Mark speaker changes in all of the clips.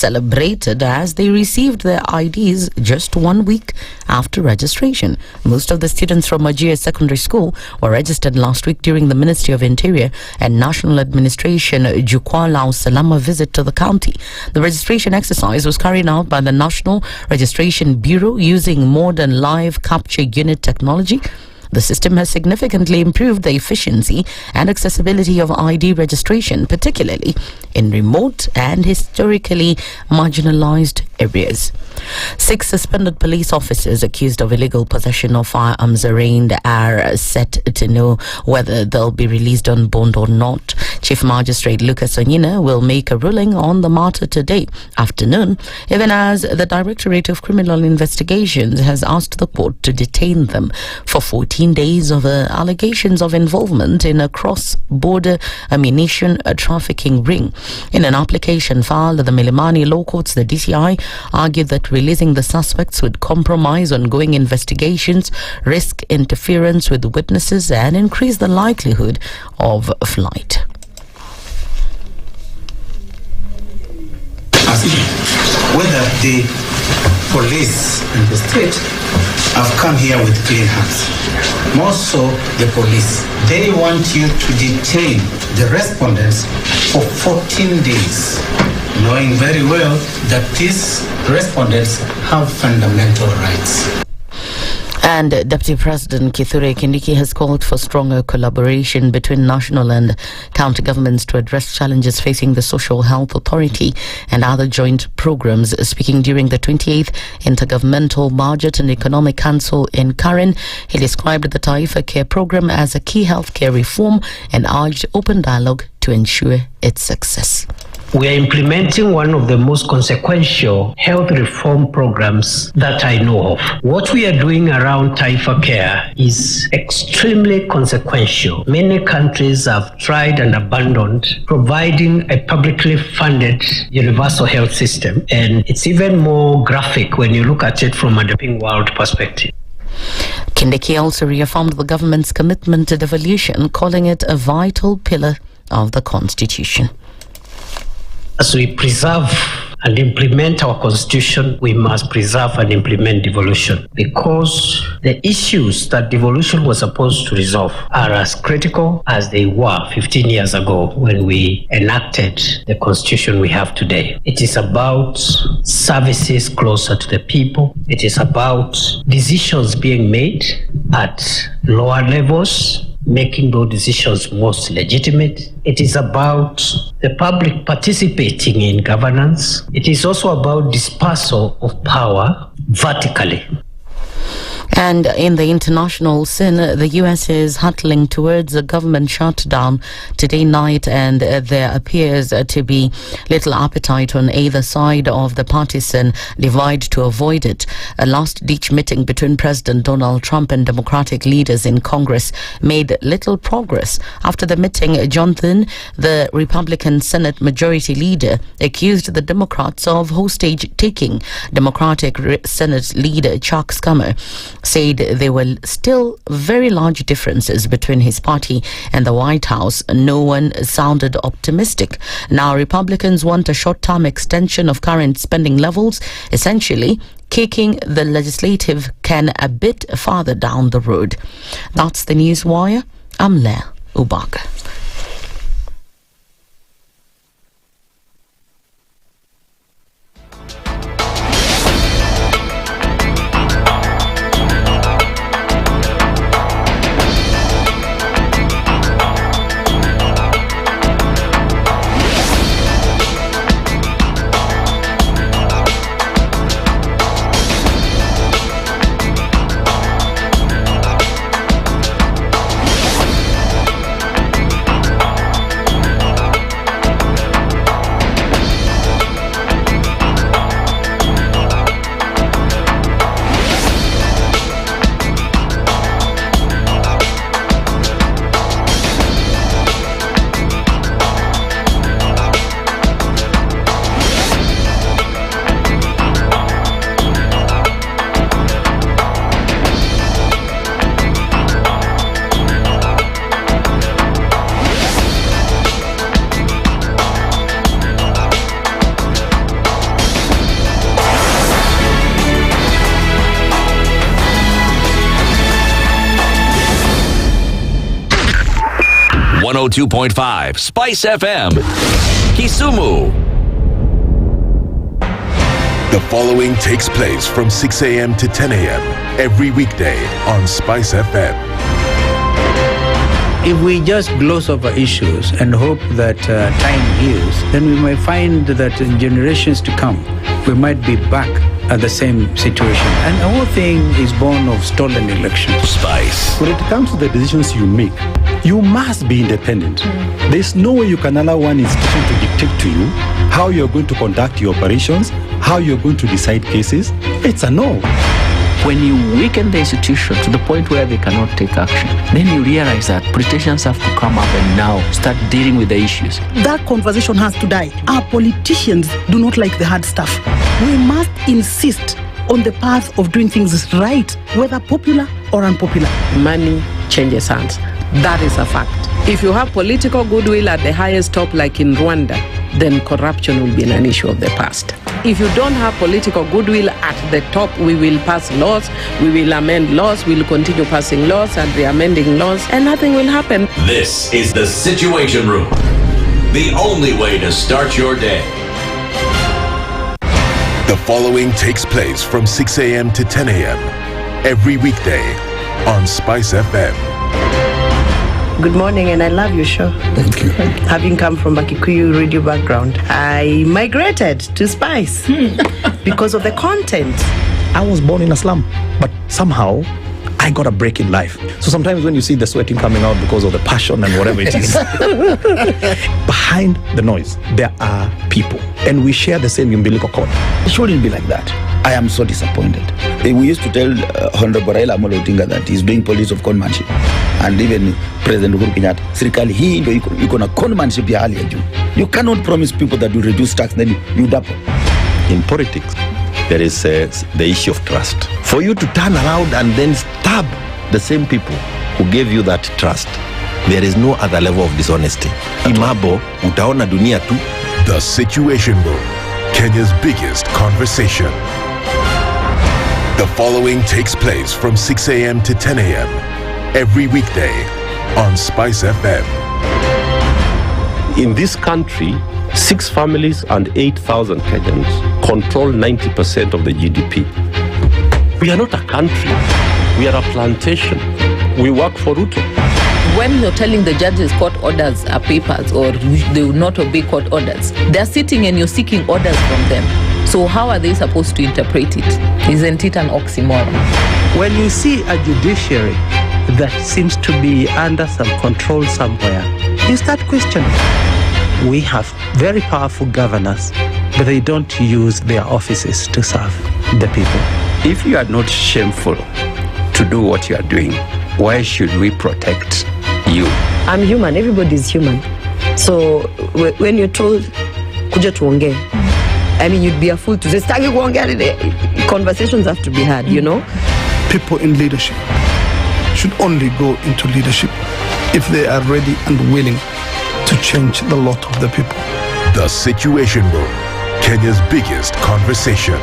Speaker 1: celebrated as they received their IDs just 1 week after registration. Most of the students from Njeri Secondary School were registered last week during the Ministry of Interior and National Administration Jukwaa Salama visit to the county. The registration exercise was carried out by the National Registration Bureau using modern live capture unit technology. The system has significantly improved the efficiency and accessibility of ID registration, particularly in remote and historically marginalized areas. 6 suspended police officers accused of illegal possession of firearms arraigned are set to know whether they'll be released on bond or not. Chief Magistrate Lucas Onyina will make a ruling on the matter today afternoon, even as the Directorate of Criminal Investigations has asked the court to detain them for 14 days over allegations of involvement in a cross-border ammunition trafficking ring. In an application filed at the Milimani Law Courts, the DCI argued that releasing the suspects would compromise ongoing investigations, risk interference with witnesses, and increase the likelihood of flight.
Speaker 2: Whether the police and the state have come here with clean hands. More so the police. They want you to detain the respondents for 14 days, knowing very well that these respondents have fundamental rights.
Speaker 1: And Deputy President Kithure Kindiki has called for stronger collaboration between national and county governments to address challenges facing the Social Health Authority and other joint programs. Speaking during the 28th Intergovernmental Budget and Economic Council in Karen, he described the Taifa Care Program as a key healthcare reform and urged open dialogue to ensure its success.
Speaker 3: We are implementing one of the most consequential health reform programs that I know of. What we are doing around Taifa Care is extremely consequential. Many countries have tried and abandoned providing a publicly funded universal health system, and it's even more graphic when you look at it from a developing world perspective.
Speaker 1: Kindiki also reaffirmed the government's commitment to devolution, calling it a vital pillar of the Constitution.
Speaker 3: As we preserve and implement our constitution, we must preserve and implement devolution, because the issues that devolution was supposed to resolve are as critical as they were 15 years ago when we enacted the constitution we have today. It is about services closer to the people. It is about decisions being made at lower levels, making those decisions most legitimate. It is about the public participating in governance. It is also about dispersal of power vertically.
Speaker 1: And in the international scene, the US is hurtling towards a government shutdown today night, and there appears to be little appetite on either side of the partisan divide to avoid it. A last-ditch meeting between President Donald Trump and Democratic leaders in Congress made little progress. After the meeting, John Thune, the Republican Senate Majority Leader, accused the Democrats of hostage-taking. Democratic Senate Leader Chuck Schumer said there were still very large differences between his party and the White House. No one sounded optimistic. Now Republicans want a short-term extension of current spending levels, essentially kicking the legislative can a bit farther down the road. That's the News Wire. I'm Leah Ubaka.
Speaker 4: 102.5 Spice FM, Kisumu.
Speaker 5: The following takes place from 6 a.m. to 10 a.m. every weekday on Spice FM.
Speaker 2: If we just gloss over issues and hope that time heals, then we might find that in generations to come, we might be back at the same situation. And the whole thing is born of stolen elections.
Speaker 4: Spice.
Speaker 6: When it comes to the decisions you make, you must be independent. There's no way you can allow one institution to dictate to you how you're going to conduct your operations, how you're going to decide cases. It's a no.
Speaker 7: When you weaken the institution to the point where they cannot take action, then you realize that politicians have to come up and now start dealing with the issues.
Speaker 8: That conversation has to die. Our politicians do not like the hard stuff. We must insist on the path of doing things right, whether popular or unpopular.
Speaker 9: Money changes hands. That is a fact. If you have political goodwill at the highest top, like in Rwanda, then corruption will be an issue of the past. If you don't have political goodwill at the top, we will pass laws, we will amend laws, we will continue passing laws and re-amending laws, and nothing will happen.
Speaker 4: This is the Situation Room, the only way to start your day.
Speaker 5: The following takes place from 6 a.m. to 10 a.m. every weekday on Spice FM.
Speaker 10: Good morning, and I love your show.
Speaker 6: Thank you.
Speaker 10: Having come from a Kikuyu radio background, I migrated to Spice because of the content.
Speaker 6: I was born in a slum, but somehow I got a break in life. So sometimes when you see the sweating coming out because of the passion and whatever it is, behind the noise, there are people, and we share the same umbilical cord.
Speaker 11: It shouldn't be like that. I am so disappointed. We used to tell Honorable Raila Amolo Odinga that he's doing police of conmanship. And even President Uhuru Kenyatta, serikali hii ndio iko na conmanship ya hali ya juu. You cannot promise people that you reduce tax, then you double.
Speaker 6: In politics, there is the issue of trust. For you to turn around and then stab the same people who gave you that trust, there is no other level of dishonesty. Imabo, utaona dunia tu.
Speaker 5: The Situation Room, Kenya's biggest conversation. The following takes place from 6 a.m. to 10 a.m. every weekday on Spice FM.
Speaker 12: In this country, 6 families and 8,000 Kenyans control 90% of the GDP. We are not a country. We are a plantation. We work for Ruto.
Speaker 13: When you're telling the judges court orders are papers or they will not obey court orders, they're sitting and you're seeking orders from them. So how are they supposed to interpret it? Isn't it an oxymoron?
Speaker 3: When you see a judiciary that seems to be under some control somewhere, you start questioning. We have very powerful governors, but they don't use their offices to serve the people.
Speaker 14: If you are not shameful to do what you are doing, why should we protect you?
Speaker 10: I'm human. Everybody's human. So when you're told, kuja tuongee, I mean, you'd be a fool to say, stagi kuongea. Conversations have to be had, you know?
Speaker 15: People in leadership should only go into leadership if they are ready and willing to change the lot of the people.
Speaker 5: The Situation Room, Kenya's biggest conversation.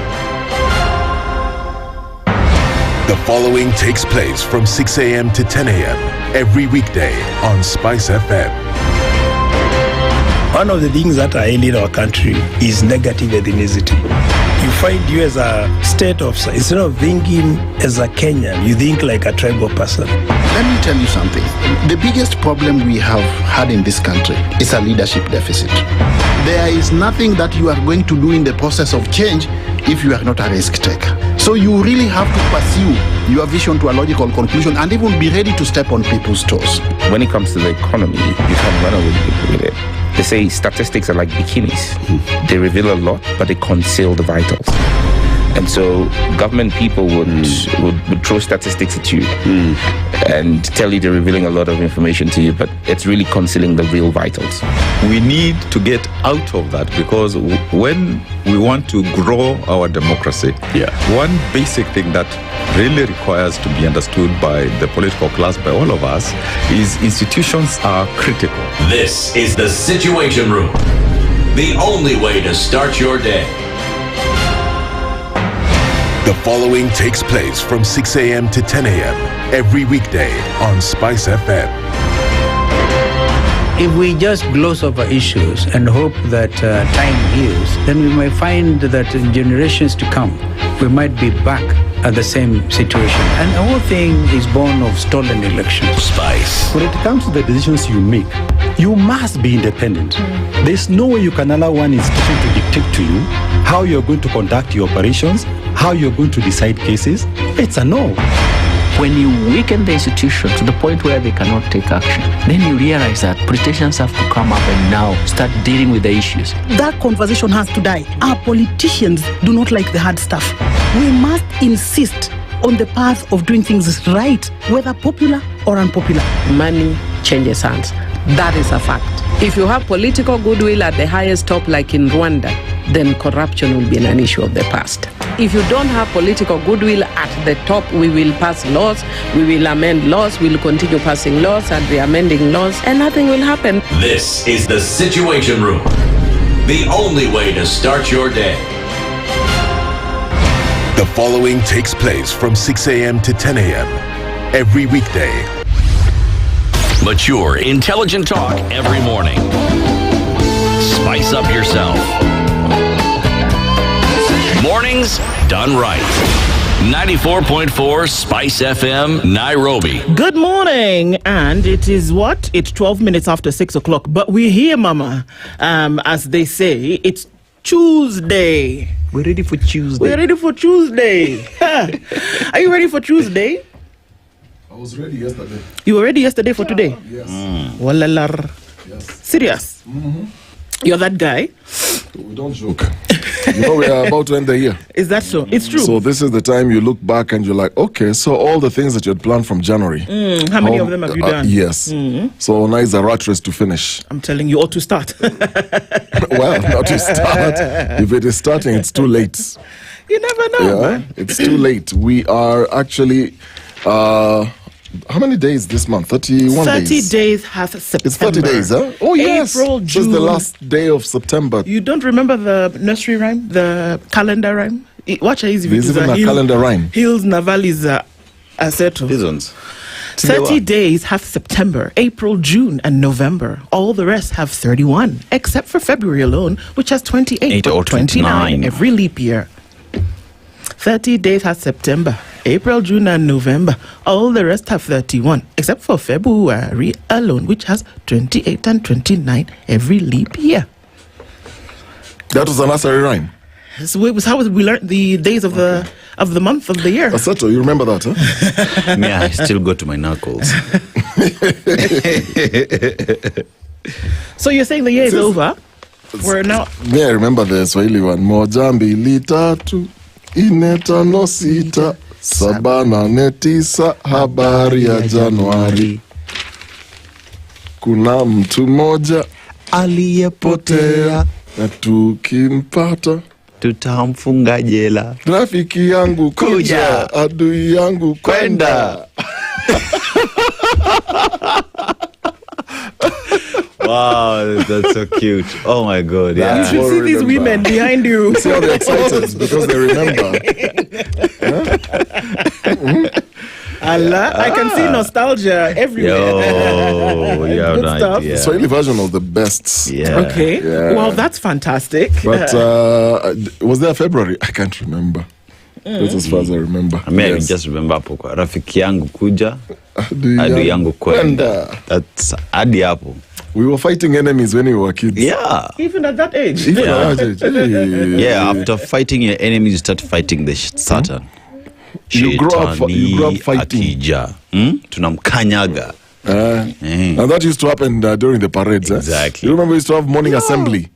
Speaker 5: The following takes place from 6 a.m. to 10 a.m. every weekday on Spice FM.
Speaker 16: One of the things that are ailing our country is negative ethnicity. You find you as a state officer, instead of thinking as a Kenyan, you think like a tribal person.
Speaker 17: Let me tell you something. The biggest problem we have had in this country is a leadership deficit. There is nothing that you are going to do in the process of change if you are not a risk taker. So you really have to pursue your vision to a logical conclusion and even be ready to step on people's toes.
Speaker 18: When it comes to the economy, you can run away with it. They say statistics are like bikinis. They reveal a lot, but they conceal the vitals. And so government people would throw statistics at you and tell you they're revealing a lot of information to you, but it's really concealing the real vitals.
Speaker 19: We need to get out of that, because when we want to grow our democracy, one basic thing that really requires to be understood by the political class, by all of us, is institutions are critical.
Speaker 4: This is the Situation Room, the only way to start your day.
Speaker 5: The following takes place from 6 a.m. to 10 a.m. every weekday on Spice FM.
Speaker 20: If we just gloss over issues and hope that time heals, then we might find that in generations to come, we might be back at the same situation. And the whole thing is born of stolen elections.
Speaker 21: Spice.
Speaker 6: When it comes to the decisions you make, you must be independent. There's no way you can allow one institution to dictate to you how you're going to conduct your operations, how you're going to decide cases. It's a no.
Speaker 7: When you weaken the institution to the point where they cannot take action, then you realize that politicians have to come up and now start dealing with the issues.
Speaker 8: That conversation has to die. Our politicians do not like the hard stuff. We must insist on the path of doing things right, whether popular or unpopular.
Speaker 9: Money changes hands. That is a fact. If you have political goodwill at the highest top, like in Rwanda, then corruption will be an issue of the past. If you don't have political goodwill at the top, we will pass laws, we will amend laws, we will continue passing laws and re-amending laws, and nothing will happen.
Speaker 4: This is the Situation Room, the only way to start your day.
Speaker 5: The following takes place from 6 a.m. to 10 a.m. every weekday.
Speaker 4: Mature, intelligent talk every morning. Spice up yourself. Mornings done right. 94.4 Spice FM, Nairobi.
Speaker 22: Good morning, and it is what? It's 12 minutes after 6 o'clock, but we're here, Mama. As they say, it's Tuesday.
Speaker 6: We're ready for Tuesday.
Speaker 22: We're ready for Tuesday. Are you ready for Tuesday?
Speaker 23: I was ready yesterday.
Speaker 22: You were ready yesterday for today?
Speaker 23: Yes.
Speaker 22: Wallalar.
Speaker 23: Yes.
Speaker 22: Serious?
Speaker 23: Mm-hmm.
Speaker 22: You're that guy?
Speaker 23: We don't joke. You know, we are about to end the year.
Speaker 22: Is that so? It's true.
Speaker 23: So this is the time you look back and you're like, okay, so all the things that you had planned from January.
Speaker 22: How many of them have you done?
Speaker 23: Yes. So now it's a rat race to finish.
Speaker 22: I'm telling you, ought to start.
Speaker 23: Well, not to start. If it is starting, it's too late.
Speaker 22: You never know, man.
Speaker 23: It's too late. We are actually... how many days this month? 31 days.
Speaker 22: 30 days has September.
Speaker 23: It's 30 days, huh? Oh, yes.
Speaker 22: April, June.
Speaker 23: Just the last day of September.
Speaker 22: You don't remember the nursery rhyme? The calendar rhyme? Watch how easy
Speaker 23: There's even a calendar rhyme.
Speaker 22: Hills Navali's Aseto.
Speaker 19: These ones.
Speaker 22: 30 days have September, April, June, and November. All the rest have 31, except for February alone, which has 28 or 29 every leap year. 30 days has September, April, June, and November. All the rest have 31, except for February alone, which has 28 and 29 every leap year.
Speaker 23: That was a nursery rhyme.
Speaker 22: So it was how we learned the days of the month of the year.
Speaker 23: Aseto, you remember that, huh?
Speaker 19: Yeah, I still go to my knuckles.
Speaker 22: So you're saying the year is over? We're now...
Speaker 23: Yeah, I remember the Swahili one. Moja mbili tatu ine tano sita saba nane tisa habari ya Januari. Kuna mtu moja
Speaker 19: aliyepotea
Speaker 23: na tukimpata
Speaker 19: tutamfunga jela.
Speaker 23: Rafiki yangu kuja, adui yangu kwenda.
Speaker 19: Wow, that's so cute. Oh my God, yeah.
Speaker 22: You should see these women behind you.
Speaker 23: See how they're excited because they remember.
Speaker 22: Allah, I can see nostalgia everywhere.
Speaker 19: Yeah,
Speaker 23: good stuff. The Swahili version of the best.
Speaker 19: Yeah.
Speaker 22: Okay.
Speaker 23: Yeah.
Speaker 22: Well, that's fantastic.
Speaker 23: But was there February? I can't remember. That's as far as I remember.
Speaker 19: I mean, I just remember hapo kwa rafiki yangu kuja, adui yangu kwenda. That's adi hapo.
Speaker 23: We were fighting enemies when we were kids.
Speaker 19: Yeah.
Speaker 22: Even at that age.
Speaker 23: Even at that age.
Speaker 19: Yeah, after fighting your enemies, you start fighting the Satan.
Speaker 23: You grow up fighting.
Speaker 19: Akija. Tunamkanyaga.
Speaker 23: And that used to happen during the parades.
Speaker 19: Exactly.
Speaker 23: You remember we used to have morning assembly.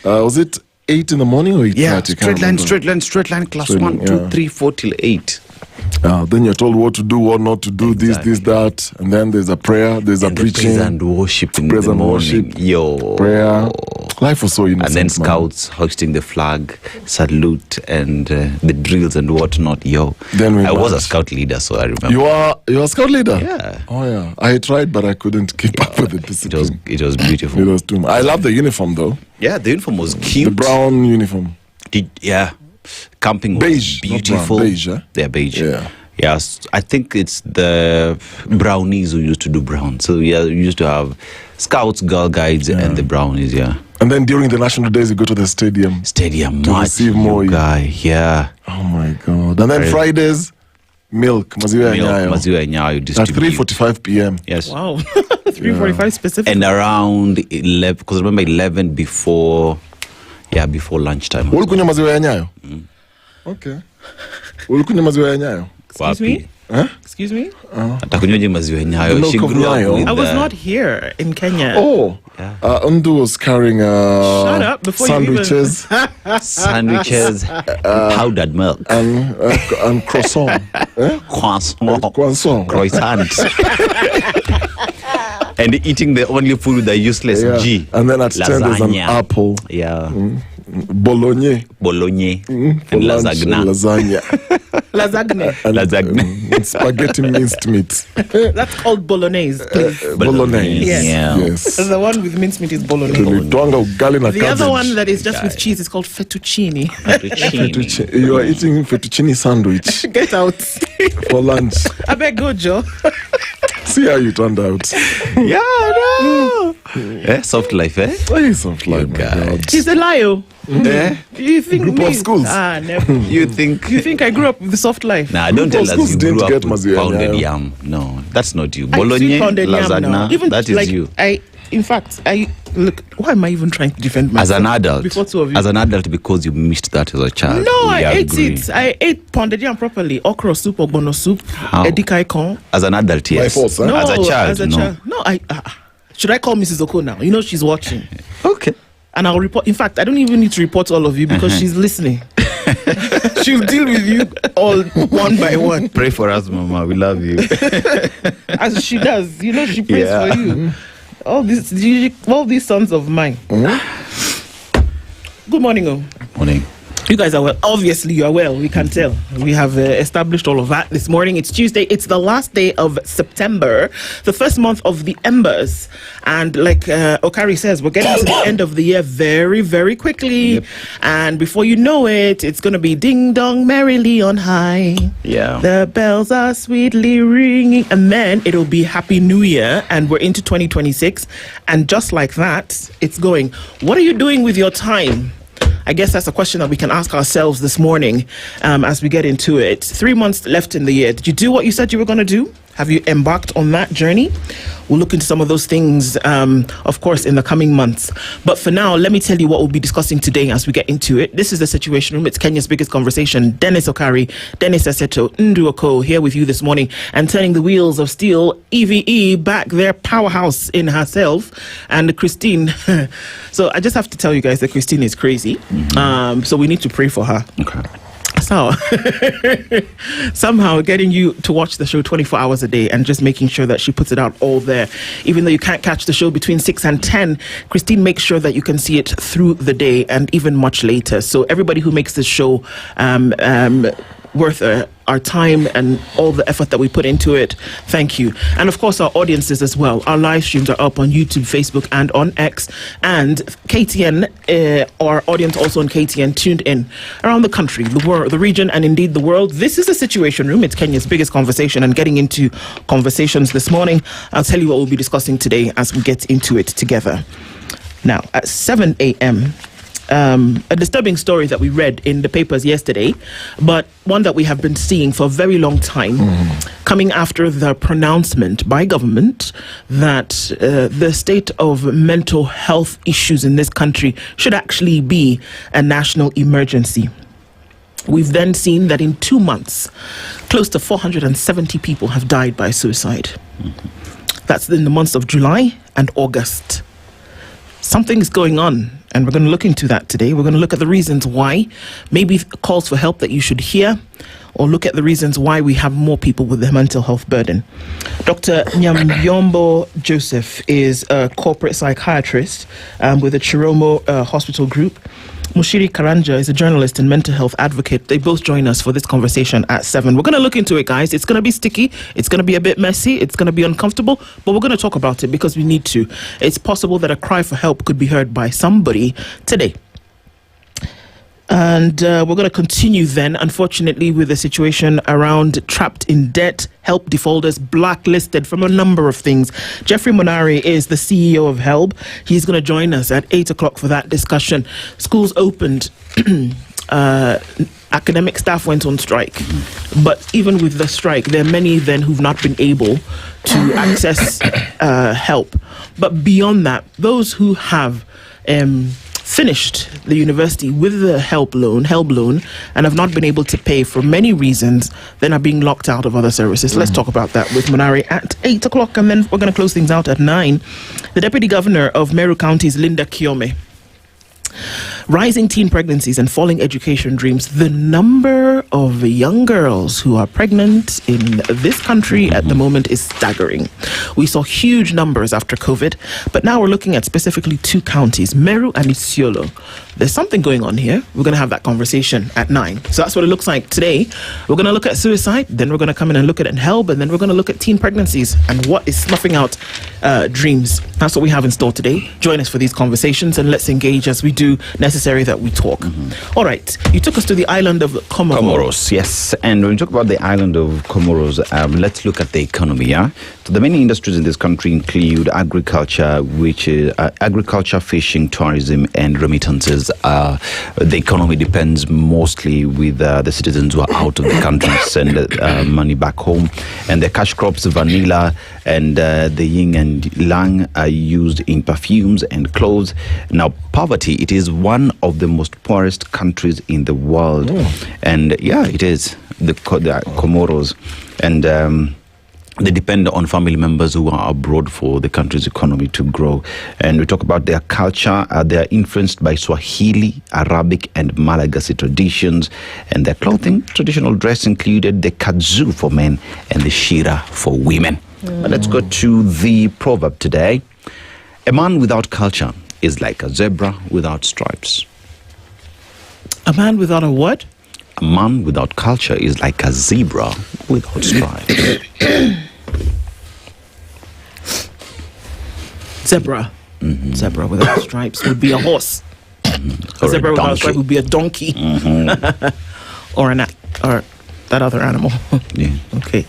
Speaker 23: Was it 8 in the morning or 8:30?
Speaker 19: Yeah, straight line, class 1, 2, 3, 4 till 8.
Speaker 23: Then you're told what to do, what not to do, this, that. And then there's a prayer, there's a preaching.
Speaker 19: Praise and worship in the morning.
Speaker 23: Prayer. Life was so innocent.
Speaker 19: And then scouts hoisting the flag, salute, and the drills and whatnot. I was a scout leader, so I remember.
Speaker 23: You're a scout leader?
Speaker 19: Yeah.
Speaker 23: Oh, yeah. I tried, but I couldn't keep up with the discipline.
Speaker 19: It was beautiful.
Speaker 23: It was too much. I love the uniform, though.
Speaker 19: Yeah, the uniform was cute.
Speaker 23: The brown uniform.
Speaker 19: Yeah. Camping was
Speaker 23: beige,
Speaker 19: beautiful.
Speaker 23: Beige, eh?
Speaker 19: They're beige.
Speaker 23: Yeah.
Speaker 1: Yes, I think it's the brownies who used to do brown. So we used to have Scouts, Girl Guides, and the brownies,
Speaker 23: And then during the national days, you go to the stadium.
Speaker 1: To
Speaker 23: receive more.
Speaker 1: Yeah.
Speaker 23: Oh my God. And then Fridays, milk, maziwa ya nyayo.
Speaker 1: Maziwa ya nyayo
Speaker 23: At
Speaker 1: distribute.
Speaker 23: 3:45 p.m.
Speaker 1: Yes.
Speaker 22: Wow. 3:45 specific.
Speaker 1: And around 11, because remember 11 before lunchtime.
Speaker 23: Ulikunywa maziwa ya nyayo? Okay. Ulikunywa maziwa ya nyayo?
Speaker 22: Excuse me? Excuse me?
Speaker 1: Atakunywaje maziwa ya nyayo? She grew up with
Speaker 22: I was not here in Kenya.
Speaker 23: Oh. Undu was carrying
Speaker 22: Shut up before
Speaker 23: sandwiches.
Speaker 1: Sandwiches, powdered milk.
Speaker 23: And croissant. Croissant.
Speaker 1: Croissant. And eating the only food with the useless G.
Speaker 23: And then at 10 there's an apple.
Speaker 1: Yeah.
Speaker 23: Bologna.
Speaker 1: And
Speaker 23: Lasagna.
Speaker 22: Lasagne.
Speaker 23: Spaghetti minced meat.
Speaker 22: That's called bolognese, please.
Speaker 23: Bolognese.
Speaker 22: Yes. The one with minced meat is bolognese. The other one that is just with cheese is called fettuccine.
Speaker 23: You are eating fettuccine sandwich.
Speaker 22: Get out.
Speaker 23: For lunch.
Speaker 22: I beg go, Joe.
Speaker 23: See how you turned out.
Speaker 1: Yeah, no. Soft life, eh?
Speaker 23: Oh, soft life, my God.
Speaker 22: He's a liar. You think
Speaker 23: Group of schools.
Speaker 22: Never.
Speaker 1: You think
Speaker 22: I grew up with the soft life?
Speaker 1: Nah, don't tell us you grew up with
Speaker 23: maziwa
Speaker 1: pounded
Speaker 23: nyayo.
Speaker 1: yam. No, that's not you.
Speaker 22: I
Speaker 1: Bologna,
Speaker 22: still pounded yam now.
Speaker 1: lasagna,
Speaker 22: Even
Speaker 1: that is
Speaker 22: like,
Speaker 1: you.
Speaker 22: Look, why am I even trying to defend myself?
Speaker 1: As an adult.
Speaker 22: Before two of you.
Speaker 1: As an adult, because you missed that as a child.
Speaker 22: No,
Speaker 1: We
Speaker 22: I ate
Speaker 1: agree.
Speaker 22: it. I ate pounded yam properly. Okra soup, ogbono soup, edikaikon.
Speaker 1: As an adult, yes.
Speaker 22: No,
Speaker 1: as a child,
Speaker 22: as a
Speaker 1: no.
Speaker 22: child. No, should I call Mrs. Okoh now? You know she's watching.
Speaker 1: Okay.
Speaker 22: And I'll report. In fact, I don't even need to report all of you because she's listening. She'll deal with you all one by one.
Speaker 1: Pray for us, Mama. We love you.
Speaker 22: As she does. You know, she prays for you. All these sons of mine. Good morning,
Speaker 1: Morning.
Speaker 22: You guys are well. Obviously, you are well. We can tell. We have established all of that this morning. It's Tuesday. It's the last day of September, the first month of the embers. And like Okari says, we're getting to the end of the year very, very quickly. Yep. And before you know it, it's going to be ding dong merrily on high.
Speaker 1: Yeah.
Speaker 22: The bells are sweetly ringing. And then it'll be Happy New Year. And we're into 2026. And just like that, it's going. What are you doing with your time? I guess that's a question that we can ask ourselves this morning as we get into it. 3 months left in the year. Did you do what you said you were going to do? Have you embarked on that journey? We'll look into some of those things, of course, in the coming months. But for now, let me tell you what we'll be discussing today as we get into it. This is the Situation Room. It's Kenya's biggest conversation. Dennis Okari, Dennis Aseto, Okoh here with you this morning and turning the wheels of steel, EVE back their powerhouse in herself, and Christine. So I just have to tell you guys that Christine is crazy. So we need to pray for her.
Speaker 1: Okay.
Speaker 22: So somehow getting you to watch the show 24 hours a day and just making sure that she puts it out all there. Even though you can't catch the show between 6 and 10, Christine makes sure that you can see it through the day and even much later. So everybody who makes this show worth our time and all the effort that we put into it, thank you. And of course our audiences as well. Our live streams are up on YouTube, Facebook and on X, and KTN, our audience also on KTN, tuned in around the country, the world, the region, and indeed the world. This is the Situation Room. It's Kenya's biggest conversation, and getting into conversations this morning, I'll tell you what we'll be discussing today as we get into it together. Now at 7 a.m. A disturbing story that we read in the papers yesterday, but one that we have been seeing for a very long time, coming after the pronouncement by government that the state of mental health issues in this country should actually be a national emergency. We've then seen that in 2 months, close to 470 people have died by suicide. That's in the months of July and August. Something's going on, and we're going to look into that today. We're going to look at the reasons why, maybe calls for help that you should hear, or look at the reasons why we have more people with a mental health burden. Dr. Nyamweya Joseph is a corporate psychiatrist with the Chiromo Hospital Group. Mushiri Karanja is a journalist and mental health advocate. They both join us for this conversation at 7. We're going to look into it, guys. It's going to be sticky. It's going to be a bit messy. It's going to be uncomfortable. But we're going to talk about it because we need to. It's possible that a cry for help could be heard by somebody today. And we're going to continue then, unfortunately, with the situation around trapped in debt, Helb defaulters blacklisted from a number of things. Jeffrey Monari is the CEO of Helb. He's going to join us at 8 o'clock for that discussion. Schools opened. Academic staff went on strike. But even with the strike, there are many then who've not been able to access help. But beyond that, those who have finished the university with the Helb loan, and have not been able to pay for many reasons, then are being locked out of other services. Let's talk about that with Monari at 8 o'clock, and then we're going to close things out at 9. The Deputy Governor of Meru County is Linda Kiome. Rising teen pregnancies and falling education dreams. The number of young girls who are pregnant in this country at the moment is staggering. We saw huge numbers after COVID, but now we're looking at specifically 2 counties, Meru and Isiolo. There's something going on here. We're going to have that conversation at 9. So that's what it looks like today. We're going to look at suicide, then we're going to come in and look at Helb, and then we're going to look at teen pregnancies and what is snuffing out dreams. That's what we have in store today. Join us for these conversations, and let's engage as we do necessary that we talk. All right, you took us to the island of Comoros.
Speaker 1: Comoros, yes. And when we talk about the island of Comoros, let's look at the economy. Yeah, so the many industries in this country include agriculture, which is agriculture, fishing, tourism, and remittances. The economy depends mostly with the citizens who are out of the country send money back home, and the cash crops, vanilla and the yin and lang, are used in perfumes and clothes. Now, poverty, it is one of the most poorest countries in the world. And yeah, it is the Comoros, and they depend on family members who are abroad for the country's economy to grow. And we talk about their culture. They are influenced by Swahili, Arabic, and Malagasy traditions. And their clothing, traditional dress included the kazoo for men and the shira for women. But let's go to the proverb today. A man without culture is like a zebra without stripes.
Speaker 22: A man without a what?
Speaker 1: A man without culture is like a zebra without stripes.
Speaker 22: Zebra. Zebra without stripes would be a horse. A zebra without stripes would be a donkey. Or or that other animal.
Speaker 1: Yeah.
Speaker 22: Okay.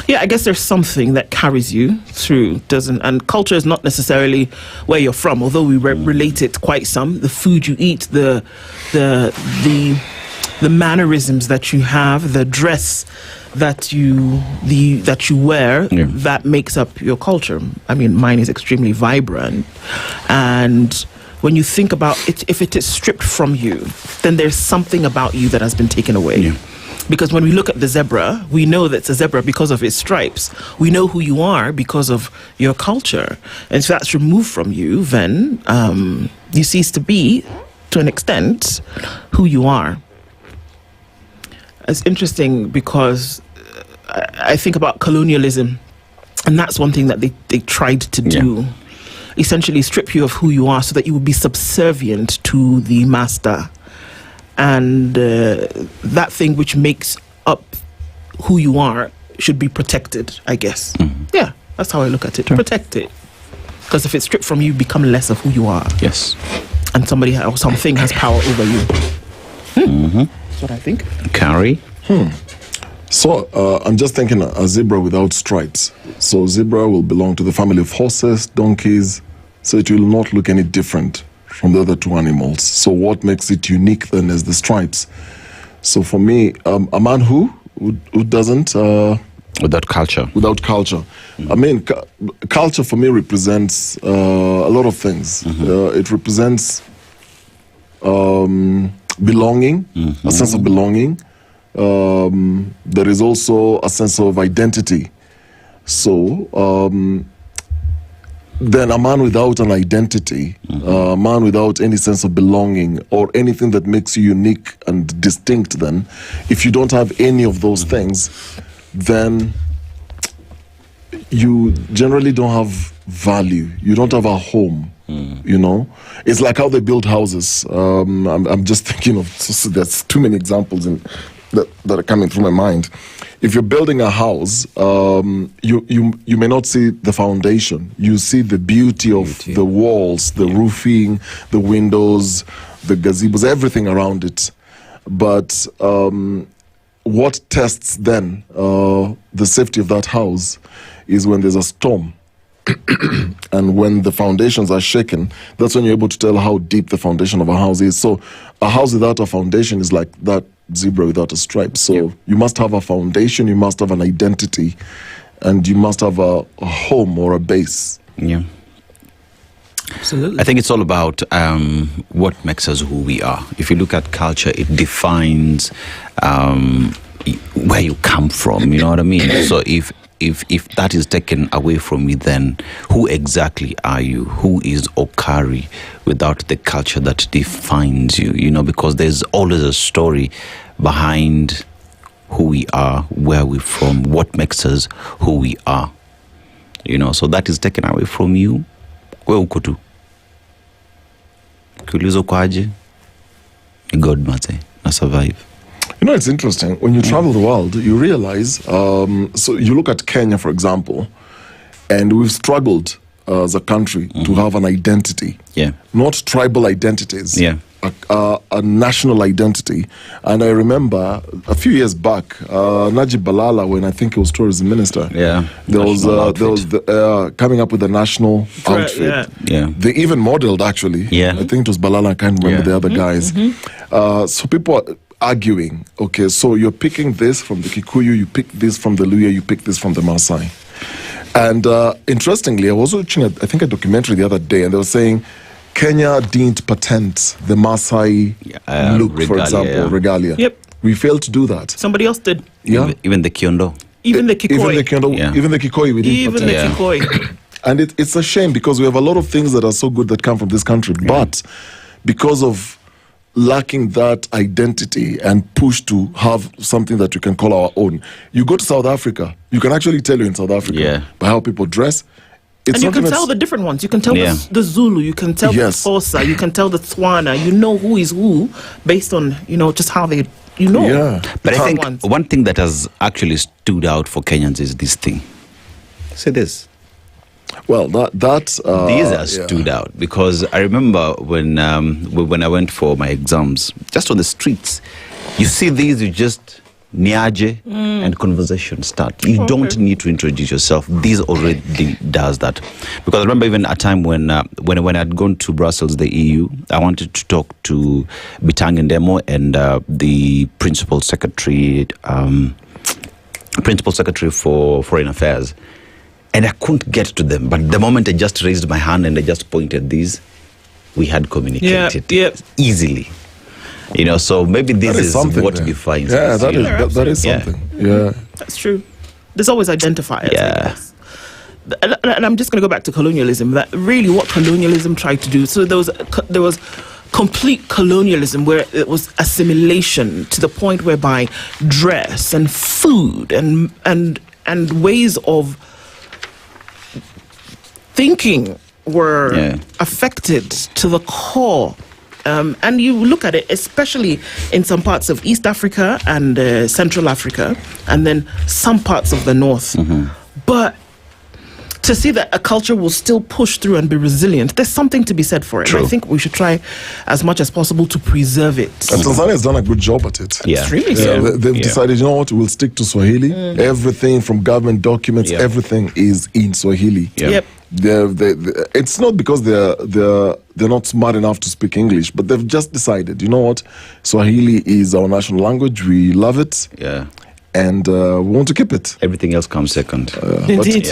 Speaker 22: Yeah, I guess there's something that carries you through, and culture is not necessarily where you're from, although we relate it quite some. The food you eat, the mannerisms that you have, the dress that you wear, that makes up your culture. I mean, mine is extremely vibrant, and when you think about it, if it is stripped from you, then there's something about you that has been taken away. Yeah. Because when we look at the zebra, we know that it's a zebra because of its stripes. We know who you are because of your culture. And if that's removed from you, then you cease to be, to an extent, who you are. It's interesting because I think about colonialism, and that's one thing that they tried to do. Essentially strip you of who you are so that you would be subservient to the master. And that thing which makes up who you are should be protected, I guess. Yeah, that's how I look at it. Protect it. Because if it's stripped from you, you become less of who you are.
Speaker 1: Yes.
Speaker 22: And somebody or something has power over you. That's what I think.
Speaker 1: Okari?
Speaker 23: So I'm just thinking a zebra without stripes. So zebra will belong to the family of horses, donkeys, so it will not look any different from the other 2 animals. So what makes it unique then is the stripes. So for me, a man who doesn't...
Speaker 1: without culture.
Speaker 23: Without culture. I mean, culture for me represents a lot of things. It represents belonging, a sense of belonging. There is also a sense of identity. So... then a man without an identity, a man without any sense of belonging or anything that makes you unique and distinct, then if you don't have any of those things, then you generally don't have value. You don't have a home, you know? It's like how they build houses. I'm just thinking of, there's too many examples that are coming through my mind. If you're building a house, you may not see the foundation. You see the beauty of the walls, the roofing, the windows, the gazebos, everything around it. But what tests then the safety of that house is when there's a storm. And when the foundations are shaken, that's when you're able to tell how deep the foundation of a house is. So a house without a foundation is like that zebra without a stripe. So you must have a foundation, you must have an identity, and you must have a home or a base.
Speaker 1: Yeah.
Speaker 22: Absolutely.
Speaker 1: I think it's all about what makes us who we are. If you look at culture, it defines where you come from, you know what I mean? So if that is taken away from you, then who exactly are you? Who is Okari without the culture that defines you? You know, because there's always a story behind who we are, where we're from, what makes us who we are. You know, so that is taken away from you. Where uko tu? Kulizo kwaje? God mate, na survive.
Speaker 23: You know, it's interesting. When you travel the world, you realize, so you look at Kenya, for example, and we've struggled as a country to have an identity.
Speaker 1: Yeah.
Speaker 23: Not tribal identities.
Speaker 1: Yeah.
Speaker 23: A national identity. And I remember a few years back, Najib Balala, when I think he was tourism minister, there was coming up with a national outfit. They even modeled, actually. I think it was Balala, I can't remember the other guys. So people are arguing, okay, so you're picking this from the Kikuyu, you pick this from the Luya, you pick this from the Maasai. And interestingly, I was watching, I think, a documentary the other day, and they were saying Kenya didn't patent the Maasai look,
Speaker 1: regalia,
Speaker 23: for example, regalia.
Speaker 22: Yep.
Speaker 23: We failed to do that.
Speaker 22: Somebody else did.
Speaker 23: Yeah.
Speaker 1: Even the Kiondo.
Speaker 22: Even the Kikoi.
Speaker 23: Even the Kiondo, even the Kikoi, we didn't
Speaker 22: Even
Speaker 23: patent.
Speaker 22: the Kikoi.
Speaker 23: And it's a shame because we have a lot of things that are so good that come from this country. But because of lacking that identity and push to have something that we can call our own. You go to South Africa, you can actually tell you're in South Africa by how people dress.
Speaker 22: And you can tell the different ones. You can tell the Zulu, you can tell the Xhosa, you can tell the Tswana. You know who is who based on, you know, just how they, you know.
Speaker 23: Yeah.
Speaker 1: But I think one thing that has actually stood out for Kenyans is this thing. Say this.
Speaker 23: Well, these
Speaker 1: has stood out because I remember when I went for my exams, just on the streets, you see these, you just niaje and conversation start. You don't need to introduce yourself. This already does that. Because I remember even a time when I'd gone to Brussels, the EU, I wanted to talk to Bitang Ndemo and the principal secretary for Foreign Affairs. And I couldn't get to them. But the moment I just raised my hand and I just pointed these, we had communicated easily. You know, so maybe this is what defines us.
Speaker 23: That is something. Yeah.
Speaker 22: That's true. There's always identifiers. Yeah. And I'm just going to go back to colonialism. That really what colonialism tried to do. So there was complete colonialism where it was assimilation to the point whereby dress and food and ways of thinking were affected to the core. And you look at it, especially in some parts of East Africa and Central Africa, and then some parts of the North. But to see that a culture will still push through and be resilient, there's something to be said for it.
Speaker 23: True.
Speaker 22: And I think we should try as much as possible to preserve it.
Speaker 23: And Tanzania has done a good job at it.
Speaker 22: Extremely so.
Speaker 23: They've decided, you know what, we'll stick to Swahili. Everything from government documents, everything is in Swahili.
Speaker 22: Yep.
Speaker 23: It's not because they're not smart enough to speak English, but they've just decided, you know what, Swahili is our national language. We love it.
Speaker 1: Yeah.
Speaker 23: And we want to keep it.
Speaker 1: Everything else comes second.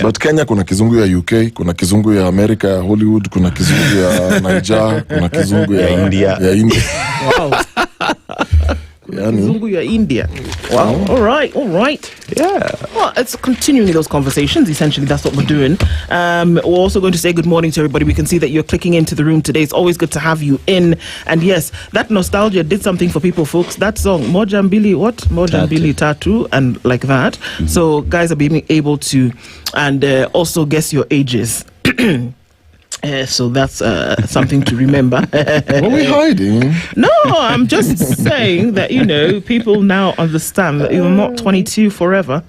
Speaker 23: But Kenya kuna kizungu ya UK, kuna kizungu ya America, ya Hollywood, kuna kizungu ya Niger, kuna kizungu ya India.
Speaker 22: Wow. Kizungu ya India. Wow. All right.
Speaker 1: Yeah.
Speaker 22: Well, it's continuing those conversations. Essentially, that's what we're doing. We're also going to say good morning to everybody. We can see that you're clicking into the room today. It's always good to have you in. And yes, that nostalgia did something for people, folks. That song, Mojambili Tattoo, and like that. So guys are being able to, and also guess your ages. So that's something to remember.
Speaker 23: What are we hiding?
Speaker 22: No, I'm just saying that, you know, people now understand that you're not 22 forever.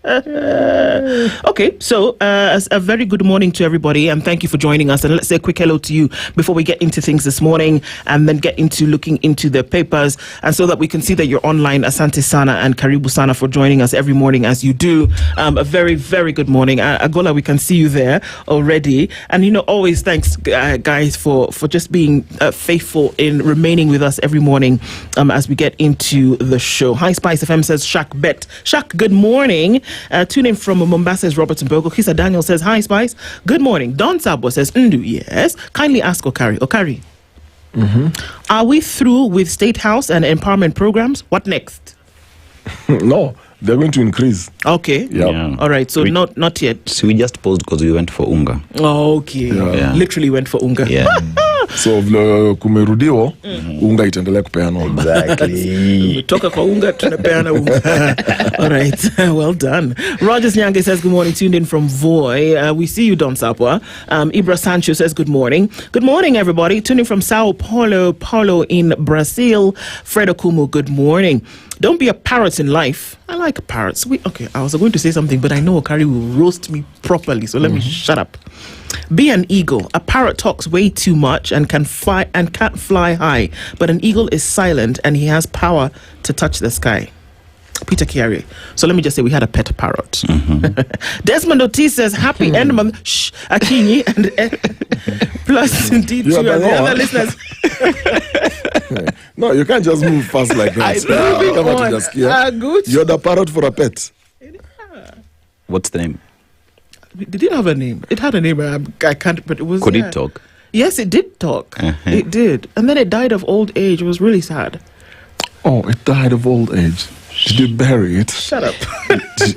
Speaker 22: Okay, so a very good morning to everybody, and thank you for joining us. And let's say a quick hello to you before we get into things this morning, and then get into looking into the papers, and so that we can see that you're online. Asante Sana and Karibu Sana for joining us every morning as you do. A very, very good morning. Agola, we can see you there already. And, always thanks, guys, for just being faithful in remaining with us every morning as we get into the show. Hi, SpiceFM says Shak Bet. Shak, good morning. Tune in from Mombasa is Robert Mbogo. Kisa Daniel says, hi, Spice. Good morning. Don Sabo says, Ndu, yes. Kindly ask Okari. Okari, are we through with State House and empowerment programs? What next?
Speaker 23: No, they're going to increase.
Speaker 22: Okay.
Speaker 23: Yeah.
Speaker 22: All right. So not yet.
Speaker 1: So we just paused because we went for unga.
Speaker 22: Okay.
Speaker 1: Yeah.
Speaker 22: Literally went for unga.
Speaker 1: Yeah.
Speaker 23: So vile kumerudiwa unga itaendelea kupeanwa.
Speaker 1: Exactly.
Speaker 22: Toka kwa unga tunapeana unga. All right. Well done. Rogers Nyange says good morning. Tuned in from Voi. We see you, Don Sapwa. Ibra Sancho says good morning. Good morning, everybody. Tuning from Sao Paulo in Brazil. Fred Okumu, good morning. Don't be a parrot in life. I like parrots. I was going to say something, but I know Okari will roast me properly, so let me shut up. Be an eagle. A parrot talks way too much and can't fly high, but an eagle is silent and he has power to touch the sky. Peter Kiari. So let me just say we had a pet parrot. Desmond Otis says happy end month. Shh, Akinyi and plus indeed you and the other listeners.
Speaker 23: No, you can't just move fast like that. You're the parrot for a pet.
Speaker 1: What's the name?
Speaker 22: It didn't have a name. It had a name. I can't. But it was.
Speaker 1: Could it talk?
Speaker 22: Yes, it did talk. It did, and then it died of old age. It was really sad.
Speaker 23: Oh, it died of old age. Did you bury it?
Speaker 22: Shut up.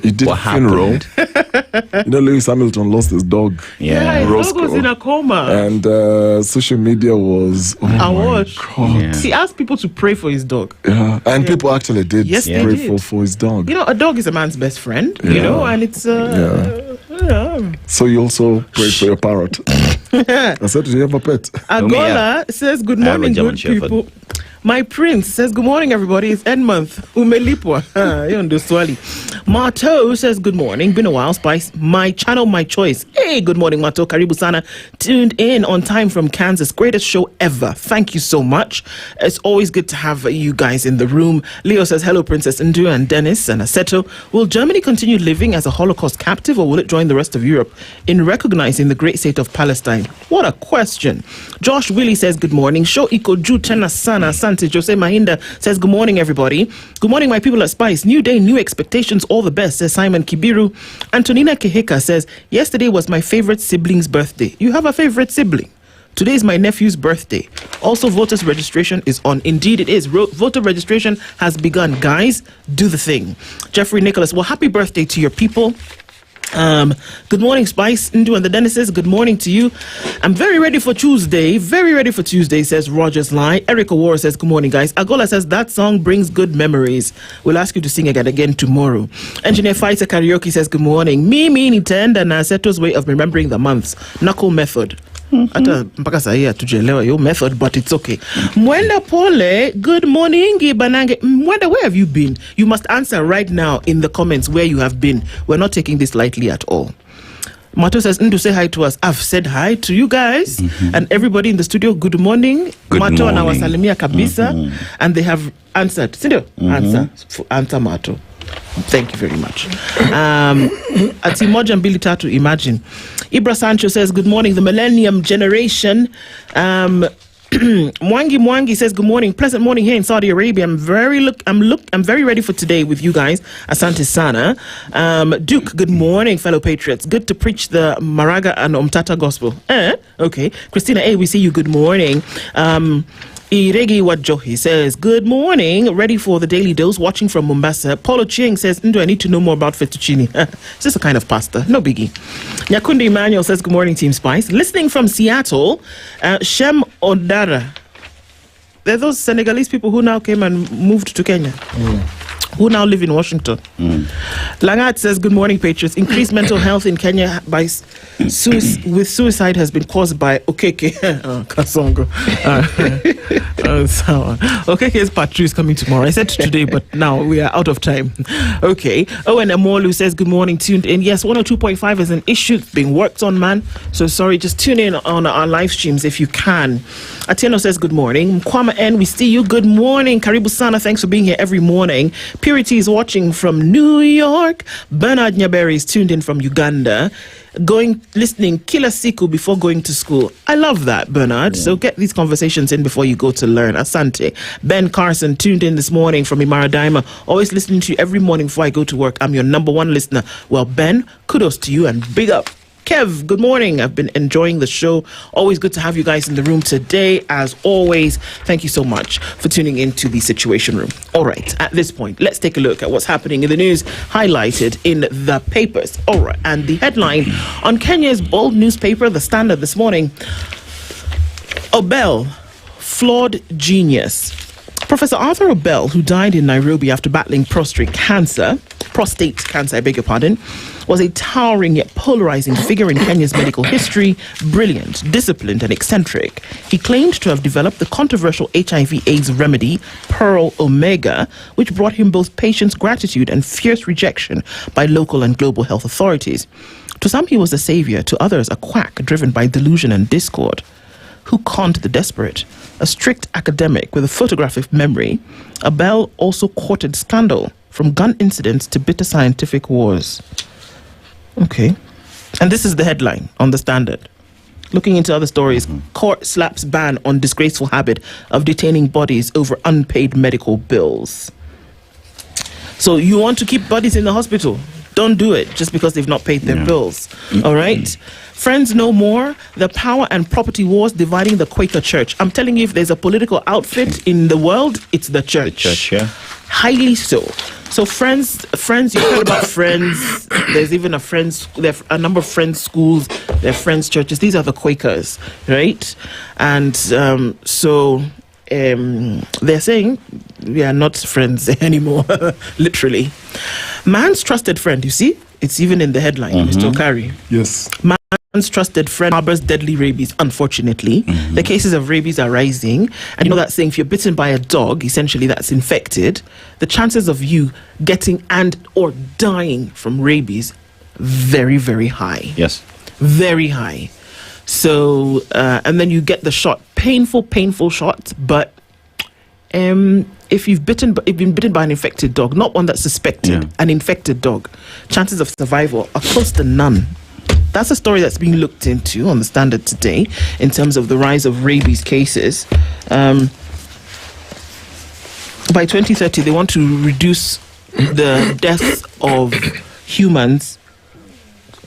Speaker 23: You did a funeral. Lewis Hamilton lost his dog.
Speaker 22: Yeah, his dog was in a coma.
Speaker 23: And social media was
Speaker 22: awash.
Speaker 23: God.
Speaker 22: He asked people to pray for his dog.
Speaker 23: Yeah, and people actually did pray for his dog.
Speaker 22: A dog is a man's best friend, and it's...
Speaker 23: So you also prayed for your parrot. I said, do you have a pet?
Speaker 22: Agola says, good morning, good people. My prince says, good morning, everybody. It's end month. Umelipwa. Mato says, good morning. Been a while, Spice. My channel, my choice. Hey, good morning, Mato. Karibu Sana. Tuned in on time from Kansas. Greatest show ever. Thank you so much. It's always good to have you guys in the room. Leo says, hello, Princess Ndu and Dennis and Aseto. Will Germany continue living as a Holocaust captive, or will it join the rest of Europe in recognizing the great state of Palestine? What a question. Josh Willie says, good morning. Show iko juu tena sana. Jose Mahinda says, good morning, everybody. Good morning, my people at Spice. New day, new expectations. All the best, says Simon Kibiru. Antonina Keheka says, yesterday was my favorite sibling's birthday. You have a favorite sibling? Today is my nephew's birthday. Also, voters registration is on. Indeed, it is. Voter registration has begun. Guys, do the thing. Jeffrey Nicholas, well, happy birthday to your people. Good morning, Spice, Ndu and the Dennises. Good morning to you. I'm very ready for Tuesday. Very ready for Tuesday, says Rogers Lie. Eric Awar says, good morning, guys. Agola says, that song brings good memories. We'll ask you to sing again tomorrow. Engineer Fighter Karaoke says, good morning. Me, Nintendo, and Aseto's way of remembering the months. Knuckle method. Hata mpaka saa hii hatujaelewa your method, but it's okay. Mwenda Pole, good morning. Banange. Mwenda, where have you been? You must answer right now in the comments where you have been. We're not taking this lightly at all. Mato says, Ndu, say hi to us. I've said hi to you guys and everybody in the studio. Good morning. Mato anawasalimia kabisa, and they have answered. Sindio? Answer Mato. Thank you very much. Ati moja mbili tatu, imagine. Ibra Sancho says, good morning, the millennium generation. Mwangi says, good morning, pleasant morning here in Saudi Arabia. I'm very ready for today with you guys. Asante Sana. Duke, good morning, fellow patriots. Good to preach the Maraga and Omtata gospel. Okay. Christina A, we see you. Good morning. Iregi Wajohi says, good morning, ready for the daily dose, watching from Mombasa. Paulo Chieng says, Ndu, I need to know more about fettuccine. It's just a kind of pasta, no biggie. Nyakundi Emmanuel says, good morning, Team Spice. Listening from Seattle, Shem Odara. They're those Senegalese people who now came and moved to Kenya. who now live in Washington. Langat says, good morning, Patriots. Increased mental health in Kenya with suicide has been caused by Okeke. Kasongo. Okeke's part 2 is coming tomorrow. I said today, but now we are out of time. Okay. Owen Amolu says, good morning, tuned in. Yes, 102.5 is an issue being worked on, man. So sorry, just tune in on our live streams if you can. Atieno says, good morning. Mkwama N, we see you. Good morning. Karibu Sana, thanks for being here every morning. Purity is watching from New York. Bernard Nyaberi is tuned in from Uganda. Listening kila siku before going to school. I love that, Bernard. So get these conversations in before you go to learn. Asante. Ben Carson tuned in this morning from Imaradaima. Always listening to you every morning before I go to work. I'm your number one listener. Well, Ben, kudos to you and big up. Kev, good morning. I've been enjoying the show. Always good to have you guys in the room today. As always, thank you so much for tuning into the Situation Room. All right, at this point, let's take a look at what's happening in the news highlighted in the papers. All right, and the headline on Kenya's bold newspaper, The Standard, this morning, Obel, flawed genius. Professor Arthur Obel, who died in Nairobi after battling prostate cancer, was a towering yet polarizing figure in Kenya's medical history, brilliant, disciplined, and eccentric. He claimed to have developed the controversial HIV/AIDS remedy, Pearl Omega, which brought him both patients' gratitude and fierce rejection by local and global health authorities. To some, he was a savior, to others, a quack driven by delusion and discord. Who conned the desperate? A strict academic with a photographic memory, Abel also courted scandal, from gun incidents to bitter scientific wars. Okay. And this is the headline on The Standard. Looking into other stories, court slaps ban on disgraceful habit of detaining bodies over unpaid medical bills. So you want to keep bodies in the hospital? Don't do it just because they've not paid their bills. All right? Friends no more. The power and property wars dividing the Quaker Church. I'm telling you, if there's a political outfit in the world, it's the church. The church, yeah. Highly so. So friends, you've heard about Friends. There's even there are a number of Friends schools. There are Friends churches. These are the Quakers, right? And they're saying we are not friends anymore, literally. Man's trusted friend, you see? It's even in the headline, Mr. Okari.
Speaker 23: Yes.
Speaker 22: Man's trusted friend harbors deadly rabies, unfortunately. The cases of rabies are rising. And you know that saying, if you're bitten by a dog, essentially that's infected, the chances of you getting and or dying from rabies, very, very high.
Speaker 1: Yes.
Speaker 22: Very high. So, and then you get the shot. Painful shot, but if you've been bitten by an infected dog, not one that's suspected, an infected dog, chances of survival are close to none. That's a story that's being looked into on The Standard today in terms of the rise of rabies cases. By 2030, they want to reduce the deaths of humans.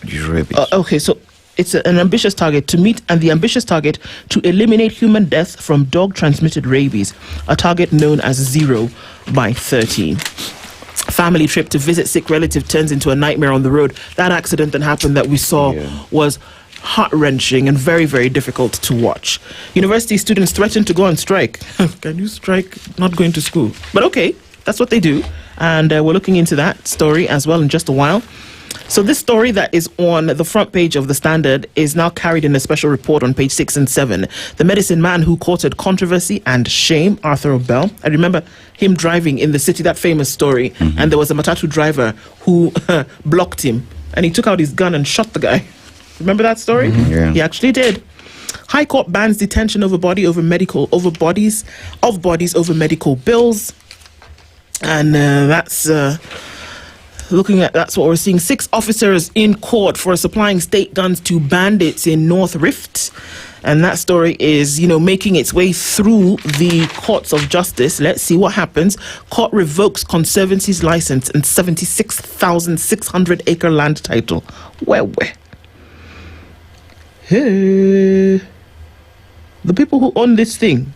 Speaker 1: Rabies.
Speaker 22: Okay, so it's an ambitious target to meet, and the ambitious target to eliminate human death from dog-transmitted rabies, a target known as 0 by 30. Family trip to visit sick relative turns into a nightmare on the road. That accident that happened that we saw was heart-wrenching and very, very difficult to watch. University students threatened to go on strike. Can you strike not going to school? But okay, that's what they do. And we're looking into that story as well in just a while. So this story that is on the front page of The Standard is now carried in a special report on page 6 and 7. The medicine man who courted controversy and shame, Arthur Obel. I remember him driving in the city, that famous story. And there was a matatu driver who blocked him. And he took out his gun and shot the guy. Remember that story?
Speaker 1: Yeah.
Speaker 22: He actually did. High Court bans detention of bodies over medical bills. And that's what we're seeing. 6 officers in court for supplying state guns to bandits in North Rift. And that story is, making its way through the courts of justice. Let's see what happens. Court revokes Conservancy's license and 76,600 acre land title. Where? Hey. The people who own this thing,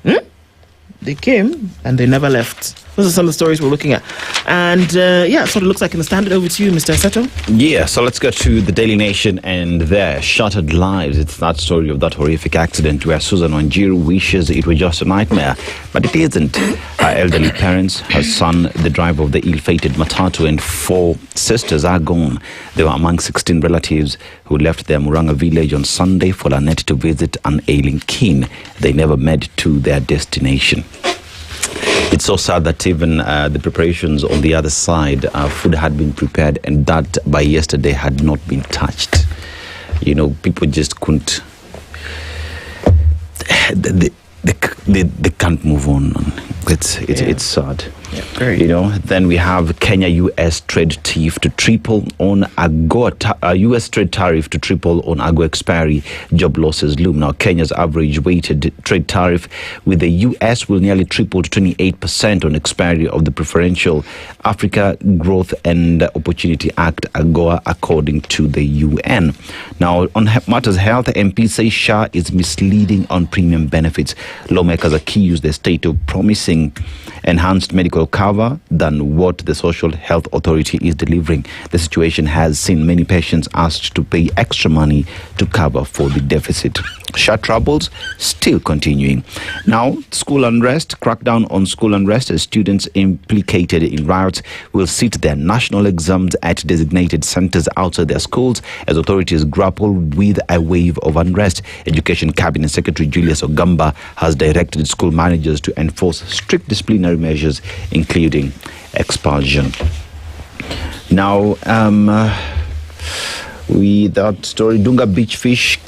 Speaker 22: they came and they never left. Those are some of the stories we're looking at. And that's what it looks like in the Standard. Over to you, Mr. Aseto.
Speaker 1: Yeah, so let's go to the Daily Nation and their shattered lives. It's that story of that horrific accident where Susan Njeri wishes it were just a nightmare, but it isn't. Her elderly parents, her son, the driver of the ill-fated Matatu, and 4 sisters are gone. They were among 16 relatives who left their Muranga village on Sunday for Lanet to visit an ailing kin. They never made to their destination. It's so sad that even the preparations on the other side, food had been prepared, and that by yesterday had not been touched. You know, people just couldn't. They can't move on. It's sad.
Speaker 22: Yeah, very.
Speaker 1: You know, then we have Kenya-US trade tariff to triple on US trade tariff to triple on AGOA expiry. Job losses loom. Now, Kenya's average weighted trade tariff with the US will nearly triple to 28% on expiry of the Preferential Africa Growth and Opportunity Act, AGOA, according to the UN. Now, on matters health, MP say SHA is misleading on premium benefits. Lawmakers accuse the state of promising enhanced medical cover than what the Social Health Authority is delivering. The situation has seen many patients asked to pay extra money to cover for the deficit. SHA troubles still continuing. Now, school unrest, crackdown on school unrest as students implicated in riots will sit their national exams at designated centers outside their schools as authorities grapple with a wave of unrest. Education Cabinet Secretary Julius Ogamba has directed school managers to enforce strict disciplinary measures, including expulsion. Now, that story, Dunga Beach fish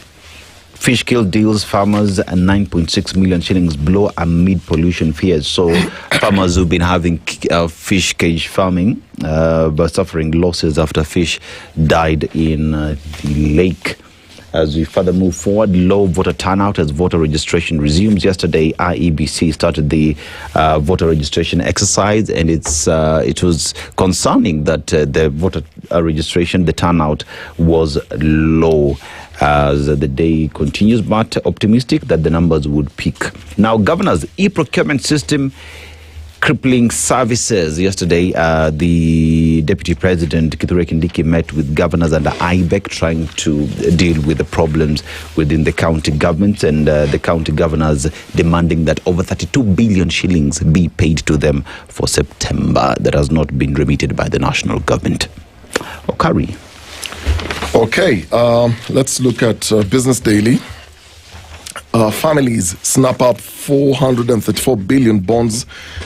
Speaker 1: kill deals farmers and 9.6 million shillings blow amid pollution fears. So farmers who've been having fish cage farming but suffering losses after fish died in the lake. As we further move forward, low voter turnout as voter registration resumes. Yesterday, IEBC started the voter registration exercise, and it was concerning that the voter registration, the turnout was low as the day continues, but optimistic that the numbers would peak. Now, Governor's e-procurement system crippling services. Yesterday, the Deputy President, Kithure Kindiki, met with governors under IBEC trying to deal with the problems within the county governments, and the county governors demanding that over 32 billion shillings be paid to them for September that has not been remitted by the national government. Okari.
Speaker 23: Okay, let's look at Business Daily. Families snap up 434 billion bonds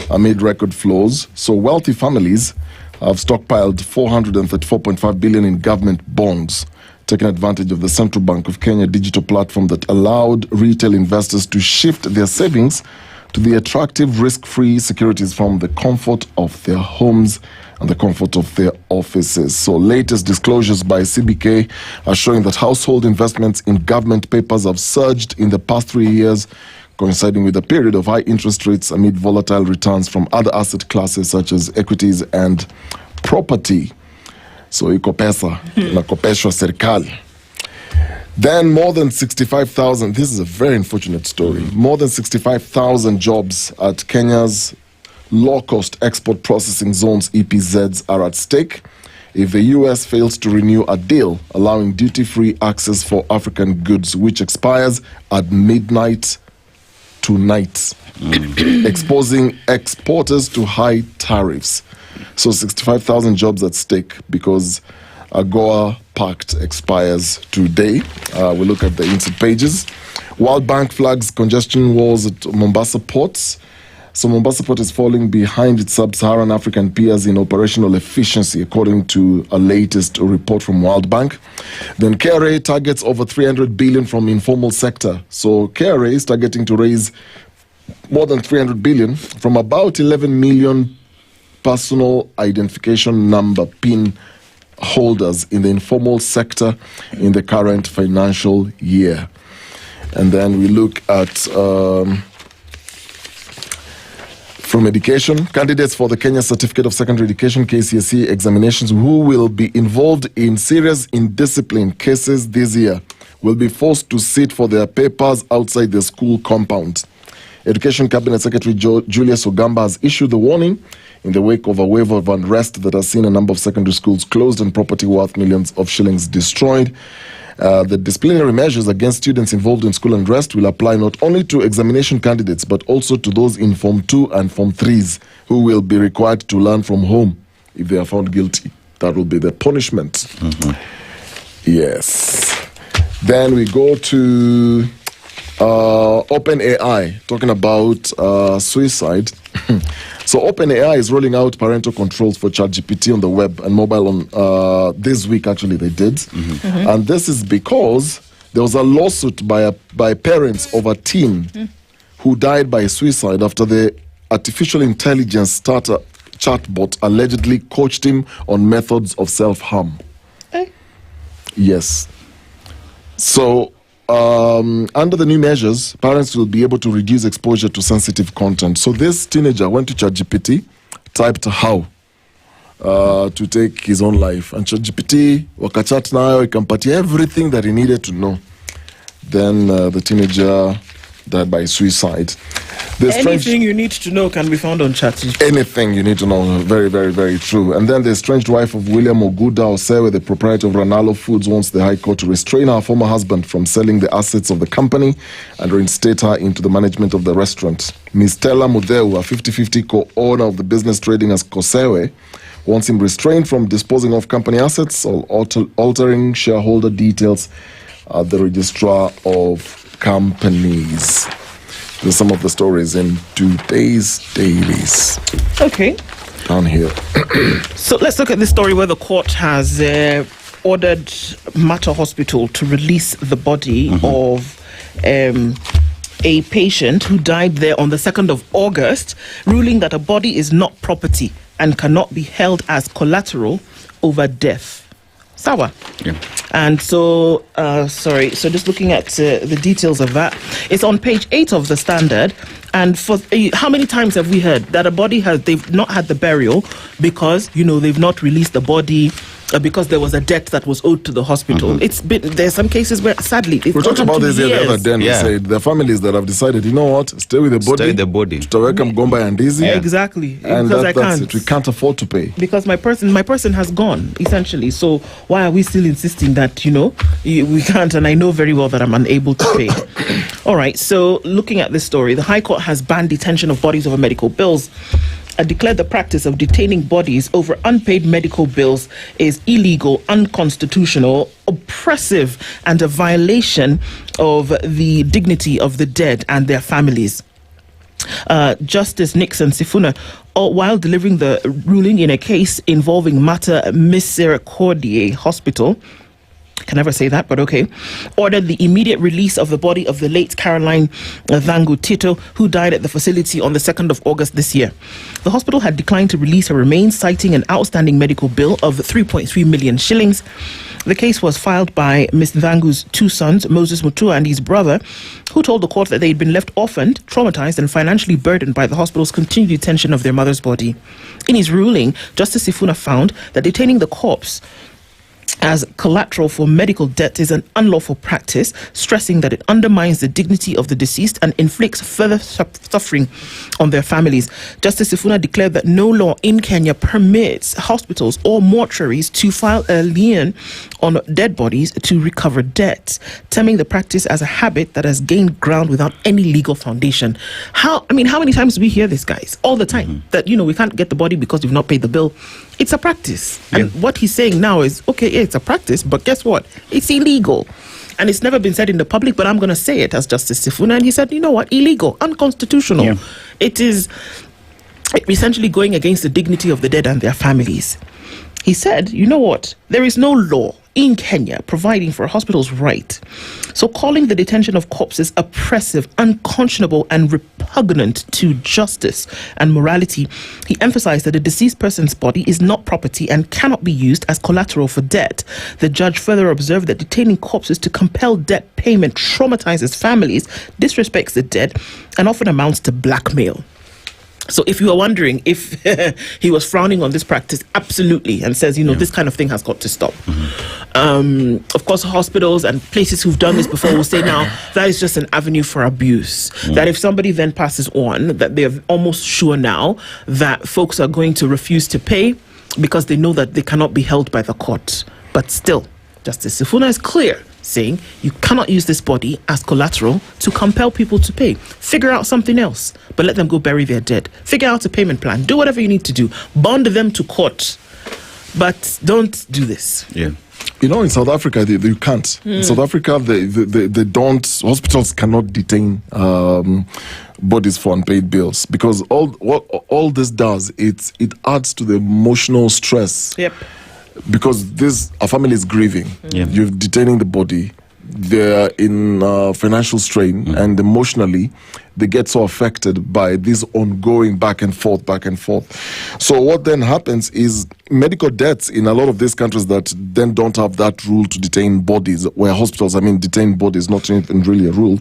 Speaker 23: amid record flows. So wealthy families have stockpiled 434.5 billion in government bonds, taking advantage of the Central Bank of Kenya digital platform that allowed retail investors to shift their savings to the attractive risk-free securities from the comfort of their homes and the comfort of their offices. So latest disclosures by CBK are showing that household investments in government papers have surged in the past 3 years, coinciding with a period of high interest rates amid volatile returns from other asset classes such as equities and property. So iko pesa nakopeshwa serikali. Then more than 65,000, this is a very unfortunate story, more than 65,000 jobs at Kenya's low-cost export processing zones, EPZs, are at stake if the US fails to renew a deal allowing duty-free access for African goods, which expires at midnight tonight, exposing exporters to high tariffs. So 65,000 jobs at stake because AGOA Pact expires today. We look at the inside pages. World Bank flags congestion woes at Mombasa ports. So Mombasa Port is falling behind its sub-Saharan African peers in operational efficiency, according to a latest report from World Bank. Then KRA targets over 300 billion from informal sector. So KRA is targeting to raise more than 300 billion from about 11 million personal identification number PIN holders in the informal sector in the current financial year. And then we look at from education, candidates for the Kenya Certificate of Secondary Education KCSE examinations who will be involved in serious indiscipline cases this year will be forced to sit for their papers outside the school compound. Education Cabinet Secretary Julius Ogamba has issued the warning in the wake of a wave of unrest that has seen a number of secondary schools closed and property worth millions of shillings destroyed. The disciplinary measures against students involved in school unrest will apply not only to examination candidates but also to those in Form 2 and Form 3s who will be required to learn from home if they are found guilty. That will be the punishment. Yes. Then we go to OpenAI, talking about suicide. So OpenAI is rolling out parental controls for ChatGPT on the web and mobile on this week. Actually, they did, and this is because there was a lawsuit by parents of a teen who died by suicide after the artificial intelligence starter chatbot allegedly coached him on methods of self-harm. Yes. So, under the new measures, parents will be able to reduce exposure to sensitive content. So this teenager went to ChatGPT, typed how to take his own life. And ChatGPT, wakachat nayo, ikampatia everything that he needed to know. Then the teenager died by suicide.
Speaker 22: Anything you need to know can be found on ChatGPT.
Speaker 23: Anything you need to know. Very, very, very true. And then the estranged wife of William Oguda Osewe, the proprietor of Ranalo Foods, wants the High Court to restrain her former husband from selling the assets of the company and reinstate her into the management of the restaurant. Ms. Stella Mudeu, a 50-50 co-owner of the business trading as Kosewe, wants him restrained from disposing of company assets or altering shareholder details at the registrar of companies. There's some of the stories in today's dailies.
Speaker 22: Okay.
Speaker 23: Down here.
Speaker 22: So let's look at this story where the court has ordered Mater Hospital to release the body of a patient who died there on the 2nd of August, ruling that a body is not property and cannot be held as collateral over death. Sawa.
Speaker 1: Yeah.
Speaker 22: And so, so just looking at the details of that, it's on page 8 of the Standard. And for how many times have we heard that a body they've not had the burial because, they've not released the body because there was a debt that was owed to the hospital. There's some cases where, sadly,
Speaker 23: we talked about this the other day. We said the families that have decided, you know what, stay with the body.
Speaker 1: Stay with the body.
Speaker 23: Tutaweka mgomba ya ndizi.
Speaker 22: Exactly.
Speaker 23: And
Speaker 22: because
Speaker 23: that's it. We can't afford to pay.
Speaker 22: Because my person has gone, essentially. So why are we still insisting that, we can't? And I know very well that I'm unable to pay. All right. So looking at this story, the High Court has banned detention of bodies over medical bills. Declared the practice of detaining bodies over unpaid medical bills is illegal, unconstitutional, oppressive, and a violation of the dignity of the dead and their families. Justice Nixon Sifuna, while delivering the ruling in a case involving Mater Misericordiae Hospital, I can never say that, but okay, ordered the immediate release of the body of the late Caroline Thangu Tito, who died at the facility on the 2nd of August this year. The hospital had declined to release her remains, citing an outstanding medical bill of 3.3 million shillings. The case was filed by Ms. Thangu's 2 sons, Moses Mutua and his brother, who told the court that they had been left orphaned, traumatized, and financially burdened by the hospital's continued detention of their mother's body. In his ruling, Justice Sifuna found that detaining the corpse as collateral for medical debt is an unlawful practice, stressing that it undermines the dignity of the deceased and inflicts further suffering on their families. Justice Sifuna declared that no law in Kenya permits hospitals or mortuaries to file a lien on dead bodies to recover debts, terming the practice as a habit that has gained ground without any legal foundation. How many times do we hear this, guys? All the time. That, we can't get the body because we've not paid the bill. It's a practice. Yeah. And what he's saying now is, okay, yeah, it's a practice, but guess what? It's illegal. And it's never been said in the public, but I'm going to say it as Justice Sifuna. And he said, you know what? Illegal, unconstitutional. Yeah. It is essentially going against the dignity of the dead and their families. He said, you know what? There is no law in Kenya providing for a hospital's right. So calling the detention of corpses oppressive, unconscionable, and repugnant to justice and morality, he emphasized that a deceased person's body is not property and cannot be used as collateral for debt. The judge further observed that detaining corpses to compel debt payment traumatizes families, disrespects the dead, and often amounts to blackmail. So if you are wondering if he was frowning on this practice, absolutely, and says, this kind of thing has got to stop. Of course, hospitals and places who've done this before will say now that is just an avenue for abuse. That if somebody then passes on, that they're almost sure now that folks are going to refuse to pay because they know that they cannot be held by the court. But still, Justice Sifuna is clear, saying you cannot use this body as collateral to compel people to pay. Figure out something else, but let them go bury their dead. Figure out a payment plan. Do whatever you need to do. Bond them to court, but don't do this.
Speaker 23: Yeah. In South Africa, you can't. In South Africa, they don't. Hospitals cannot detain bodies for unpaid bills because all this does it adds to the emotional stress.
Speaker 22: Yep.
Speaker 23: Because a family is grieving. You're detaining the body. They're in financial strain, and emotionally, they get so affected by this ongoing back and forth. So what then happens is medical deaths in a lot of these countries that then don't have that rule to detain bodies, where hospitals, detain bodies, not anything really a rule.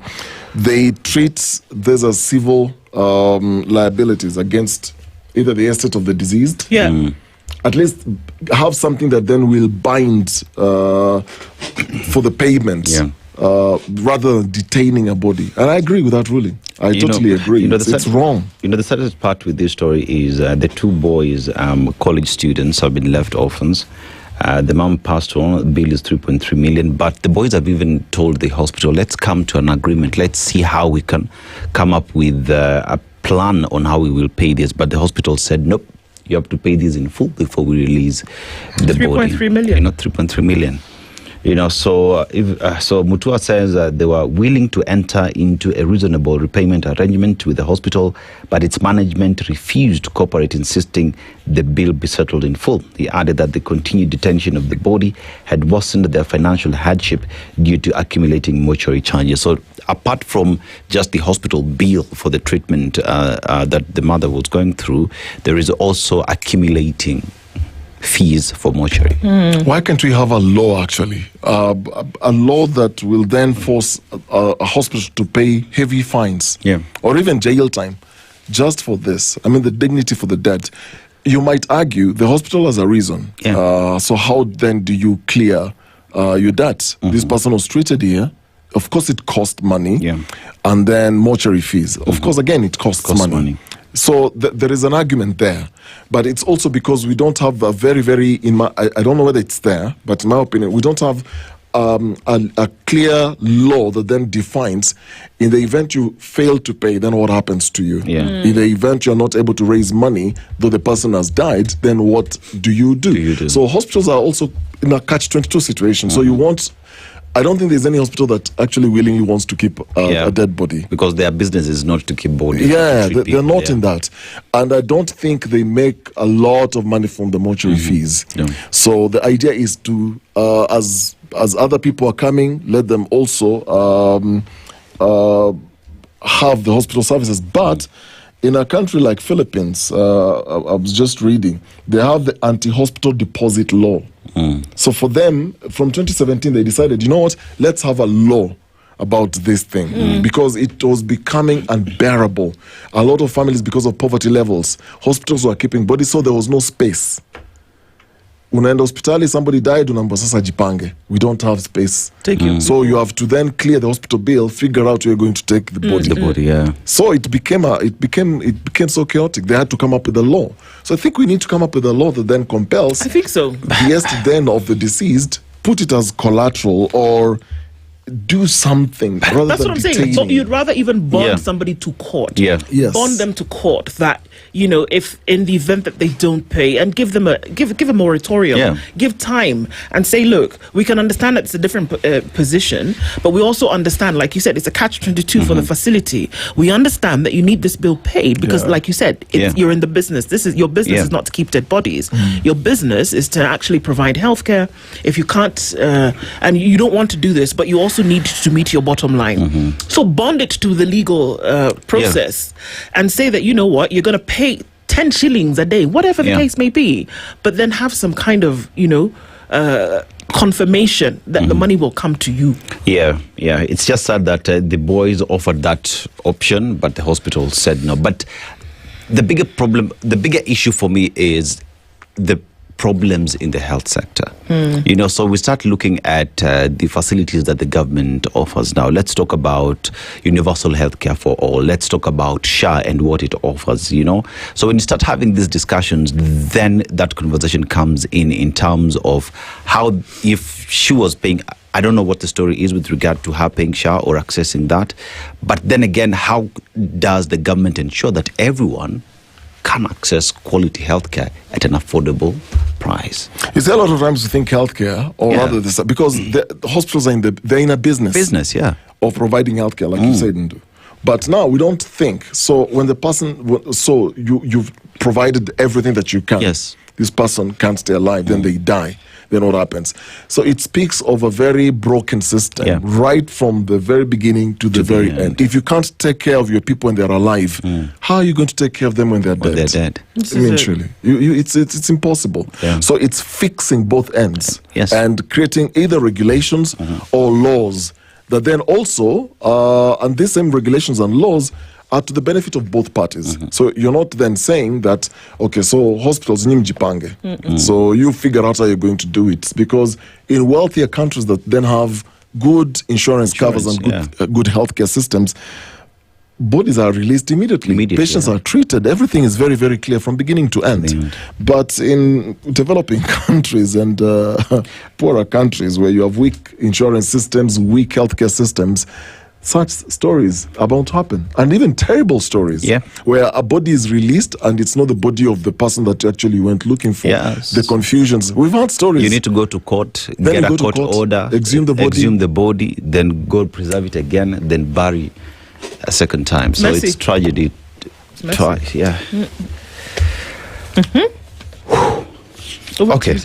Speaker 23: They treat this as civil liabilities against either the estate of the deceased.
Speaker 22: Yeah.
Speaker 23: At least have something that then will bind for the payment rather than detaining a body. And I agree with that ruling. I totally agree. It's wrong.
Speaker 1: The saddest part with this story is the two boys, college students, have been left orphans. The mom passed on. The bill is 3.3 million. But the boys have even told the hospital, let's come to an agreement. Let's see how we can come up with a plan on how we will pay this. But the hospital said, nope. You have to pay these in full before we release the body.
Speaker 22: 3.3 million.
Speaker 1: 3.3 million. So Mutua says they were willing to enter into a reasonable repayment arrangement with the hospital, but its management refused to cooperate, insisting the bill be settled in full. He added that the continued detention of the body had worsened their financial hardship due to accumulating mortuary charges. So apart from just the hospital bill for the treatment that the mother was going through, there is also accumulating fees for mortuary.
Speaker 23: Why can't we have a law, actually? A law that will then force a hospital to pay heavy fines or even jail time just for this. The dignity for the dead. You might argue the hospital has a reason. So how then do you clear your debt? This person was treated here. Of course, it cost money. And then mortuary fees. Of course, again, it costs money. So there is an argument there, but it's also because we don't have a very, I don't know whether it's there, but in my opinion, we don't have a clear law that then defines, in the event you fail to pay, then what happens to you? In the event you're not able to raise money, though the person has died, then what do you do? So hospitals are also in a catch-22 situation. So I don't think there's any hospital that actually willingly wants to keep a dead body.
Speaker 1: Because their business is not to keep bodies.
Speaker 23: They're not in that. And I don't think they make a lot of money from the mortuary fees. So the idea is to, as other people are coming, let them also have the hospital services. But in a country like Philippines, I was just reading, they have the anti-hospital deposit law. So for them, from 2017, they decided, you know what, let's have a law about this thing because it was becoming unbearable. A lot of families, because of poverty levels, hospitals were keeping bodies, so there was no space. Unaenda hospitali, somebody died, unaambiwa sasa jipange. We don't have space. So you have to then clear the hospital bill, figure out where you're going to take the body. So it became so chaotic. They had to come up with a law. So I think we need to come up with a law that then compels.
Speaker 22: I think so.
Speaker 23: The estate then of the deceased, put it as collateral or do something rather
Speaker 22: That's
Speaker 23: than
Speaker 22: what I'm saying. So you'd rather even bond somebody to court. Bond them to court that, if in the event that they don't pay, and give them a moratorium, give time and say, look, we can understand that it's a different position, but we also understand, like you said, it's a catch-22 for the facility. We understand that you need this bill paid because, like you said, you're in the business. Your business is not to keep dead bodies. Your business is to actually provide healthcare. If you can't, and you don't want to do this, but you also need to meet your bottom line. So bond it to the legal process and say that, you know what, you're going to pay 10 shillings a day, whatever the case may be, but then have some kind of, confirmation that the money will come to you.
Speaker 1: It's just sad that the boys offered that option, but the hospital said no. But the bigger issue for me is the problems in the health sector. So we start looking at the facilities that the government offers now. Let's talk about universal healthcare for all. Let's talk about SHA and what it offers, So when you start having these discussions, then that conversation comes in terms of how, if she was paying, I don't know what the story is with regard to her paying SHA or accessing that. But then again, how does the government ensure that everyone can access quality healthcare at an affordable price?
Speaker 23: You see, a lot of times we think healthcare, or rather this, because the hospitals are they're in a business of providing healthcare, like you said. But now we don't think. So when the person, so you've provided everything that you can.
Speaker 1: Yes.
Speaker 23: This person can't stay alive, then they die. Then what happens? So it speaks of a very broken system, right from the very beginning to the very end. If you can't take care of your people when they're alive, how are you going to take care of them when they're dead? Eventually, it's impossible. So it's fixing both ends and creating either regulations or laws that then also, and these same regulations and laws are to the benefit of both parties. So you're not then saying that, okay, so hospitals ni mjipange. So you figure out how you're going to do it. Because in wealthier countries that then have good insurance covers and good healthcare systems, bodies are released immediately. Patients are treated. Everything is very, very clear from beginning to end. But in developing countries and poorer countries where you have weak insurance systems, weak healthcare systems, such stories are bound to happen. And even terrible stories where a body is released and it's not the body of the person that you actually went looking for. The confusions. We've had stories.
Speaker 1: You need to go to court, get a court order, exhume the body, then go preserve it again, then bury a second time. So it's tragedy twice. Okay.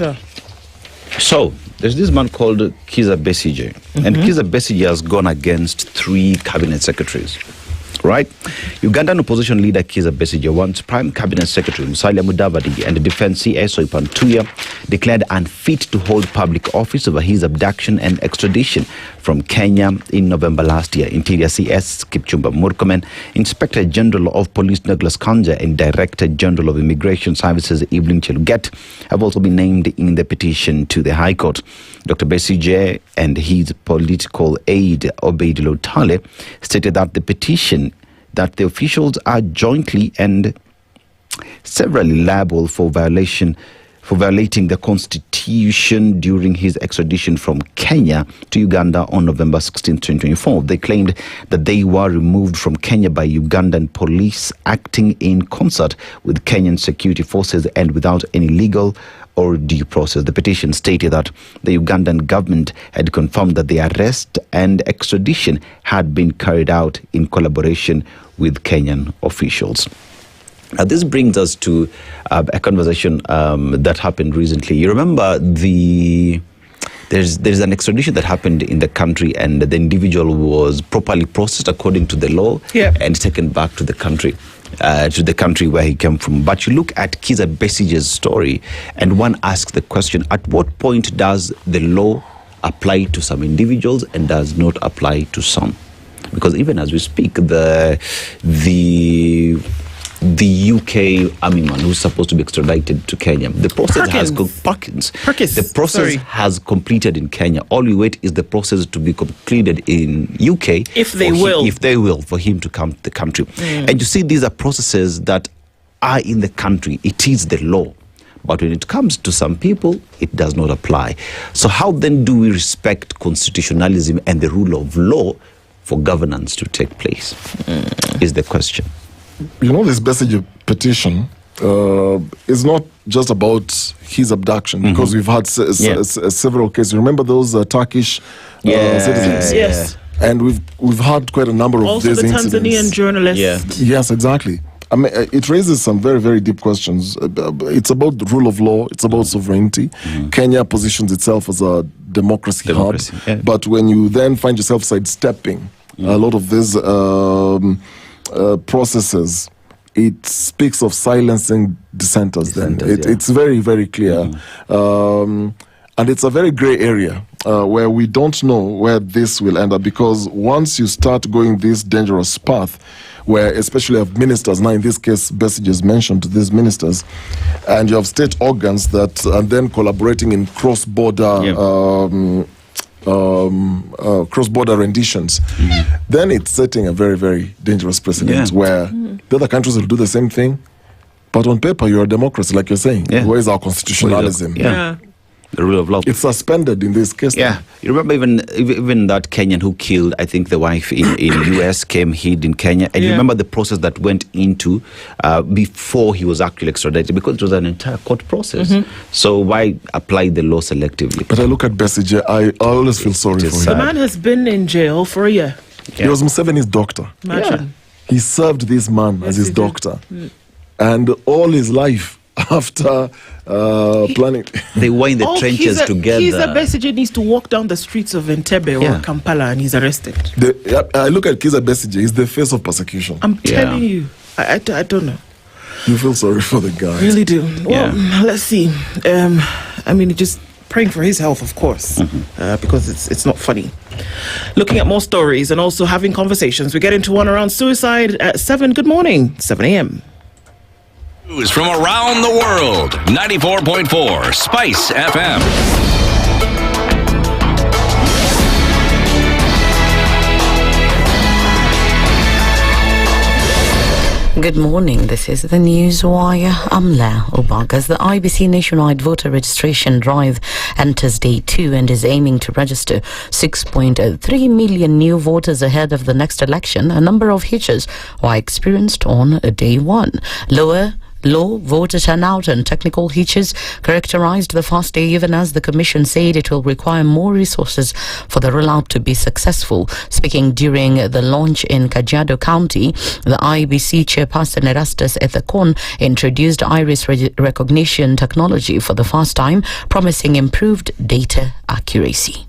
Speaker 1: So there's this man called Kizza Besigye, and Kizza Besigye has gone against 3 cabinet secretaries, right? Ugandan opposition leader Kizza Besigye wants Prime Cabinet Secretary Musalia Mudavadi and the Defense CS Soipan Tuya declared unfit to hold public office over his abduction and extradition from Kenya in November last year. Interior CS Kipchumba Murkomen, Inspector General of Police Douglas Kanja, and Director General of Immigration Services Evelyn Cheluget have also been named in the petition to the High Court. Dr. Besigye and his political aide Obeidilo Tale stated that the petition that the officials are jointly and severally liable for violating the Constitution during his extradition from Kenya to Uganda on November 16, 2024. They claimed that they were removed from Kenya by Ugandan police acting in concert with Kenyan security forces and without any legal or due process. The petition stated that the Ugandan government had confirmed that the arrest and extradition had been carried out in collaboration with Kenyan officials. This brings us to a conversation that happened recently. You remember there's an extradition that happened in the country, and the individual was properly processed according to the law and taken back to the country where he came from. But you look at Kizza Besigye's story, and one asks the question: at what point does the law apply to some individuals and does not apply to some? Because even as we speak, the UK army man who's supposed to be extradited to Kenya, the process has completed in Kenya. All we wait is the process to be completed in UK if they will for him to come to the country. And you see, these are processes that are in the country. It is the law. But when it comes to some people, it does not apply. So how then do we respect constitutionalism and the rule of law for governance to take place, is the question.
Speaker 23: You know, this Besigye petition is not just about his abduction, because we've had several cases. Remember those Turkish citizens?
Speaker 22: Yes.
Speaker 23: And we've had quite a number of
Speaker 22: also
Speaker 23: these
Speaker 22: incidents. Also the Tanzanian journalist.
Speaker 23: Yes, exactly. I mean, it raises some very, very deep questions. It's about the rule of law. It's about sovereignty. Kenya positions itself as a democracy hub. But when you then find yourself sidestepping a lot of these processes, it speaks of silencing dissenters. It's very, very clear. And it's a very gray area where we don't know where this will end up, because once you start going this dangerous path, where especially have ministers, now in this case, Besige's mentioned these ministers, and you have state organs that are then collaborating in cross-border cross-border renditions, then it's setting a very, very dangerous precedent where the other countries will do the same thing, but on paper you're a democracy, like you're saying. Where is our constitutionalism?
Speaker 1: The rule of law.
Speaker 23: It's suspended in this case.
Speaker 1: Yeah, you remember even that Kenyan who killed, I think, the wife in US came hid in Kenya, and you remember the process that went into before he was actually extradited, because it was an entire court process. So why apply the law selectively?
Speaker 23: But I look at Besige, I always feel sorry for him.
Speaker 22: The man has been in jail for a year.
Speaker 23: He was Museveni's doctor.
Speaker 22: Imagine.
Speaker 23: He served this man as his doctor, and all his life. After planning,
Speaker 1: they were in the trenches together.
Speaker 22: Kizza Besigye needs to walk down the streets of Entebbe or Kampala, and he's arrested.
Speaker 23: I look at Kizza Besigye; he's the face of persecution.
Speaker 22: I'm telling you, I don't know.
Speaker 23: You feel sorry for the guy.
Speaker 22: Really do. Well, let's see. I mean, just praying for his health, of course, because it's not funny. Looking at more stories and also having conversations. We get into one around suicide at 7. Good morning, 7 a.m.
Speaker 4: News from around the world. 94.4 Spice FM.
Speaker 2: Good morning, this is the News Wire. I'm La Obagas. The IBC nationwide voter registration drive enters day 2 and is aiming to register 6.3 million new voters ahead of the next election. A number of hitches were experienced on day 1. Low voter turnout and technical hitches characterized the first day, even as the Commission said it will require more resources for the rollout to be successful. Speaking during the launch in Kajiado County, the IBC chairperson Erastus Ethekon introduced iris recognition technology for the first time, promising improved data accuracy.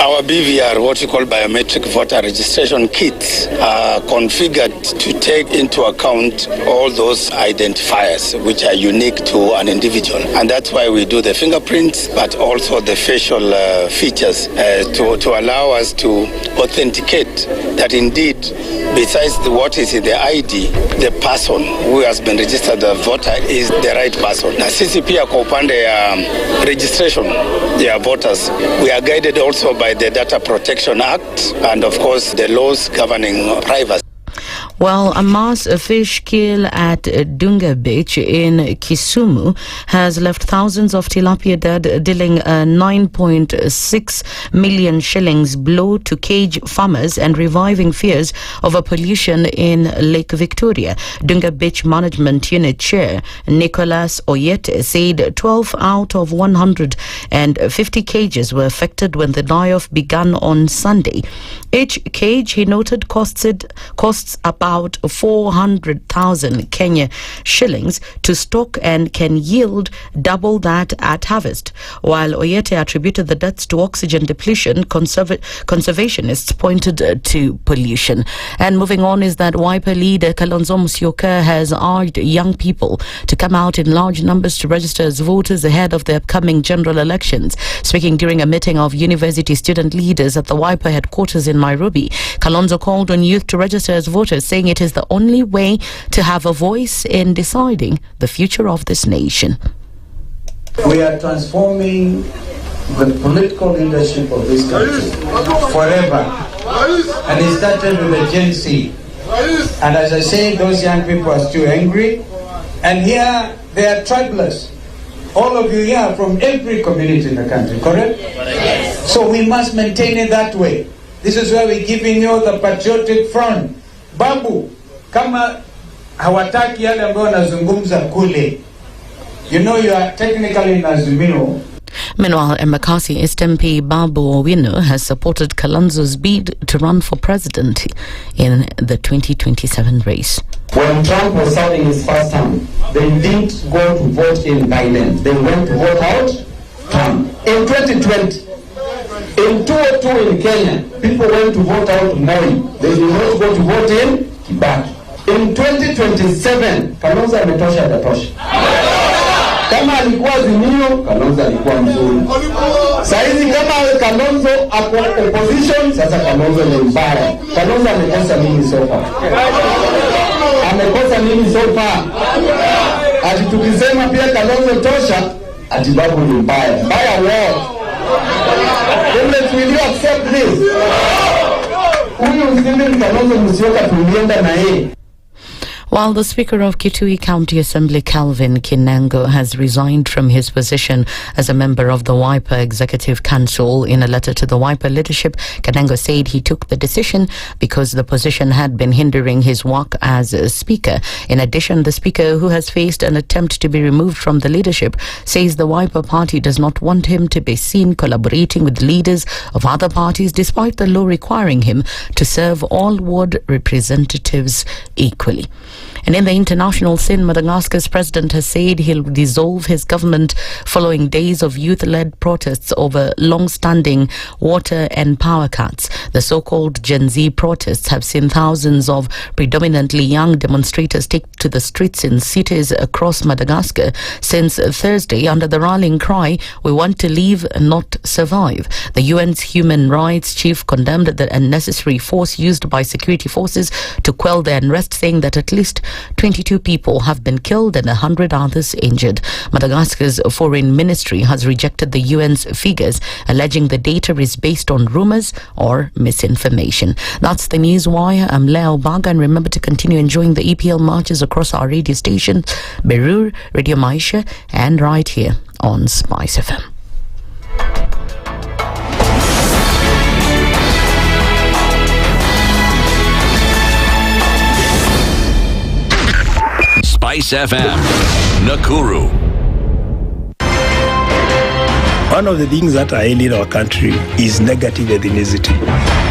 Speaker 11: Our BVR, what we call biometric voter registration kits, are configured to take into account all those identifiers which are unique to an individual. And that's why we do the fingerprints, but also the facial features to allow us to authenticate that indeed, besides what is in the ID, the person who has been registered as a voter is the right person. Na sisi pia kwa upande ya registration ya voters, we are guided also by the Data Protection Act and of course the laws governing privacy.
Speaker 2: Well, a mass fish kill at Dunga Beach in Kisumu has left thousands of tilapia dead, dealing a 9.6 million shillings blow to cage farmers and reviving fears of a pollution in Lake Victoria. Dunga Beach Management Unit Chair Nicholas Oyete said 12 out of 150 cages were affected when the die-off began on Sunday. Each cage, he noted, costs about 400,000 Kenya shillings to stock and can yield double that at harvest. While Oyete attributed the deaths to oxygen depletion, conservationists pointed to pollution. And moving on is that Wiper leader Kalonzo Musyoka has urged young people to come out in large numbers to register as voters ahead of the upcoming general elections. Speaking during a meeting of university student leaders at the Wiper headquarters in Nairobi, Kalonzo called on youth to register as voters, saying it is the only way to have a voice in deciding the future of this nation.
Speaker 21: We are transforming the political leadership of this country forever. And it started with the Gen Z. And as I say, those young people are still angry. And here they are tribalists. All of you here are from every community in the country, correct? Yes. So we must maintain it that way. This is why we're giving you the patriotic front. Babu, kama hawataki yale ambayo nazungumza kule. You know you are technically in Azimio.
Speaker 2: Meanwhile, Embakasi Tempe Babu Owino has supported Kalonzo's bid to run for president in the 2027 race.
Speaker 24: When Trump was serving his first term, they didn't go to vote in Biden. They went to vote out Trump. In 2020, in 2002 in Kenya, people went to vote out Moi. They did not go to vote in Kibaki. In 2027, Kalonzo ametosha datosha. Kama alikuwa Azimio, Kalonzo alikuwa mzuri. Saizi kama Kalonzo ako opposition, sasa Kalonzo ni mbaya. Kalonzo amekosa nini so far? Amekosa nini so far? Ati tukisema pia Kalonzo tosha, ati babu ni mbaya. Mbaya what? Comrades, will you accept this? Huyu Stephen Kalonzo Musyoka tulienda na yeye.
Speaker 2: While the Speaker of Kitui County Assembly, Calvin Kinango, has resigned from his position as a member of the Wiper Executive Council, in a letter to the Wiper leadership, Kinango said he took the decision because the position had been hindering his work as a Speaker. In addition, the Speaker, who has faced an attempt to be removed from the leadership, says the Wiper party does not want him to be seen collaborating with leaders of other parties, despite the law requiring him to serve all ward representatives equally. And in the international scene, Madagascar's president has said he'll dissolve his government following days of youth-led protests over long-standing water and power cuts. The so-called Gen Z protests have seen thousands of predominantly young demonstrators take to the streets in cities across Madagascar since Thursday under the rallying cry, "We want to leave, not survive." The UN's human rights chief condemned the unnecessary force used by security forces to quell the unrest, saying that at least 22 people have been killed and 100 others injured. Madagascar's foreign ministry has rejected the UN's figures, alleging the data is based on rumors or misinformation. That's the news wire. I'm Leo Baga, and remember to continue enjoying the EPL matches across our radio stations, Berur, Radio Maisha, and right here on SpiceFM.
Speaker 4: SpiceFM, Nakuru.
Speaker 16: One of the things that are ailing our country is negative ethnicity.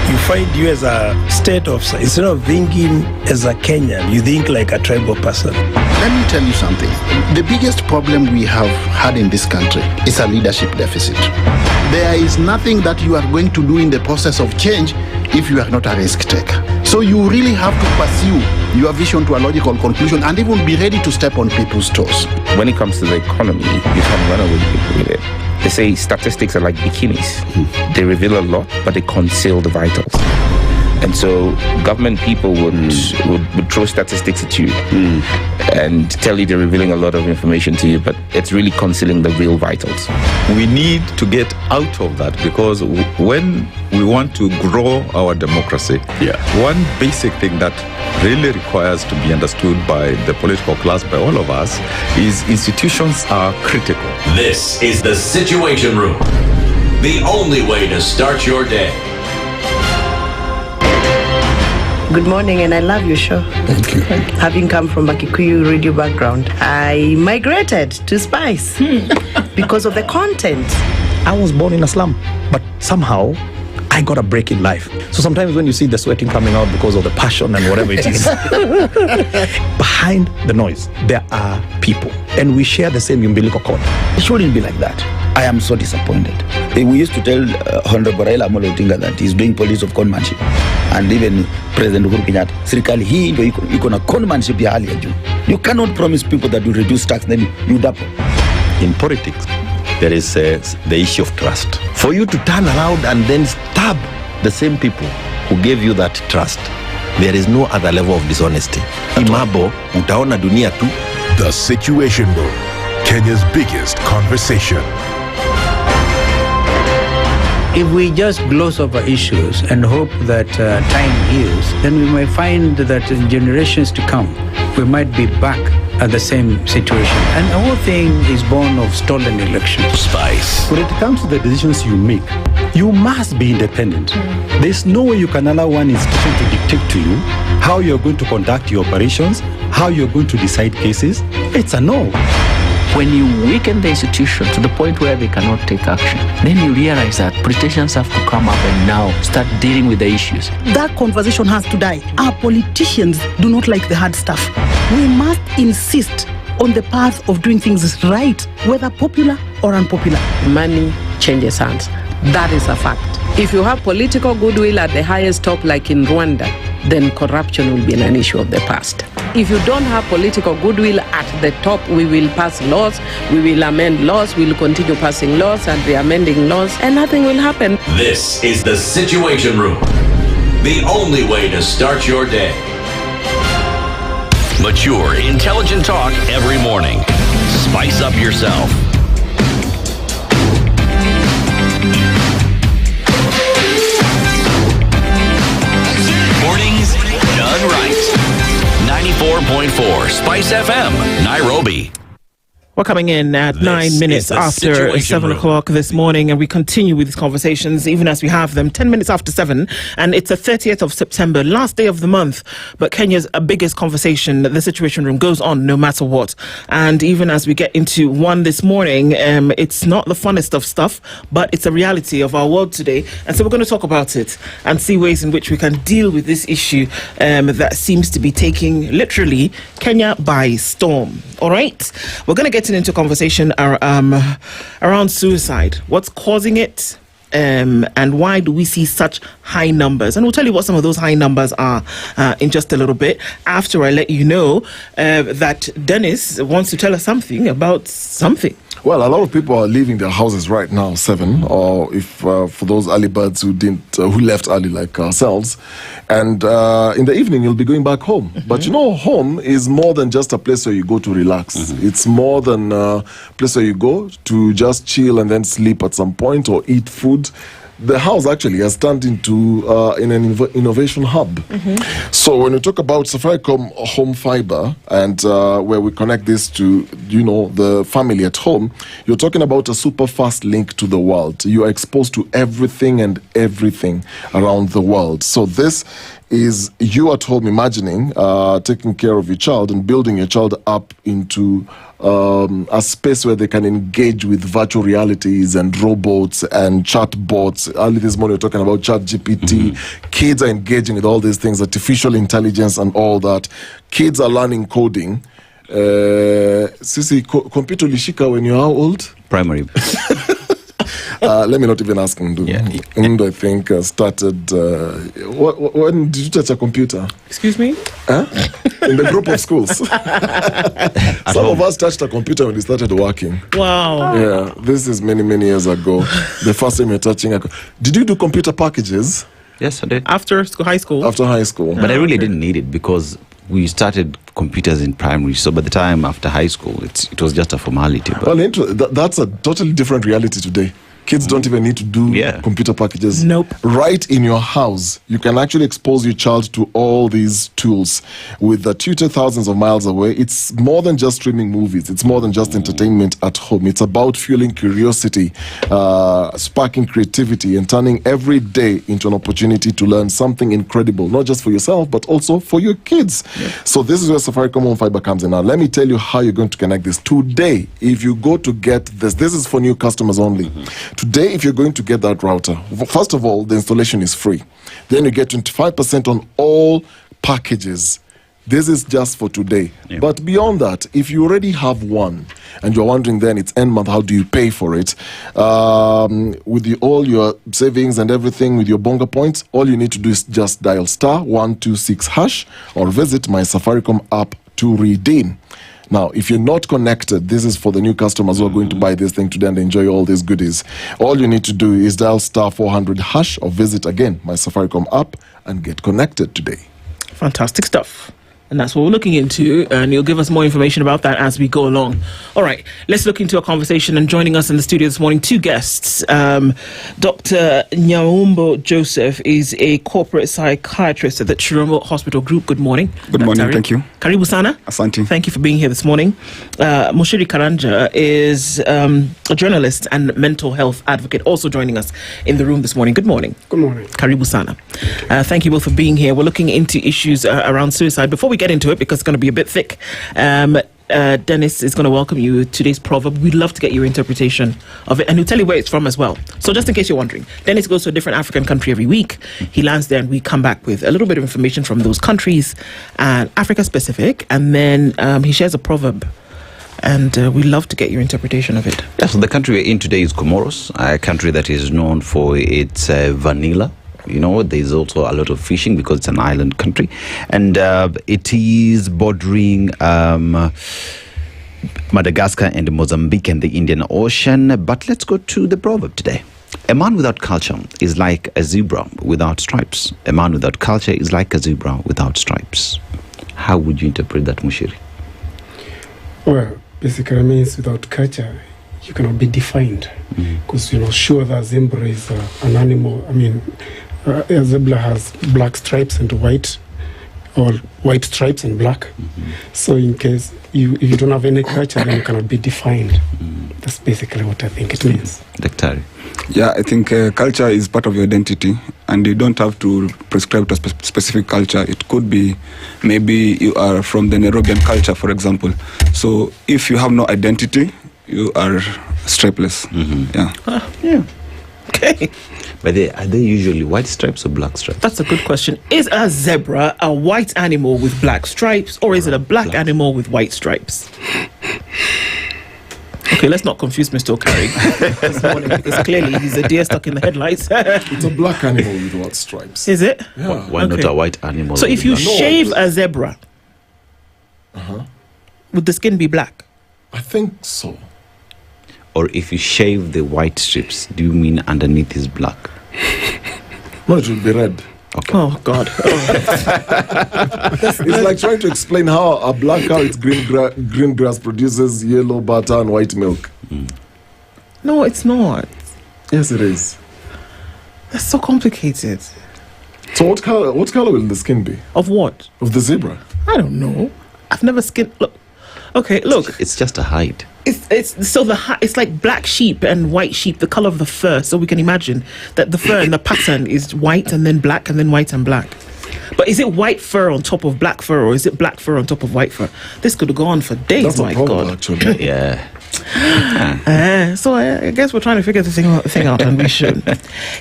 Speaker 16: You find you as a state officer, instead of thinking as a Kenyan, you think like a tribal person.
Speaker 17: Let me tell you something. The biggest problem we have had in this country is a leadership deficit. There is nothing that you are going to do in the process of change if you are not a risk taker. So you really have to pursue your vision to a logical conclusion and even be ready to step on people's toes.
Speaker 18: When it comes to the economy, you can run away with it. They say statistics are like bikinis. They reveal a lot, but they conceal the vitals. And so government people would throw statistics at you and tell you they're revealing a lot of information to you, but it's really concealing the real vitals.
Speaker 19: We need to get out of that, because when we want to grow our democracy, one basic thing that really requires to be understood by the political class, by all of us, is institutions are critical.
Speaker 4: This is the Situation Room, the only way to start your day.
Speaker 10: Good morning, and I love your show.
Speaker 23: Thank you.
Speaker 10: Having come from a Kikuyu radio background, I migrated to Spice because of the content.
Speaker 6: I was born in a slum, but somehow I got a break in life. So sometimes when you see the sweating coming out because of the passion and whatever it is, behind the noise, there are people, and we share the same umbilical cord.
Speaker 3: It shouldn't be like that. I am so disappointed. We used to tell Honorable Raila Amolo Odinga that he's doing police of conmanship. And even President Uhuru Kenyatta, serikali hii ndio iko na conmanship ya hali ya juu. You cannot promise people that you reduce tax, then you double.
Speaker 12: In politics, there is the issue of trust. For you to turn around and then stab the same people who gave you that trust, there is no other level of dishonesty. Imabo, utaona dunia tu.
Speaker 5: The Situation Room, Kenya's biggest conversation.
Speaker 20: If we just gloss over issues and hope that time heals, then we might find that in generations to come, we might be back at the same situation. And the whole thing is born of stolen elections.
Speaker 12: Spice.
Speaker 13: When it comes to the decisions you make, you must be independent. There's no way you can allow one institution to dictate to you how you're going to conduct your operations, how you're going to decide cases. It's a no.
Speaker 7: When you weaken the institution to the point where they cannot take action, then you realize that politicians have to come up and now start dealing with the issues.
Speaker 8: That conversation has to die. Our politicians do not like the hard stuff. We must insist on the path of doing things right, whether popular or unpopular.
Speaker 9: Money changes hands. That is a fact. If you have political goodwill at the highest top, like in Rwanda, then corruption will be an issue of the past. If you don't have political goodwill at the top, we will pass laws, we will amend laws, we will continue passing laws and re-amending laws, and nothing will happen.
Speaker 4: This is the Situation Room, the only way to start your day. Mature, intelligent talk every morning. Spice up yourself. Mornings done right. 94.4 Spice FM, Nairobi.
Speaker 1: We're coming in at 9 minutes after 7 o'clock this morning, and we continue with these conversations even as we have them 10 minutes after 7. And it's the 30th of September, last day of the month. But Kenya's biggest conversation, the Situation Room, goes on no matter what. And even as we get into one this morning, it's not the funnest of stuff, but it's a reality of our world today. And so we're going to talk about it and see ways in which we can deal with this issue that seems to be taking literally Kenya by storm. All right? We're going to get into conversation around suicide. What's causing it? And why do we see such high numbers? And we'll tell you what some of those high numbers are in just a little bit, after I let you know that Dennis wants to tell us something about something.
Speaker 23: Well, a lot of people are leaving their houses right now, 7, or if for those early birds who left early like ourselves, and in the evening you'll be going back home. Mm-hmm. But you know, home is more than just a place where you go to relax. Mm-hmm. It's more than a place where you go to just chill and then sleep at some point or eat food. The house actually has turned into an innovation hub. Mm-hmm. So when we talk about Safaricom Home Fiber and where we connect this to, the family at home, you're talking about a super fast link to the world. You are exposed to everything and everything around the world. So this is you at home imagining taking care of your child and building your child up into a space where they can engage with virtual realities and robots and chatbots. Early this morning, we're talking about ChatGPT. Mm-hmm. Kids are engaging with all these things, artificial intelligence and all that. Kids are learning coding. Sisi, computer ulishika when you're how old?
Speaker 14: Primary.
Speaker 23: Let me not even ask Ndu. Yeah. Ndu, I think, started... when did you touch a computer?
Speaker 1: Excuse me?
Speaker 23: In the group of schools. Some of us touched a computer when we started working.
Speaker 1: Wow.
Speaker 23: Yeah, this is many, many years ago. The first time you're touching Did you do computer packages?
Speaker 14: Yes, I did.
Speaker 1: After high school?
Speaker 23: After high school.
Speaker 14: But I really didn't need it because we started computers in primary. So by the time after high school, it was just a formality. But
Speaker 23: well, that's a totally different reality today. Kids don't even need to do computer packages.
Speaker 1: Nope.
Speaker 23: Right in your house, you can actually expose your child to all these tools with the tutor thousands of miles away. It's more than just streaming movies. It's more than just entertainment at home. It's about fueling curiosity, sparking creativity, and turning every day into an opportunity to learn something incredible, not just for yourself, but also for your kids. Yeah. So this is where Safaricom Home Fiber comes in. Now, let me tell you how you're going to connect this. Today, if you go to get this is for new customers only. Mm-hmm. Today, if you're going to get that router, first of all, the installation is free. Then you get 25% on all packages. This is just for today. Yeah. But beyond that, if you already have one and you're wondering then it's end month, how do you pay for it? With all your savings and everything, with your bonga points, all you need to do is just dial *126# or visit my Safaricom app to redeem. Now, if you're not connected, this is for the new customers who are going to buy this thing today and enjoy all these goodies. All you need to do is dial *400# or visit again my Safaricom app and get connected today.
Speaker 1: Fantastic stuff. And that's what we're looking into, and you'll give us more information about that as we go along. All right, let's look into a conversation. And joining us in the studio this morning, two guests. Dr. Nyamweya Joseph is a corporate psychiatrist at the Chirombo Hospital Group. Good morning.
Speaker 15: Good morning, thank you.
Speaker 1: Karibu sana.
Speaker 15: Asante.
Speaker 1: Thank you for being here this morning. Moshiri Karanja is a journalist and mental health advocate, also joining us in the room this morning. Good morning.
Speaker 15: Good morning.
Speaker 1: Karibu sana. Thank you both for being here. We're looking into issues around suicide. Before we get into it, because it's going to be a bit thick, Dennis is going to welcome you today's proverb. We'd love to get your interpretation of it, and he'll tell you where it's from as well. So just in case you're wondering, Dennis goes to a different African country every week. He lands there and we come back with a little bit of information from those countries, and Africa specific, and then he shares a proverb, and we love to get your interpretation of it.
Speaker 14: Yeah, so the country we're in today is Comoros, a country that is known for its vanilla. There's also a lot of fishing because it's an island country, and it is bordering Madagascar and Mozambique and the Indian Ocean. But let's go to the proverb today. A man without culture is like a zebra without stripes. A man without culture is like a zebra without stripes. How would you interpret that, Mushiri?
Speaker 11: Well, basically means without culture, you cannot be defined. Because, sure, the zebra is an animal. A zebra has black stripes and white, or white stripes and black. So in case if you don't have any culture, then you cannot be defined. That's basically what I think it means.
Speaker 14: Dr.
Speaker 15: Yeah, I think culture is part of your identity, and you don't have to prescribe to a specific culture. It could be maybe you are from the Nairobian culture, for example. So if you have no identity, you are stripeless.
Speaker 14: Yeah. Okay. But are they usually white stripes or black stripes?
Speaker 1: That's a good question. Is a zebra a white animal with black stripes, or is it a black animal with white stripes? Okay, let's not confuse Mr. Okari this morning, because clearly he's a deer stuck in the headlights.
Speaker 23: It's a black animal with white stripes.
Speaker 1: Is it?
Speaker 23: Yeah.
Speaker 14: Why not a white animal?
Speaker 1: So if you shave a zebra, would the skin be black?
Speaker 23: I think so.
Speaker 14: Or if you shave the white strips, do you mean underneath is black?
Speaker 23: No, it will be red.
Speaker 14: Okay.
Speaker 1: Oh, God.
Speaker 23: It's like trying to explain how a black cow with green grass produces yellow butter and white milk.
Speaker 1: No, it's not.
Speaker 23: Yes, it is.
Speaker 1: That's so complicated.
Speaker 23: So what color will the skin be?
Speaker 1: Of what?
Speaker 23: Of the zebra?
Speaker 1: I don't know. I've never skinned. Look. Okay, look.
Speaker 14: It's just a hide.
Speaker 1: It's like black sheep and white sheep, the color of the fur. So we can imagine that the fur and the pattern is white and then black and then white and black. But is it white fur on top of black fur, or is it black fur on top of white fur? This could go on for days.
Speaker 23: That's
Speaker 1: my
Speaker 23: a problem,
Speaker 1: God.
Speaker 23: actually.
Speaker 14: Yeah.
Speaker 1: So I guess we're trying to figure this thing out, and we should.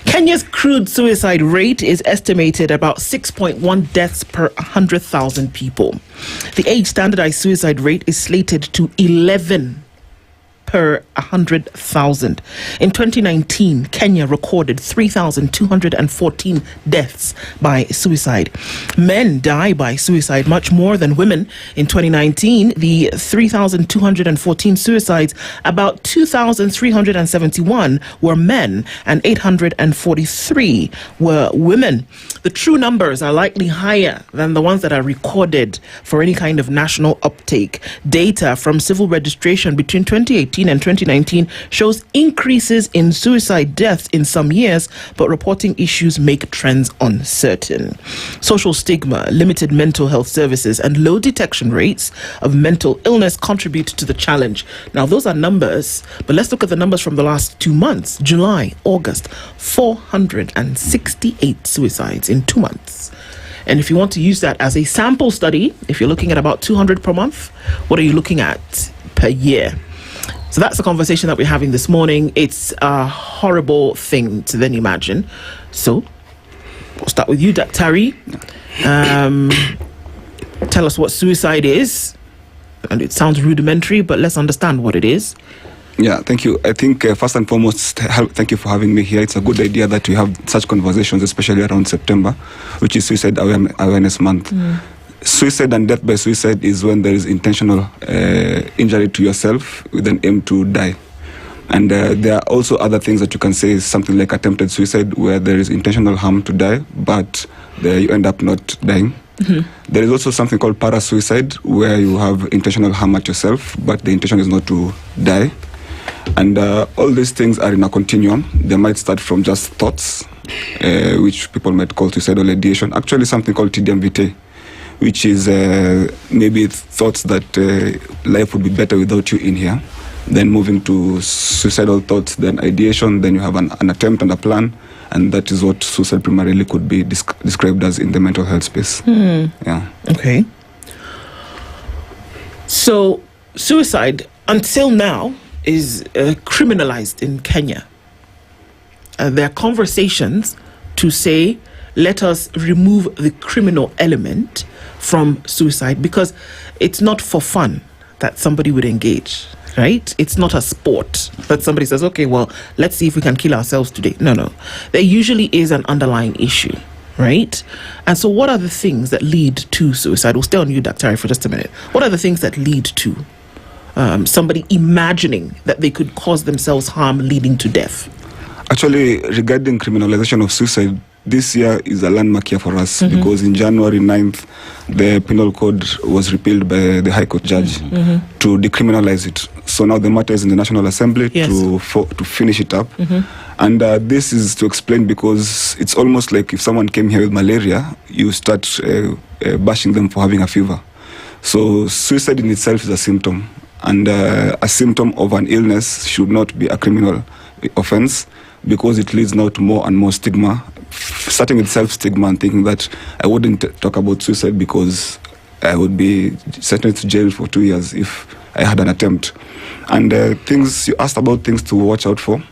Speaker 1: Kenya's crude suicide rate is estimated about 6.1 deaths per 100,000 people. The age standardized suicide rate is slated to 11 per 100,000. In 2019, Kenya recorded 3,214 deaths by suicide. Men die by suicide much more than women. In 2019, the 3,214 suicides, about 2,371 were men and 843 were women. The true numbers are likely higher than the ones that are recorded for any kind of national uptake. Data from civil registration between 2018 and 2019 shows increases in suicide deaths in some years, but reporting issues make trends uncertain. Social stigma, limited mental health services, and low detection rates of mental illness contribute to the challenge. Now, those are numbers, but let's look at the numbers from the last 2 months. July, August, 468 suicides in 2 months. And if you want to use that as a sample study, if you're looking at about 200 per month, what are you looking at per year? So that's the conversation that we're having this morning. It's a horrible thing to then imagine. So we'll start with you, Daktari. Tell us what suicide is. And it sounds rudimentary, but let's understand what it is.
Speaker 15: Yeah, thank you. I think first and foremost, thank you for having me here. It's a good idea that we have such conversations, especially around September, which is Suicide Awareness Month. Suicide and death by suicide is when there is intentional injury to yourself with an aim to die. And there are also other things that you can say, something like attempted suicide, where there is intentional harm to die, but you end up not dying. There is also something called para-suicide, where you have intentional harm at yourself, but the intention is not to die. And all these things are in a continuum. They might start from just thoughts, which people might call suicidal ideation. Actually, something called tedium vitae, which is maybe thoughts that life would be better without you in here. Then moving to suicidal thoughts, then ideation, then you have an attempt and a plan, and that is what suicide primarily could be described as in the mental health space. Yeah.
Speaker 1: Okay. So suicide, until now, is criminalized in Kenya. There are conversations to say, let us remove the criminal element from suicide, because it's not for fun that somebody would engage. right? It's not a sport that somebody says, okay, well, let's see if we can kill ourselves today. No. There usually is an underlying issue, right? And so what are the things that lead to suicide? We'll stay on you, Dr. for just a minute. What are the things that lead to somebody imagining that they could cause themselves harm leading to death?
Speaker 15: Actually, regarding criminalization of suicide, this year is a landmark year for us because in January 9th, the penal code was repealed by the High Court judge to decriminalize it. So now the matter is in the National Assembly to finish it up. And this is to explain because it's almost like if someone came here with malaria, you start bashing them for having a fever. So suicide in itself is a symptom. And a symptom of an illness should not be a criminal offense because it leads now to more and more stigma, starting with self-stigma and thinking that I wouldn't talk about suicide because I would be sentenced to jail for 2 years if I had an attempt. And things you asked about, things to watch out for.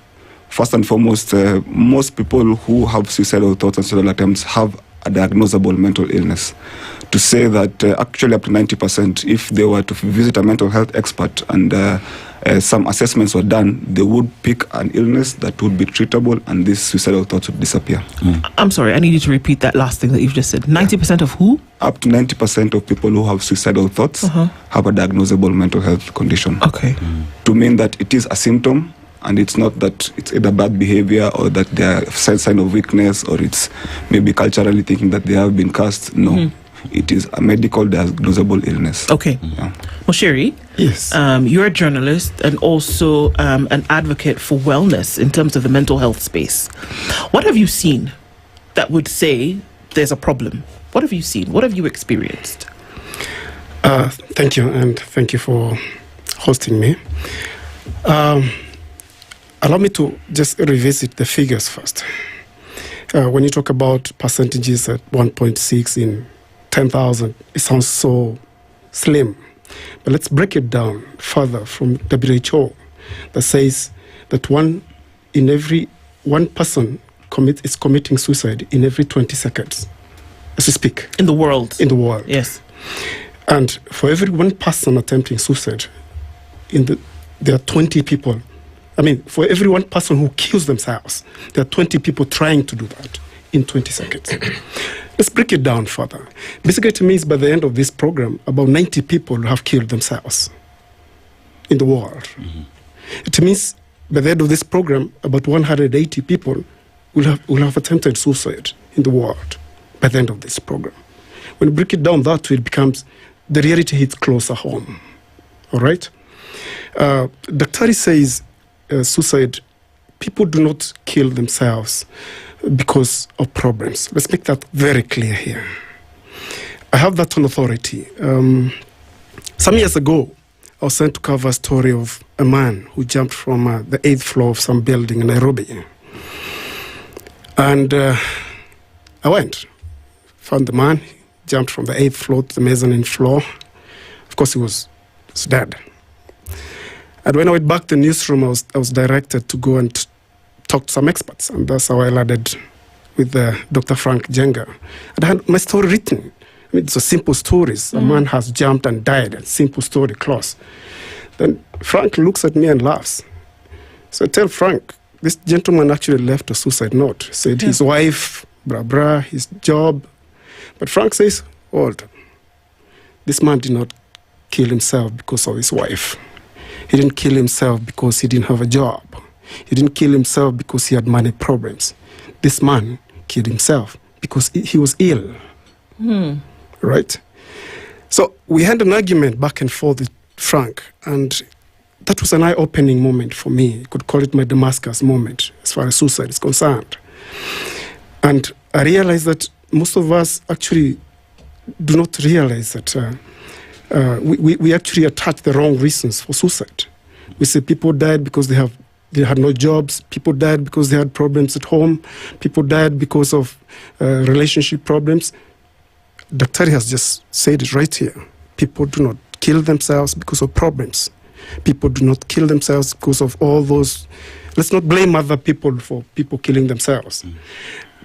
Speaker 15: First and foremost, most people who have suicidal thoughts and suicidal attempts have a diagnosable mental illness. To say that actually up to 90%, if they were to visit a mental health expert and some assessments were done, they would pick an illness that would be treatable and these suicidal thoughts would disappear.
Speaker 1: I'm sorry, I need you to repeat that last thing that you've just said. 90% of who?
Speaker 15: Up to 90% of people who have suicidal thoughts have a diagnosable mental health condition.
Speaker 1: Okay.
Speaker 15: To mean that it is a symptom and it's not that it's either bad behavior or that they are sign of weakness or it's maybe culturally thinking that they have been cursed. No. It is a medical diagnosable illness.
Speaker 1: Okay.
Speaker 15: Yeah.
Speaker 1: Moshiri,
Speaker 11: yes.
Speaker 1: You're a journalist and also an advocate for wellness in terms of the mental health space. What have you seen that would say there's a problem? What have you seen? What have you experienced?
Speaker 11: Thank you, and thank you for hosting me. Allow me to just revisit the figures first. When you talk about percentages at 1.6 in 10,000, it sounds so slim. But let's break it down further from WHO that says that one person is committing suicide in every 20 seconds as we speak.
Speaker 1: In the world?
Speaker 11: In the world.
Speaker 1: Yes.
Speaker 11: And for every one person attempting suicide, there are 20 people. I mean, for every one person who kills themselves, there are 20 people trying to do that in 20 seconds. Let's break it down further. Basically, it means by the end of this program, about 90 people have killed themselves in the world. It means by the end of this program, about 180 people will have attempted suicide in the world by the end of this program. When you break it down that way, it becomes, the reality hits closer home. All right? Dr. says suicide, people do not kill themselves because of problems. Let's make that very clear here. I have that on authority. Some years ago, I was sent to cover a story of a man who jumped from the 8th floor of some building in Nairobi. And I went, found the man, jumped from the 8th floor to the mezzanine floor. Of course, he was dead. And when I went back to the newsroom, I was directed to go and talk to some experts. And that's how I landed with Dr. Frank Jenga. And I had my story written. I mean, it's a simple story. A man has jumped and died. A simple story, close. Then Frank looks at me and laughs. So I tell Frank, this gentleman actually left a suicide note. Said his wife, his job. But Frank says, hold. This man did not kill himself because of his wife. He didn't kill himself because he didn't have a job. He didn't kill himself because he had money problems. This man killed himself because he was ill. Right? So we had an argument back and forth with Frank, and that was an eye-opening moment for me. You could call it my Damascus moment as far as suicide is concerned. And I realized that most of us actually do not realize that we actually attach the wrong reasons for suicide. We say people died because they had no jobs. People died because they had problems at home. People died because of relationship problems. Dr. has just said it right here. People do not kill themselves because of problems. People do not kill themselves because of all those. Let's not blame other people for people killing themselves.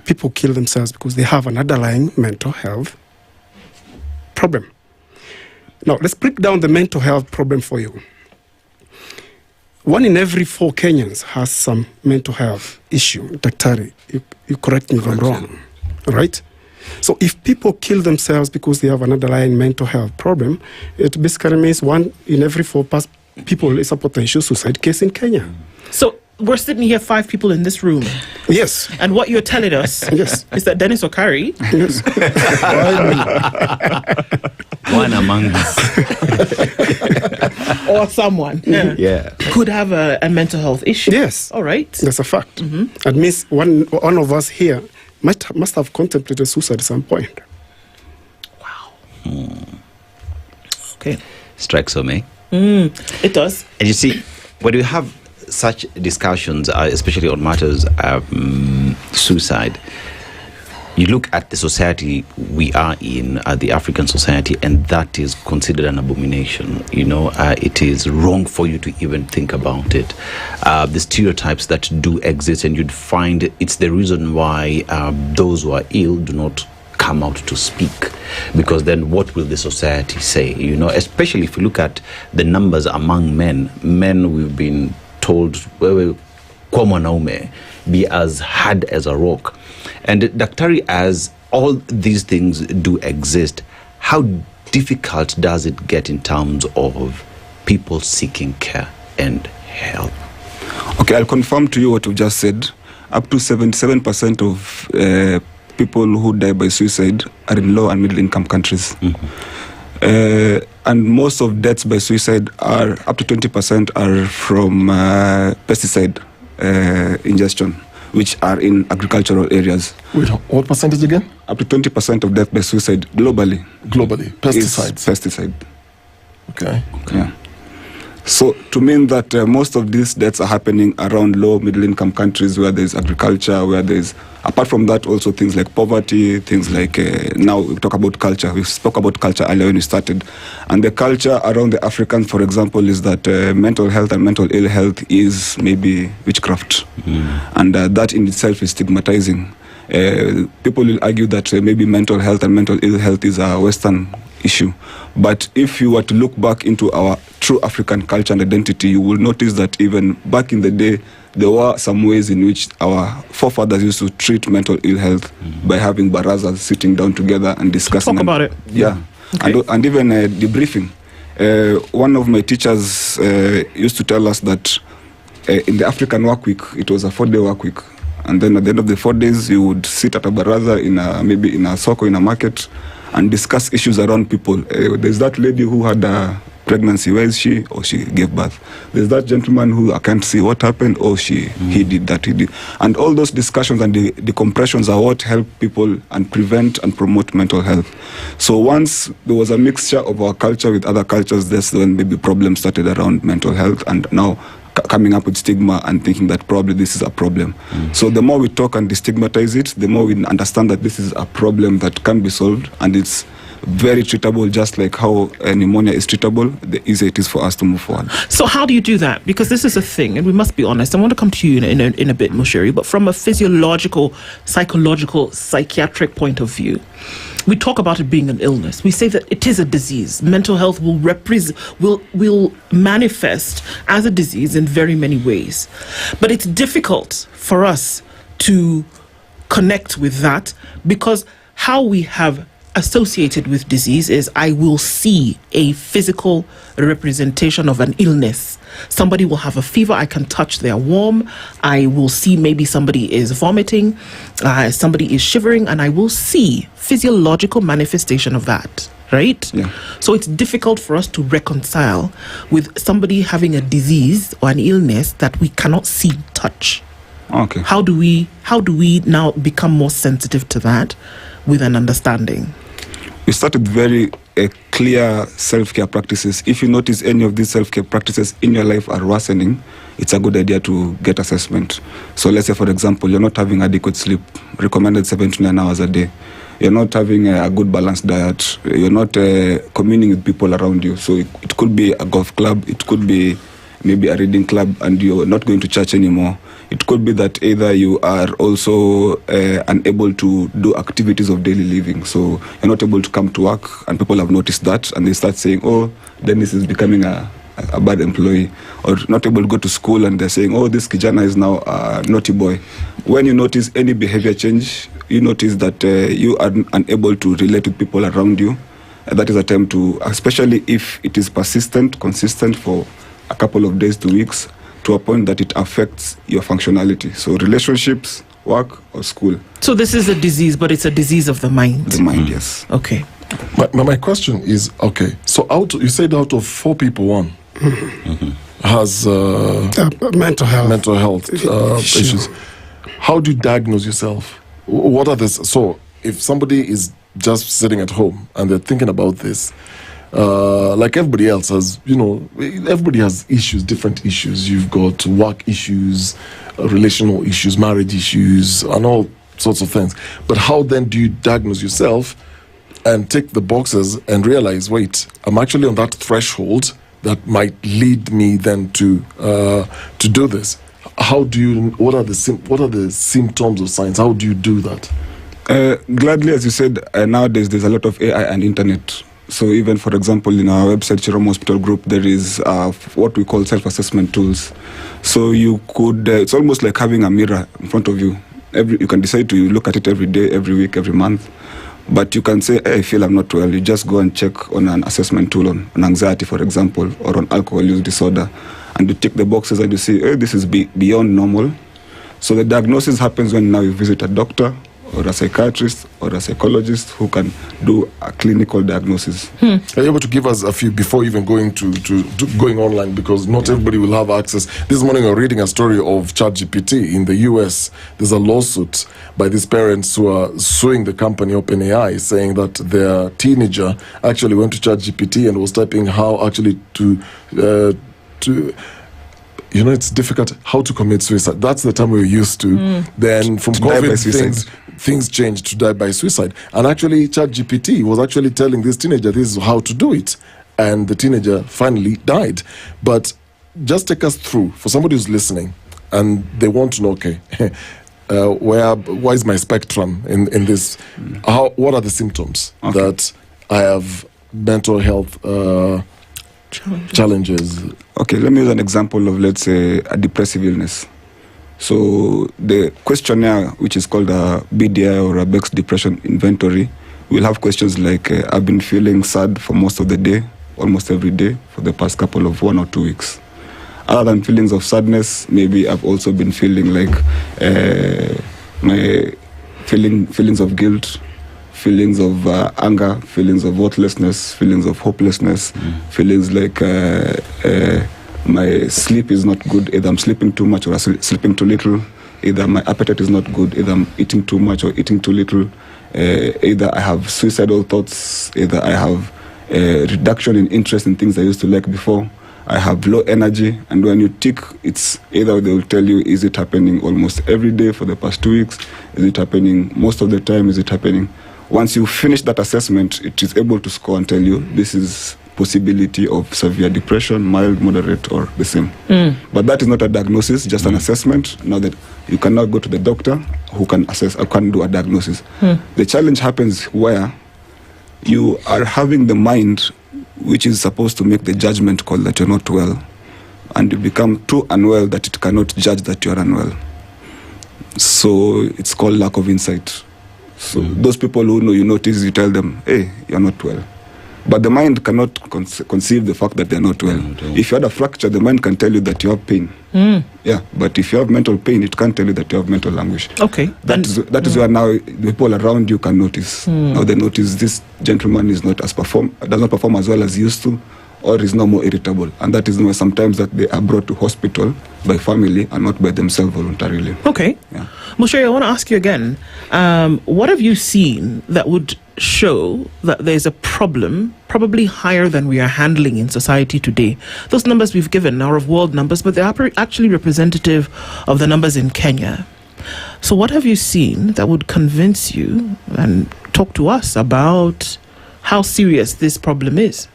Speaker 11: People kill themselves because they have an underlying mental health problem. Now, let's break down the mental health problem for you. 1 in every 4 Kenyans has some mental health issue. Daktari, you correct me if I'm wrong, right? So if people kill themselves because they have an underlying mental health problem, it basically means 1 in every 4 people is a potential suicide case in Kenya.
Speaker 1: So we're sitting here, 5 people in this room.
Speaker 11: Yes.
Speaker 1: And what you're telling us is that Dennis Okari
Speaker 14: one among us
Speaker 1: or someone could have a mental health issue.
Speaker 11: Yes.
Speaker 1: All right.
Speaker 11: That's a fact. That means one of us here must have contemplated suicide at some point.
Speaker 1: Okay.
Speaker 14: Strikes on me.
Speaker 1: It does.
Speaker 14: And you see, when you have such discussions, especially on matters of suicide, you look at the society we are in, the African society, and that is considered an abomination. You know, it is wrong for you to even think about it. The stereotypes that do exist, and you'd find it's the reason why those who are ill do not come out to speak, because then what will the society say? You know, especially if you look at the numbers among men we've been told, be as hard as a rock. And Daktari, as all these things do exist, how difficult does it get in terms of people seeking care and help?
Speaker 15: Okay, I'll confirm to you what you just said. Up to 77% of people who die by suicide are in low and middle income countries. And most of deaths by suicide are up to 20% are from pesticide ingestion, which are in agricultural areas.
Speaker 23: Wait, what percentage again?
Speaker 15: Up to 20% of death by suicide globally.
Speaker 23: Globally, pesticides.
Speaker 15: Pesticide.
Speaker 23: Okay.
Speaker 15: Yeah. So to mean that most of these deaths are happening around low middle income countries where there's agriculture, where there's, apart from that, also things like poverty, things like, now we talk about culture. We spoke about culture earlier when we started. And the culture around the Africans, for example, is that mental health and mental ill health is maybe witchcraft. And that in itself is stigmatizing. People will argue that maybe mental health and mental ill health is a Western issue. But if you were to look back into our true African culture and identity, you will notice that even back in the day, there were some ways in which our forefathers used to treat mental ill health by having barazas, sitting down together and discussing.
Speaker 1: Talk about it.
Speaker 15: Yeah. Okay. And even debriefing. One of my teachers used to tell us that in the African work week, it was a 4-day work week. And then at the end of the 4 days, you would sit at a baraza maybe in a soko, in a market, and discuss issues around people. There's that lady who had a pregnancy. Where is she? Or she gave birth. There's that gentleman who I can't see what happened. Or he did that. He did. And all those discussions and the compressions are what help people and prevent and promote mental health. So once there was a mixture of our culture with other cultures, that's when maybe problems started around mental health, and now coming up with stigma and thinking that probably this is a problem. So the more we talk and destigmatize it, the more we understand that this is a problem that can be solved, and it's very treatable, just like how pneumonia is treatable, the easier it is for us to move forward.
Speaker 1: So how do you do that? Because this is a thing, and we must be honest. I want to come to you in a bit, Njeri, but from a physiological, psychological, psychiatric point of view, we talk about it being an illness. We say that it is a disease. Mental health will manifest as a disease in very many ways. But it's difficult for us to connect with that, because how we have associated with disease is I will see a physical representation of an illness. Somebody will have a fever, I can touch, they're warm. I will see maybe somebody is vomiting, somebody is shivering, and I will see physiological manifestation of that, right?
Speaker 15: Yeah.
Speaker 1: So it's difficult for us to reconcile with somebody having a disease or an illness that we cannot see, touch.
Speaker 15: Okay.
Speaker 1: How do we now become more sensitive to that with an understanding?
Speaker 15: We started very clear self-care practices. If you notice any of these self-care practices in your life are worsening, it's a good idea to get assessment. So let's say, for example, you're not having adequate sleep, recommended 7 to 9 hours a day. You're not having a good balanced diet. You're not communing with people around you. So it could be a golf club. It could be maybe a reading club, and you're not going to church anymore. It could be that either you are also unable to do activities of daily living. So you're not able to come to work, and people have noticed that, and they start saying, oh, Dennis is becoming a a bad employee, or not able to go to school, and they're saying, oh, this kijana is now a naughty boy. When you notice any behavior change, you notice that you are unable to relate with people around you. That is a time to, especially if it is persistent, consistent for a couple of days to weeks, to a point that it affects your functionality. So relationships, work, or school.
Speaker 1: So this is a disease, but it's a disease of the mind.
Speaker 15: The mind, yes.
Speaker 1: Okay.
Speaker 23: My question is, okay, so you said out of 4 people, 1 has
Speaker 11: mental health
Speaker 23: issues. How do you diagnose yourself? What are this? So if somebody is just sitting at home and they're thinking about this, like everybody else has, everybody has issues, different issues. You've got work issues, relational issues, marriage issues, and all sorts of things. But how then do you diagnose yourself and tick the boxes and realize, wait, I'm actually on that threshold that might lead me then to do this? How do you? What are the symptoms or signs? How do you do that?
Speaker 15: Gladly, as you said, nowadays there's a lot of AI and internet. So even, for example, in our website, Chiromo Hospital Group, there is what we call self-assessment tools. So you could, it's almost like having a mirror in front of you. You can decide to look at it every day, every week, every month. But you can say, hey, I feel I'm not well. You just go and check on an assessment tool on anxiety, for example, or on alcohol use disorder. And you tick the boxes and you see, hey, this is beyond normal. So the diagnosis happens when now you visit a doctor or a psychiatrist or a psychologist who can do a clinical diagnosis.
Speaker 23: Are you able to give us a few before even going to going online, because not everybody will have access? This morning we're reading a story of ChatGPT in the US. There's a lawsuit by these parents who are suing the company OpenAI, saying that their teenager actually went to ChatGPT and was typing how actually to it's difficult how to commit suicide. That's the time we're used to. Then from COVID, things changed to die by suicide. And actually, ChatGPT was actually telling this teenager this is how to do it. And the teenager finally died. But just take us through, for somebody who's listening, and they want to know, okay, where is my spectrum in this? What are the symptoms that I have mental health challenges?
Speaker 15: Okay, let me use an example of, let's say, a depressive illness. So the questionnaire, which is called a BDI or a Beck's Depression Inventory, will have questions like, I've been feeling sad for most of the day, almost every day, for the past couple of 1 or 2 weeks. Other than feelings of sadness, maybe I've also been feeling like my feelings of guilt, feelings of anger, feelings of worthlessness, feelings of hopelessness, feelings like my sleep is not good, either I'm sleeping too much or I'm sleeping too little, either my appetite is not good, either I'm eating too much or eating too little, either I have suicidal thoughts, either I have a reduction in interest in things I used to like before, I have low energy. And when you tick, it's either they will tell you, is it happening almost every day for the past 2 weeks? Is it happening most of the time? Is it happening? Once you finish that assessment, it is able to score and tell you this is possibility of severe depression, mild, moderate, or the same. But that is not a diagnosis, just an assessment. Now that you can now go to the doctor who can assess or can do a diagnosis. The challenge happens where you are having the mind which is supposed to make the judgment call that you're not well, and you become too unwell that it cannot judge that you're unwell. So it's called lack of insight. So those people who know, you notice, you tell them, hey, you're not well. But the mind cannot conceive the fact that they're not well. If you had a fracture, the mind can tell you that you have pain. Yeah, but if you have mental pain, it can't tell you that you have mental anguish.
Speaker 1: Okay.
Speaker 15: That is where now the people around you can notice. Now they notice this gentleman is not does not perform as well as he used to, or is no more irritable. And that is why sometimes that they are brought to hospital by family and not by themselves voluntarily.
Speaker 1: Okay.
Speaker 15: Yeah.
Speaker 1: Moshe, I want to ask you again, what have you seen that would show that there's a problem, probably higher than we are handling in society today? Those numbers we've given are of world numbers, but they are actually representative of the numbers in Kenya. So what have you seen that would convince you and talk to us about how serious this problem is?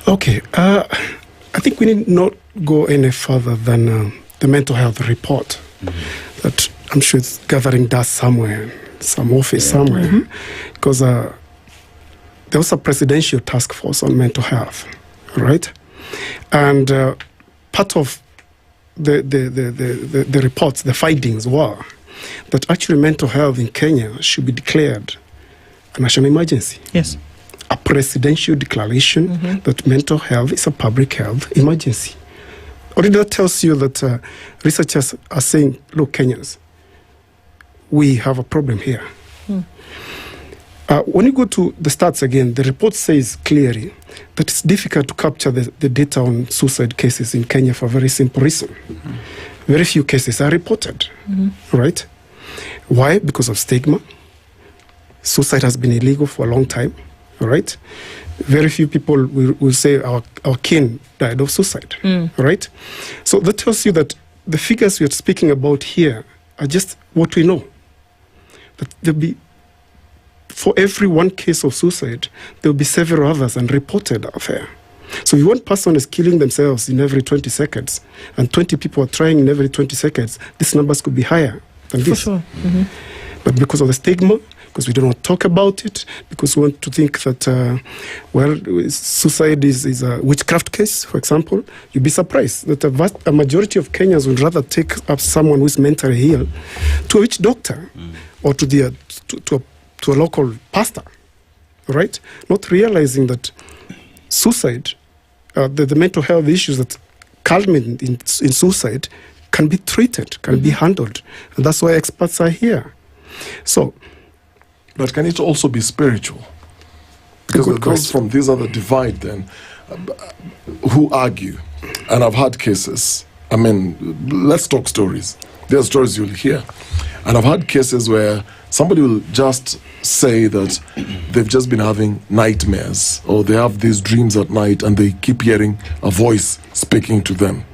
Speaker 11: Okay, I think we need not go any further than the mental health report that I'm sure it's gathering dust somewhere, some office somewhere, because there was a presidential task force on mental health, right? And part of the reports, the findings were that actually mental health in Kenya should be declared a national emergency.
Speaker 1: Yes.
Speaker 11: A presidential declaration that mental health is a public health emergency. Already that tells you that researchers are saying, look, Kenyans, we have a problem here. When you go to the stats again, the report says clearly that it's difficult to capture the data on suicide cases in Kenya for a very simple reason. Very few cases are reported, right? Why? Because of stigma. Suicide has been illegal for a long time, right? Very few people will say our kin died of suicide, right? So that tells you that the figures we are speaking about here are just what we know. That there'll be, for every one case of suicide, there will be several others unreported out there. So if one person is killing themselves in every 20 seconds, and 20 people are trying in every 20 seconds, these numbers could be higher than this.
Speaker 1: For sure.
Speaker 11: But because of the stigma, because we don't want to talk about it, because we want to think that, suicide is a witchcraft case, for example, you'd be surprised that a majority of Kenyans would rather take up someone who is mentally ill to a witch doctor or to a local pastor, right? Not realizing that suicide, the mental health issues that culminate in suicide can be treated, can be handled. And that's why experts are here. So,
Speaker 23: but can it also be spiritual? Because it goes from these other divide then, who argue. And I've had cases, I mean, let's talk stories. There are stories you'll hear. And I've had cases where somebody will just say that they've just been having nightmares, or they have these dreams at night and they keep hearing a voice speaking to them,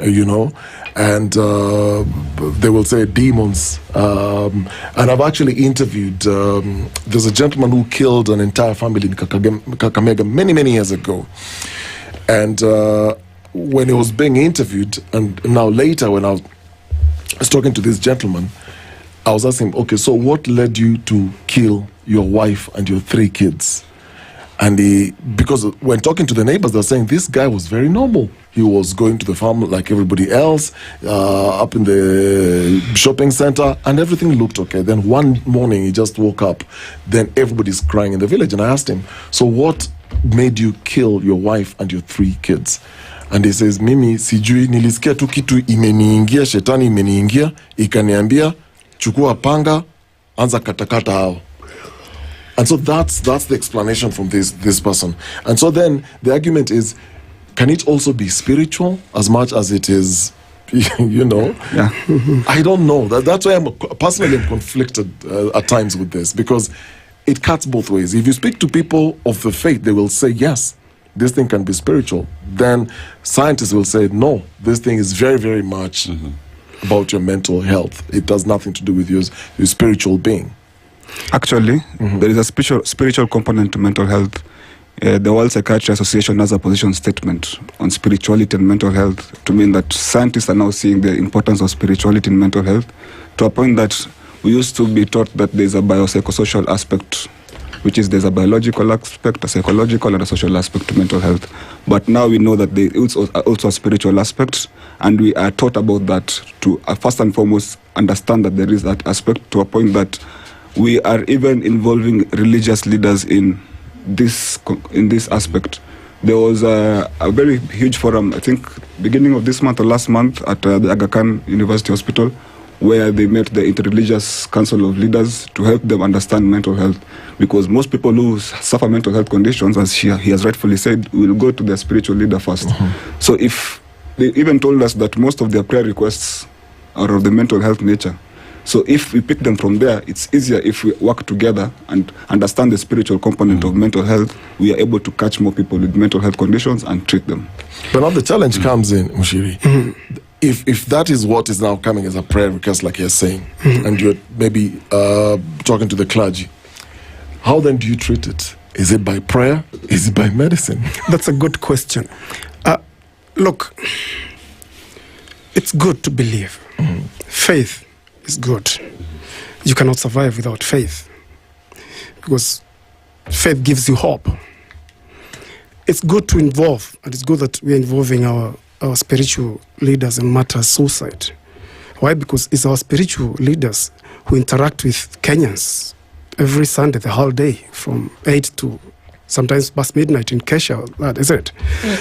Speaker 23: and they will say demons. And I've actually interviewed, there's a gentleman who killed an entire family in Kakamega many years ago. And when he was being interviewed, and now later when I was talking to this gentleman, I was asking him, okay, so what led you to kill your wife and your 3 kids? And because when talking to the neighbors, they're saying this guy was very normal. He was going to the farm like everybody else, up in the shopping center, and everything looked okay. Then one morning he just woke up. Then everybody's crying in the village. And I asked him, so what made you kill your wife and your 3 kids? And he says, mimi sijui, nilisikia tu kitu imeniingia, shetani imeniingia, ikaniambia, chukua panga, anza katakata hao. And so that's the explanation from this person. And so then the argument is, can it also be spiritual as much as it is,
Speaker 15: Yeah.
Speaker 23: I don't know. That's why I'm personally conflicted at times with this, because it cuts both ways. If you speak to people of the faith, they will say, yes, this thing can be spiritual. Then scientists will say, no, this thing is very, very much about your mental health. It has nothing to do with your spiritual being.
Speaker 15: Actually, there is a spiritual component to mental health. The World Psychiatry Association has a position statement on spirituality and mental health, to mean that scientists are now seeing the importance of spirituality in mental health, to a point that we used to be taught that there's a biopsychosocial aspect, which is there's a biological aspect, a psychological and a social aspect to mental health. But now we know that there is also a spiritual aspect, and we are taught about that to first and foremost understand that there is that aspect, to a point that we are even involving religious leaders in this aspect. There was a very huge forum, I think, beginning of this month or last month at the Aga Khan University Hospital, where they met the Interreligious Council of Leaders to help them understand mental health. Because most people who suffer mental health conditions, as he has rightfully said, will go to their spiritual leader first. So if they even told us that most of their prayer requests are of the mental health nature. So if we pick them from there, it's easier if we work together and understand the spiritual component of mental health. We are able to catch more people with mental health conditions and treat them.
Speaker 23: But now the challenge comes in, Mushiri. If that is what is now coming as a prayer request, like you're saying, and you're maybe talking to the clergy, how then do you treat it? Is it by prayer? Is it by medicine?
Speaker 11: That's a good question. Look, it's good to believe. Faith is good. You cannot survive without faith, because faith gives you hope. it's good to involve, and it's good that we're involving our spiritual leaders in matters suicide. Why? Because it's our spiritual leaders who interact with Kenyans every Sunday, the whole day, from 8 to sometimes past midnight in Kesha, that is it.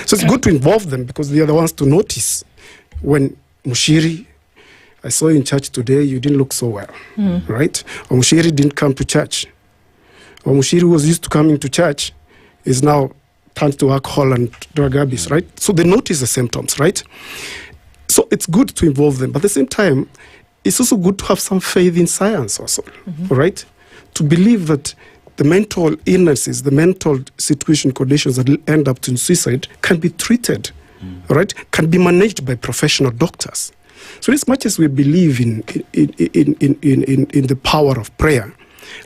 Speaker 11: So it's good to involve them because they are the ones to notice when Mushiri, I saw you in church today, you didn't look so well, right? Or Mushiri didn't come to church. Or Mushiri was used to coming to church, is now turned to alcohol and drug abuse, right? So they notice the symptoms, right? So it's good to involve them. But at the same time, it's also good to have some faith in science also, right? To believe that the mental illnesses, the mental situation conditions that end up in suicide can be treated, right? Can be managed by professional doctors. So as much as we believe in the power of prayer,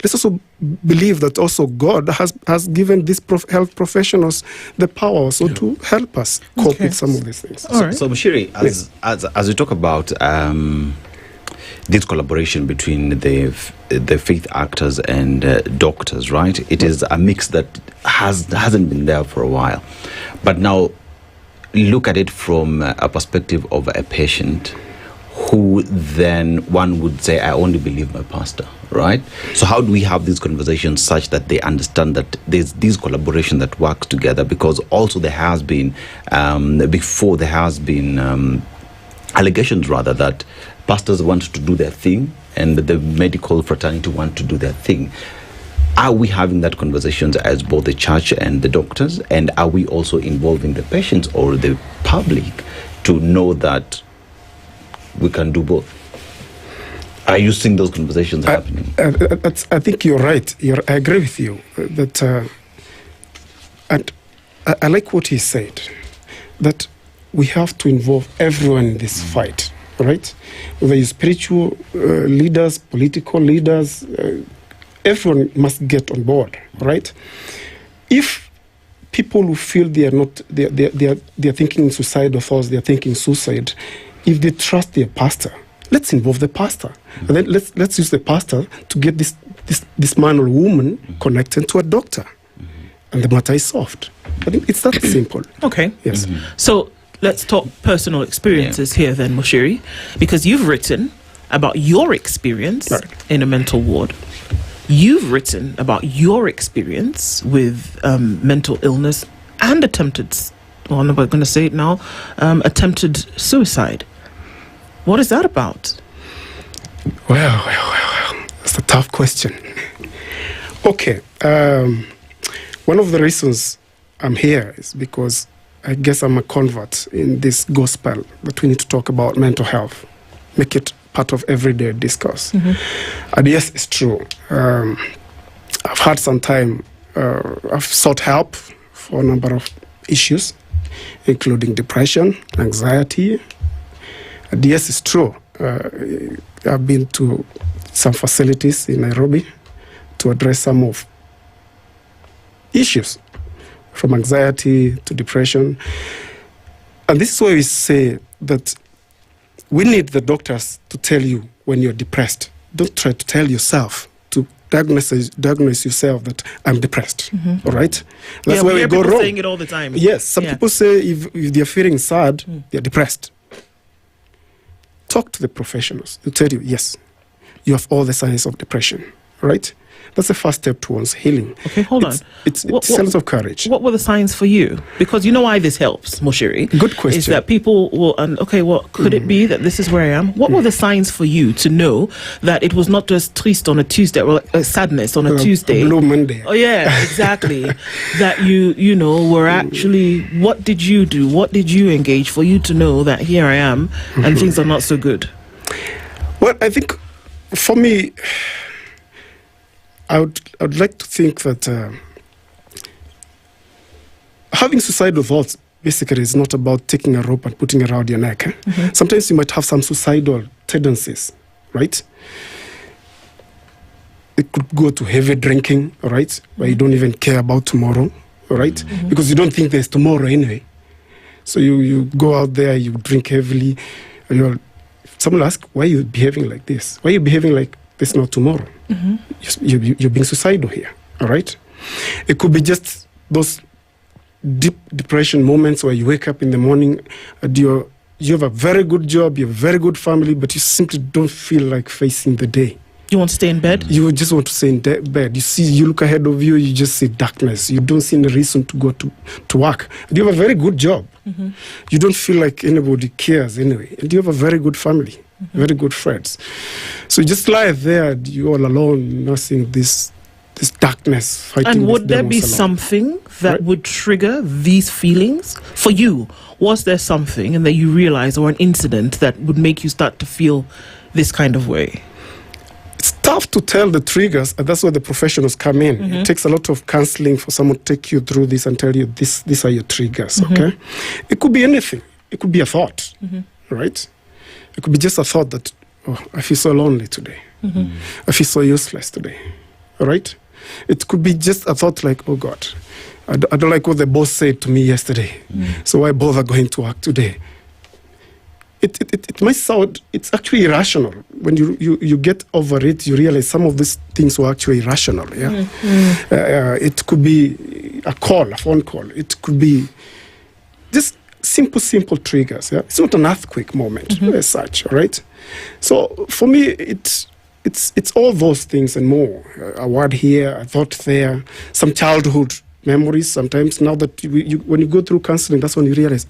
Speaker 11: let's also believe that also God has given these health professionals the power also to help us cope with some of these things.
Speaker 14: So Mushiri, as we talk about this collaboration between the faith actors and doctors, right? It is a mix that hasn't been there for a while. But now look at it from a perspective of a patient who then one would say, I only believe my pastor, right? So how do we have these conversations such that they understand that there's this collaboration that works together? Because also there has been, before there has been allegations rather that pastors want to do their thing and the medical fraternity want to do their thing. Are we having that conversations as both the church and the doctors? And are we also involving the patients or the public to know that we can do both? Are you seeing those conversations happening?
Speaker 11: I think you're right. I agree with you. That, and I like what he said, that we have to involve everyone in this fight, right? Whether you're spiritual leaders, political leaders, everyone must get on board, right? If people who feel they are thinking suicidal thoughts, they are thinking suicide, if they trust their pastor, let's involve the pastor. And then let's use the pastor to get this man or woman connected to a doctor. And the matter is solved. I think it's that simple.
Speaker 1: Okay.
Speaker 11: Yes.
Speaker 1: So let's talk personal experiences here then, Mushiri, because you've written about your experience in a mental ward. You've written about your experience with mental illness and attempted, well, I'm not going to say it now, attempted suicide. What is that about?
Speaker 11: Well, that's a tough question. Okay. One of the reasons I'm here is because I guess I'm a convert in this gospel that we need to talk about mental health, make it part of everyday discourse. And yes, it's true. I've had some time, I've sought help for a number of issues, including depression, anxiety. And yes, it's true. I've been to some facilities in Nairobi to address some of issues from anxiety to depression. And this is why we say that we need the doctors to tell you when you're depressed. Don't try to tell yourself, to diagnose yourself that I'm depressed. All right? That's where we go wrong.
Speaker 1: Saying it all the time.
Speaker 11: Yes, some people say if they're feeling sad, they're depressed. Talk to the professionals. They'll tell you, yes, you have all the signs of depression, right? That's the first step towards healing.
Speaker 1: Okay, hold on.
Speaker 11: It's sense of courage.
Speaker 1: What were the signs for you? Because you know why this helps, Mushiri.
Speaker 11: Good question.
Speaker 1: Is that people will, could it be that this is where I am? What were the signs for you to know that it was not just triste on a Tuesday, or sadness on a Tuesday?
Speaker 11: Blue Monday.
Speaker 1: Oh, yeah, exactly. That you were actually, what did you do? What did you engage for you to know that here I am and things are not so good?
Speaker 11: Well, I think for me, I would like to think that having suicidal thoughts basically is not about taking a rope and putting it around your neck. Sometimes you might have some suicidal tendencies, right? It could go to heavy drinking, all right, where you don't even care about tomorrow, all right, because you don't think there's tomorrow anyway. So you go out there, you drink heavily, and someone will ask, why are you behaving like this? Why are you behaving like this not tomorrow? You're being suicidal here, all right? It could be just those deep depression moments where you wake up in the morning, you have a very good job, you have a very good family, but you simply don't feel like facing the day.
Speaker 1: You want to stay in bed?
Speaker 11: You just want to stay in bed. You look ahead of you, you just see darkness. You don't see any reason to go to work. And you have a very good job.
Speaker 1: Mm-hmm.
Speaker 11: You don't feel like anybody cares anyway. And you have a very good family, very good friends. So you just lie there, you all alone, nothing, this darkness fighting.
Speaker 1: And would there be
Speaker 11: alone.
Speaker 1: Something that would trigger these feelings for you? Was there something, and that you realize, or an incident that would make you start to feel this kind of way?
Speaker 11: It's tough to tell the triggers, and that's where the professionals come in.
Speaker 1: Mm-hmm.
Speaker 11: It takes a lot of counseling for someone to take you through this and tell you these are your triggers.
Speaker 1: Mm-hmm.
Speaker 11: Okay, it could be anything. It could be a thought, right? It could be just a thought that, oh, I feel so lonely today. I feel so useless today. All right. It could be just a thought like, oh God, I don't like what the boss said to me yesterday. So why bother going to work today? It might sound, it's actually irrational. When you get over it, you realize some of these things were actually irrational. Yeah, it could be a phone call. It could be just simple triggers. Yeah, it's not an earthquake moment as such. All right. So for me, it's all those things and more. A word here, a thought there, some childhood memories. Sometimes now that when you go through counseling, that's when you realize,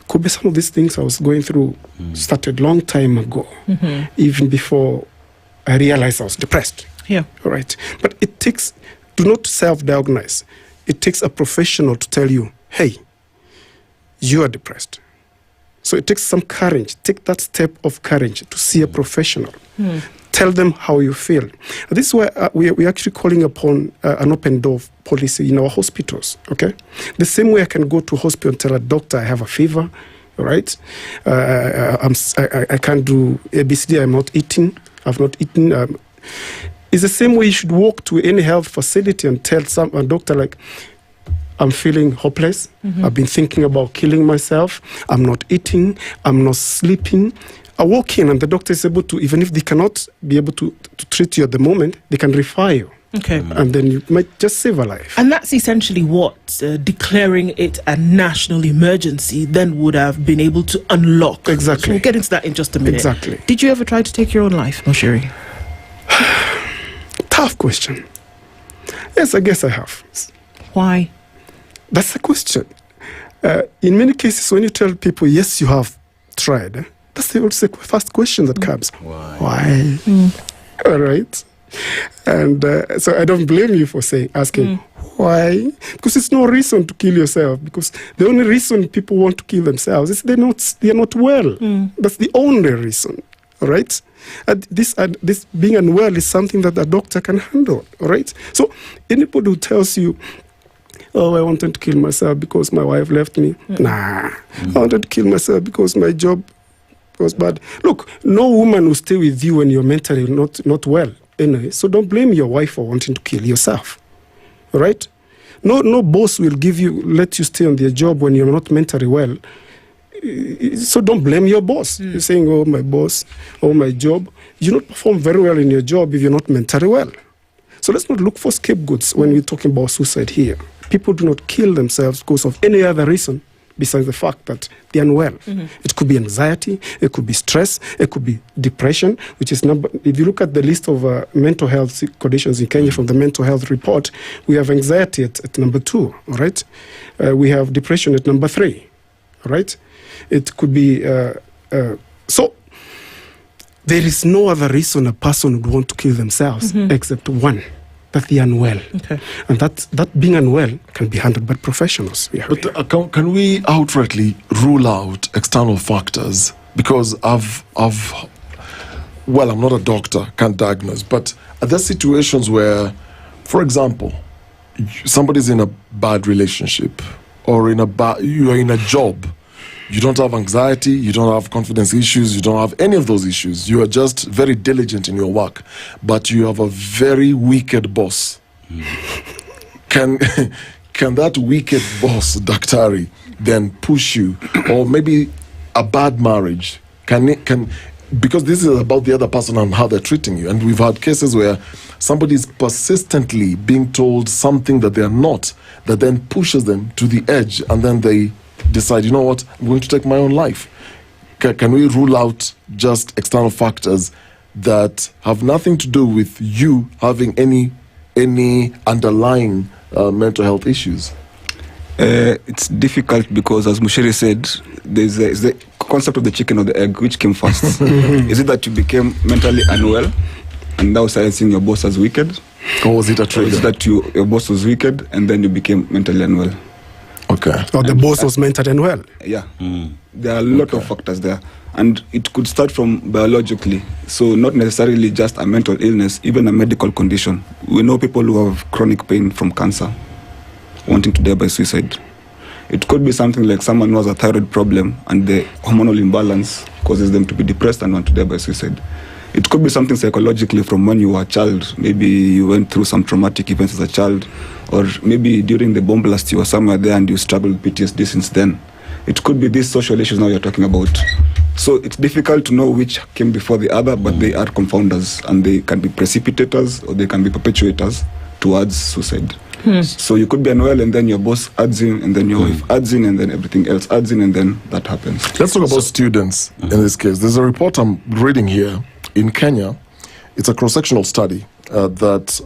Speaker 11: could be some of these things I was going through started long time ago, even before I realized I was depressed.
Speaker 1: Yeah.
Speaker 11: All right. But it takes, do not self-diagnose. It takes a professional to tell you, hey, you are depressed. So it takes some courage. Take that step of courage to see a professional. Tell them how you feel. And this is why we're actually calling upon an open door policy in our hospitals, okay? The same way I can go to hospital and tell a doctor I have a fever, all right? I can't do ABCD, I'm not eating, I've not eaten. It's the same way you should walk to any health facility and tell a doctor like, I'm feeling hopeless. I've been thinking about killing myself. I'm not eating. I'm not sleeping. I walk in and the doctor is able to, even if they cannot be able to treat you at the moment, they can refer you.
Speaker 1: Okay.
Speaker 11: And then you might just save a life.
Speaker 1: And that's essentially what declaring it a national emergency then would have been able to unlock.
Speaker 11: Exactly.
Speaker 1: So we'll get into that in just a minute.
Speaker 11: Exactly.
Speaker 1: Did you ever try to take your own life, Njeri?
Speaker 11: Tough question. Yes, I guess I have.
Speaker 1: Why?
Speaker 11: That's the question. In many cases, when you tell people, yes, you have tried, that's the first question that comes. Why? All right. And so I don't blame you for asking why, because it's no reason to kill yourself. Because the only reason people want to kill themselves is they're not well. That's the only reason. All right. This being unwell is something that a doctor can handle. All right. So anybody who tells you, oh, I wanted to kill myself because my wife left me. Nah, I wanted to kill myself because my job was bad. Look, no woman will stay with you when you're mentally not well. Anyway, so don't blame your wife for wanting to kill yourself. All right? No boss will let you stay on their job when you're not mentally well. So don't blame your boss. You're saying, oh, my boss, oh, my job. You not perform very well in your job if you're not mentally well. So let's not look for scapegoats when we're talking about suicide here. People do not kill themselves because of any other reason besides the fact that they're unwell. It could be anxiety, it could be stress, it could be depression, which is if you look at the list of mental health conditions in Kenya from the mental health report, we have anxiety at number 2, all right? We have depression at number 3, all right? It could be, so there is no other reason a person would want to kill themselves except one, that they're unwell.
Speaker 1: Okay.
Speaker 11: And that being unwell can be handled by professionals.
Speaker 23: But can we outrightly rule out external factors? Because well, I'm not a doctor, can't diagnose, but are there situations where, for example, somebody's in a bad relationship or you are in a job, you don't have anxiety, you don't have confidence issues, you don't have any of those issues. You are just very diligent in your work, but you have a very wicked boss. Can that wicked boss, Daktari, then push you? Or maybe a bad marriage. because this is about the other person and how they're treating you. And we've had cases where somebody is persistently being told something that they're not, that then pushes them to the edge, and then they decide, you know what, I'm going to take my own life. Can we rule out just external factors that have nothing to do with you having any underlying mental health issues?
Speaker 15: It's difficult because, as Mushiri said, there's the concept of the chicken or the egg. Which came first? Is it that you became mentally unwell and now started seeing your boss as wicked?
Speaker 23: Or was it a trigger?
Speaker 15: Or is it that your boss was wicked and then you became mentally unwell?
Speaker 23: Okay.
Speaker 11: Or the boss was mentally unwell?
Speaker 15: Yeah. There are a lot of factors there. And it could start from biologically. So not necessarily just a mental illness, even a medical condition. We know people who have chronic pain from cancer wanting to die by suicide. It could be something like someone who has a thyroid problem and the hormonal imbalance causes them to be depressed and want to die by suicide. It could be something psychologically from when you were a child. Maybe you went through some traumatic events as a child, or maybe during the bomb blast you were somewhere there and you struggled with PTSD since then. It could be these social issues now you're talking about. So it's difficult to know which came before the other, but they are confounders, and they can be precipitators or they can be perpetuators towards suicide. So you could be unwell and then your boss adds in, and then your wife adds in, and then everything else adds in, and then that happens.
Speaker 23: Let's talk about students in this case. There's a report I'm reading here in Kenya. It's a cross-sectional study that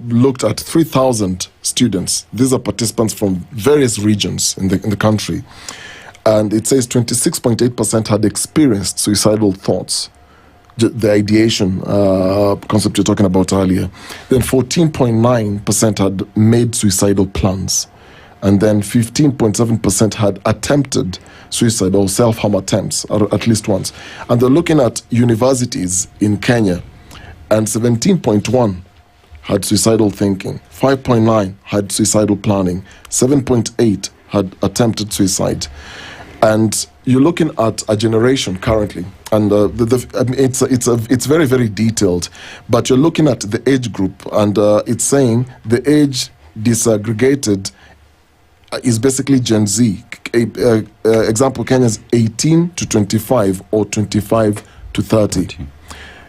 Speaker 23: looked at 3,000 students. These are participants from various regions in the country. And it says 26.8% had experienced suicidal thoughts, the ideation concept you're talking about earlier. Then 14.9% had made suicidal plans. And then 15.7% had attempted suicide or self-harm attempts, at least once. And they're looking at universities in Kenya, and 17.1 had suicidal thinking, 5.9 had suicidal planning, 7.8 had attempted suicide. And you're looking at a generation currently, and it's very, very detailed, but you're looking at the age group, and it's saying the age disaggregated is basically Gen Z. Example, Kenya's 18 to 25 or 25 to 30.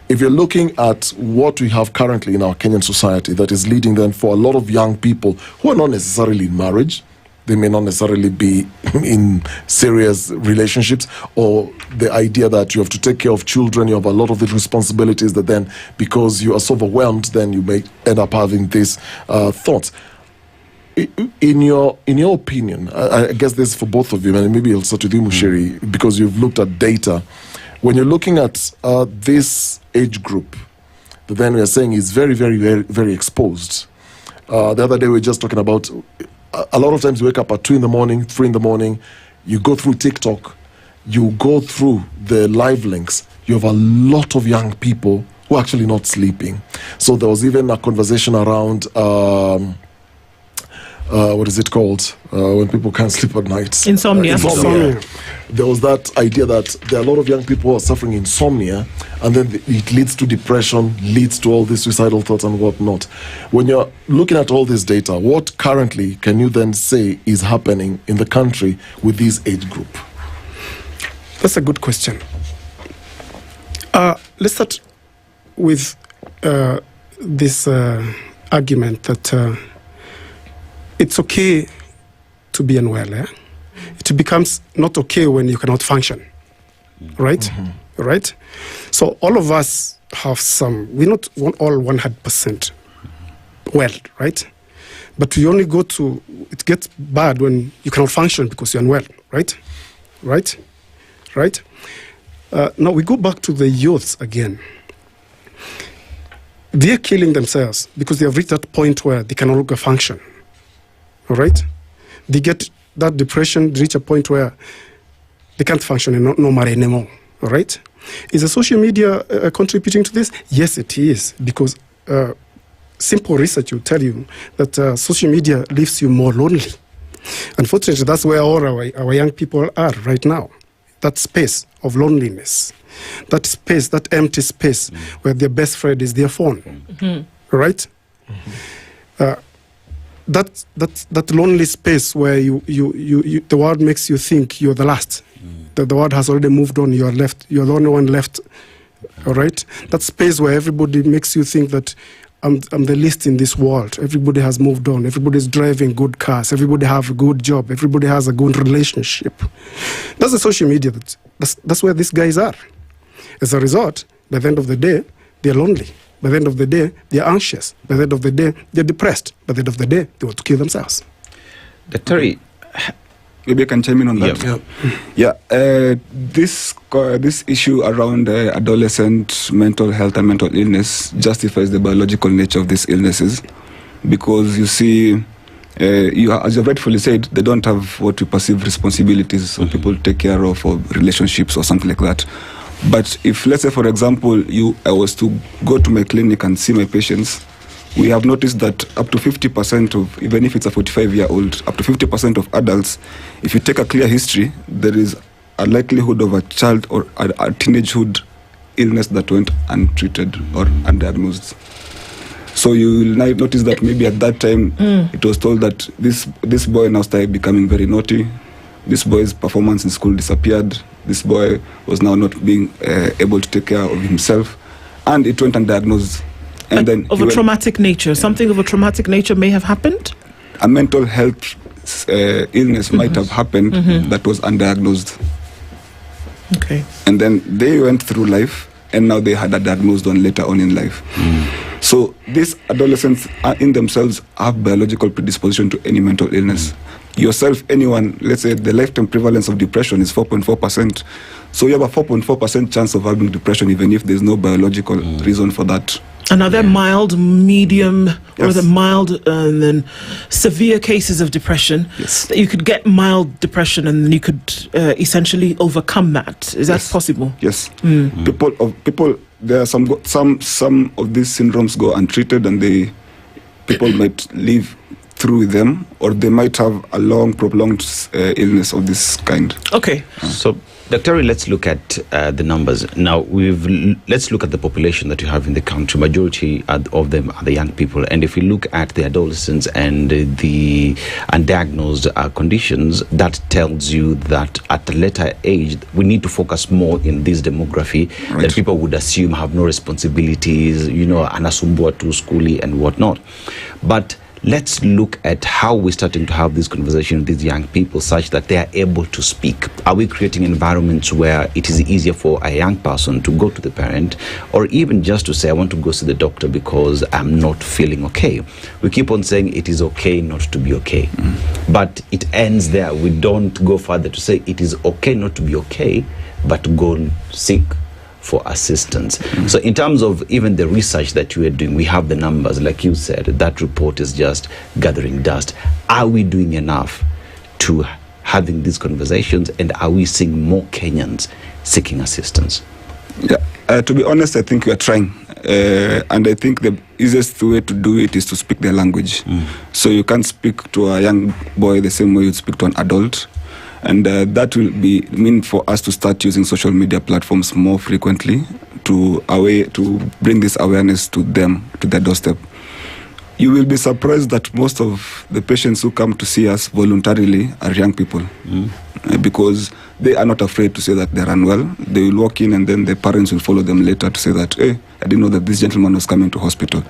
Speaker 23: If you're looking at what we have currently in our Kenyan society that is leading then for a lot of young people who are not necessarily in marriage, they may not necessarily be in serious relationships, or the idea that you have to take care of children, you have a lot of the responsibilities that then, because you are so overwhelmed, then you may end up having these thoughts. In your opinion, I guess this is for both of you, and maybe I'll start with you, Mushiri, because you've looked at data. When you're looking at this age group, that then we are saying is very, very, very, very exposed. The other day we were just talking about, a lot of times you wake up at 2 in the morning, 3 in the morning, you go through TikTok, you go through the live links, you have a lot of young people who are actually not sleeping. So there was even a conversation around what is it called when people can't sleep at night?
Speaker 1: Insomnia.
Speaker 23: There was that idea that there are a lot of young people who are suffering insomnia, and then it leads to depression, leads to all these suicidal thoughts and whatnot. When you're looking at all this data, what currently can you then say is happening in the country with this age group?
Speaker 11: That's a good question. Let's start with this argument that it's okay to be unwell. It becomes not okay when you cannot function, right? Right? So all of us have some, we're not all 100% well, right? But we only go to, it gets bad when you cannot function because you're unwell, right? Right? Right? Now we go back to the youths again. They're killing themselves because they have reached that point where they can no longer function. All right? They get that depression, they reach a point where they can't function no matter anymore. All right? Is the social media contributing to this? Yes, it is, because simple research will tell you that social media leaves you more lonely. Unfortunately, that's where all our young people are right now. That space of loneliness, that space, that empty space where their best friend is their phone. Right? That lonely space where the world makes you think you're the last. that the world has already moved on. You are left. You are the only one left. All right, that space where everybody makes you think that I'm the least in this world. Everybody has moved on. Everybody's driving good cars. Everybody have a good job. Everybody has a good relationship. That's the social media. That's where these guys are. As a result, by the end of the day, they're lonely. By the end of the day, they're anxious. By the end of the day, they're depressed. By the end of the day, they want to kill themselves.
Speaker 14: Dr.
Speaker 15: Maybe I can chime in on that. This issue around adolescent mental health and mental illness justifies the biological nature of these illnesses, because you see, as you rightfully said, they don't have what we perceive responsibilities of people to take care of, or relationships or something like that. But if, let's say, for example, I was to go to my clinic and see my patients, we have noticed that up to 50% of, even if it's a 45-year-old, up to 50% of adults, if you take a clear history, there is a likelihood of a child or a teenagehood illness that went untreated or undiagnosed. So you will now notice that maybe at that time it was told that this boy now started becoming very naughty. This boy's performance in school disappeared. This boy was now not being able to take care of himself, and it went undiagnosed. And then
Speaker 1: of a traumatic nature, something of a traumatic nature may have happened?
Speaker 15: A mental health illness might have happened that was undiagnosed.
Speaker 1: Okay.
Speaker 15: And then they went through life, and now they had a diagnosed one later on in life. So these adolescents in themselves have biological predisposition to any mental illness. Yourself, anyone, let's say the lifetime prevalence of depression is 4.4%. So you have a 4.4% chance of having depression even if there's no biological reason for that.
Speaker 1: And are there mild, medium, or the mild and then severe cases of depression?
Speaker 15: Yes.
Speaker 1: That you could get mild depression and you could essentially overcome that. Is that possible?
Speaker 15: Yes. People. There are some of these syndromes go untreated, and people might live through them, or they might have a long, prolonged illness of this kind.
Speaker 1: Okay.
Speaker 14: So, Dr. Let's look at the numbers. Now, let's look at the population that you have in the country. Majority of them are the young people. And if we look at the adolescents and the undiagnosed conditions, that tells you that at a later age, we need to focus more in this demography that people would assume have no responsibilities, anasumbua to schooly and whatnot. But let's look at how we're starting to have this conversation with these young people such that they are able to speak. Are we creating environments where it is easier for a young person to go to the parent, or even just to say, I want to go see the doctor because I'm not feeling okay? We keep on saying it is okay not to be okay. But it ends there. We don't go further to say it is okay not to be okay, but to go seek for assistance. So in terms of even the research that you are doing, we have the numbers, like you said, that report is just gathering dust. Are we doing enough to having these conversations, and are we seeing more Kenyans seeking assistance?
Speaker 15: Yeah, to be honest, I think we are trying. And I think the easiest way to do it is to speak their language. So you can't speak to a young boy the same way you'd speak to an adult. And that will mean for us to start using social media platforms more frequently to bring this awareness to them, to their doorstep. You will be surprised that most of the patients who come to see us voluntarily are young people, because they are not afraid to say that they're unwell. They will walk in, and then their parents will follow them later to say that, hey, I didn't know that this gentleman was coming to hospital.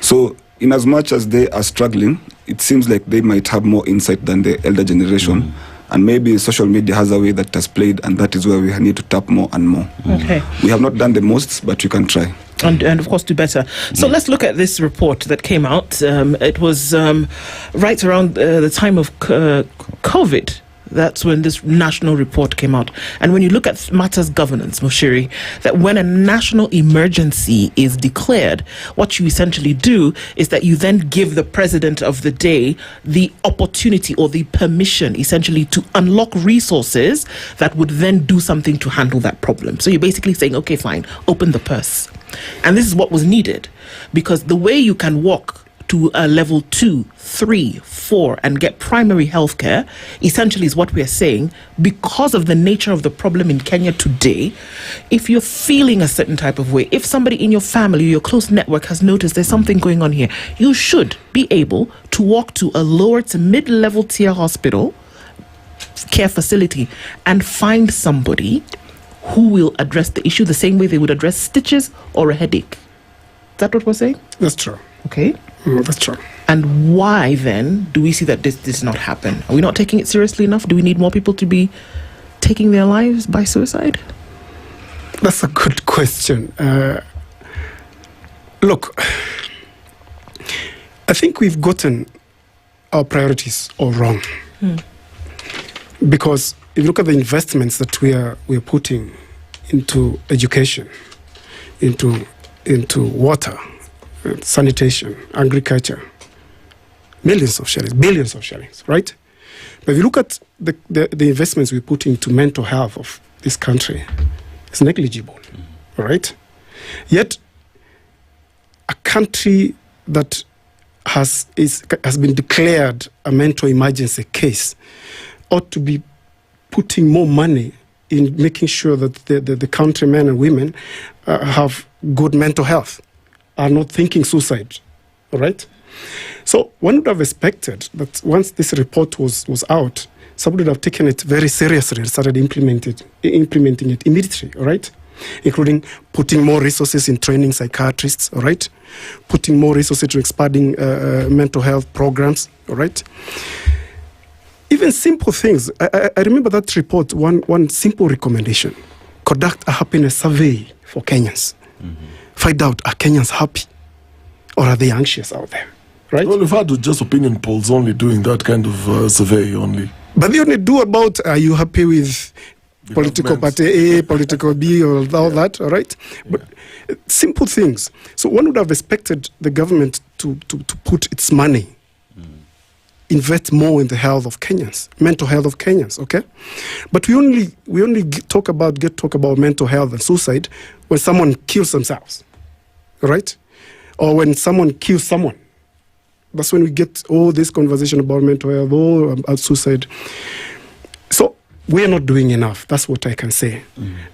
Speaker 15: So in as much as they are struggling, it seems like they might have more insight than the elder generation. And maybe social media has a way that has played, and that is where we need to tap more and more.
Speaker 1: Okay.
Speaker 15: We have not done the most, but we can try.
Speaker 1: And of course do better. So let's look at this report that came out. It was right around the time of COVID. That's when this national report came out. And when you look at matters governance, Moshiri, that when a national emergency is declared, what you essentially do is that you then give the president of the day the opportunity or the permission, essentially, to unlock resources that would then do something to handle that problem. So you're basically saying, okay, fine, open the purse. And this is what was needed, because the way you can walk to a level 2, 3, 4 and get primary health care essentially is what we are saying, because of the nature of the problem in Kenya today. If you're feeling a certain type of way, if somebody in your family, your close network has noticed there's something going on here, you should be able to walk to a lower to mid-level tier hospital care facility and find somebody who will address the issue the same way they would address stitches or a headache. Is that what we're saying?
Speaker 11: That's true.
Speaker 1: Okay.
Speaker 11: That's true.
Speaker 1: And why then do we see that this does not happen? Are we not taking it seriously enough? Do we need more people to be taking their lives by suicide?
Speaker 11: That's a good question. Look, I think we've gotten our priorities all wrong. Because if you look at the investments that we're putting into education, into water, sanitation, agriculture, millions of shillings, billions of shillings, right? But if you look at the investments we put into mental health of this country, it's negligible, all right? Yet, a country that has been declared a mental emergency case ought to be putting more money in making sure that the countrymen and women have good mental health, are not thinking suicide, all right? So one would have expected that once this report was out, somebody would have taken it very seriously and started implementing it immediately, all right? Including putting more resources in training psychiatrists, all right? Putting more resources to expanding mental health programs, all right? Even simple things. I remember that report, one simple recommendation. Conduct a happiness survey for Kenyans. Find out, are Kenyans happy? Or are they anxious out there? Right?
Speaker 23: Well, we've had just opinion polls only doing that kind of survey only.
Speaker 11: But they only do about, are you happy with political party A, political B, or all that, all right? But simple things. So one would have expected the government to put its money, invest more in the health of Kenyans, mental health of Kenyans, okay? But we only talk about mental health and suicide when someone kills themselves, all right? Or when someone kills someone. That's when we get all this conversation about mental health, about suicide. So we are not doing enough. That's what I can say.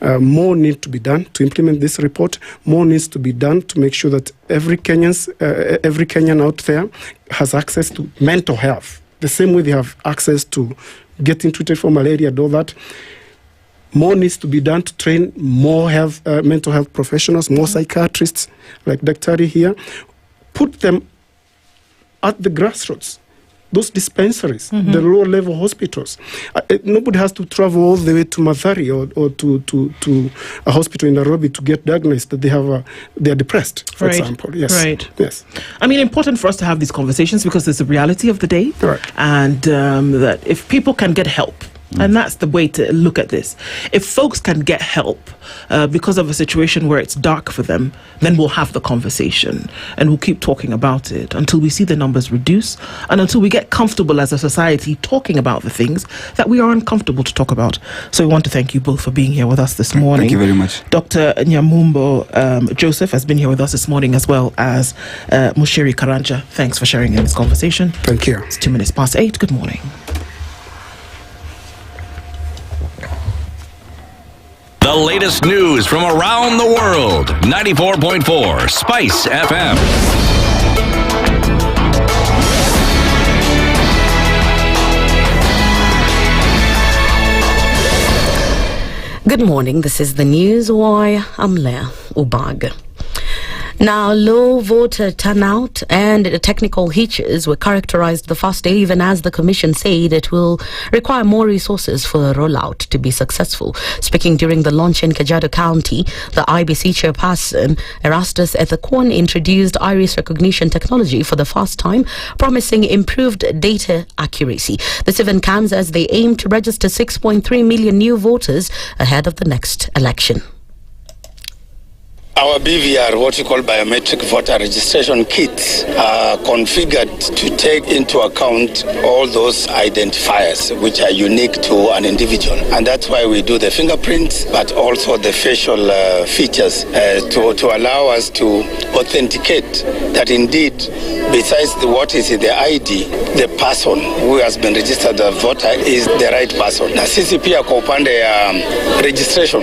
Speaker 11: More needs to be done to implement this report. More needs to be done to make sure that every Kenyan out there has access to mental health, the same way they have access to getting treated for malaria and all that. More needs to be done to train more mental health professionals, more psychiatrists like Daktari here. Put them at the grassroots, those dispensaries, the lower-level hospitals. Nobody has to travel all the way to Mathari or to a hospital in Nairobi to get diagnosed that they are depressed, for example. Yes.
Speaker 1: Right.
Speaker 11: Yes.
Speaker 1: I mean, important for us to have these conversations because there's a reality of the day.
Speaker 11: Right.
Speaker 1: And that if people can get help, and that's the way to look at this. If folks can get help because of a situation where it's dark for them, then we'll have the conversation and we'll keep talking about it until we see the numbers reduce and until we get comfortable as a society talking about the things that we are uncomfortable to talk about. So we want to thank you both for being here with us this morning.
Speaker 15: Thank you very much.
Speaker 1: Dr. Nyamweya Joseph has been here with us this morning, as well as Mushiri Karanja. Thanks for sharing in this conversation.
Speaker 11: Thank you.
Speaker 1: It's 8:02. Good morning.
Speaker 4: The latest news from around the world. 94.4 Spice FM.
Speaker 2: Good morning. This is the news. I'm Leah Ubag. Now, low voter turnout and technical hitches were characterized the first day, even as the Commission said it will require more resources for the rollout to be successful. Speaking during the launch in Kajiado County, the IBC chairperson, Erastus Ethekon, introduced iris recognition technology for the first time, promising improved data accuracy. This event comes as they aim to register 6.3 million new voters ahead of the next election.
Speaker 21: Our BVR, what we call biometric voter registration kits, are configured to take into account all those identifiers which are unique to an individual. And that's why we do the fingerprints, but also the facial features to allow us to authenticate that indeed, besides what is in the ID, the person who has been registered as a voter is the right person. Na sisi pia kwa upande ya registration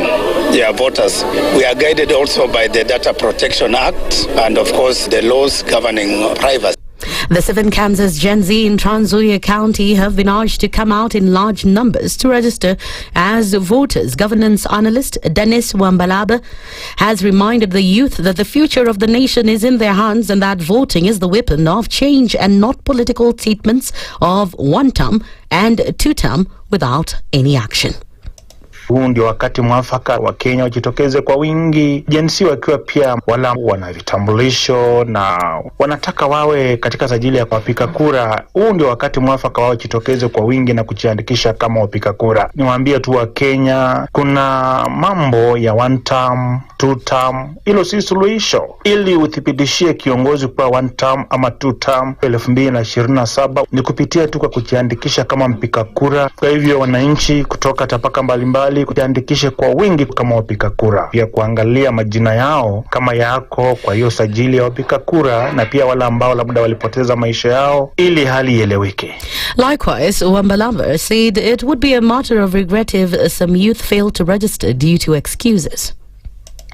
Speaker 21: ya voters, we are guided also by the Data Protection Act and of course the laws governing privacy.
Speaker 2: The 7 Kansas Gen Z in Trans Nzoia County have been urged to come out in large numbers to register as voters. Governance analyst Dennis Wambalaba has reminded the youth that the future of the nation is in their hands and that voting is the weapon of change and not political statements of one term and two term without any action.
Speaker 16: Huu ndio wakati mwafaka wa Kenya wajitokeze kwa wingi, jinsi wakiwa pia wala wana vitambulisho na wanataka wawe katika sajili ya kupiga kura. Huu ndio wakati mwafaka wao wajitokeze kwa wingi na kujiandikisha kama wapiga kura. Niwaambie tu wa Kenya, kuna mambo ya one term, two term, hilo si suluhisho. Ili uthibitishie kiongozi kwa one term ama two term 2027 ni kupitia tu kwa kujiandikisha kama mpiga kura. Kwa hivyo wananchi kutoka tapaka mbalimbali kujiandikishe kwa wingi kama wapiga kura, pia kuangalia majina yao kama yako kwa hiyo sajili ya wapiga kura, na pia wale ambao labda walipoteza maisha yao ili hali ieleweke.
Speaker 2: Likewise, Wambalamba said it would be a matter of regret if some youth failed to register due to excuses.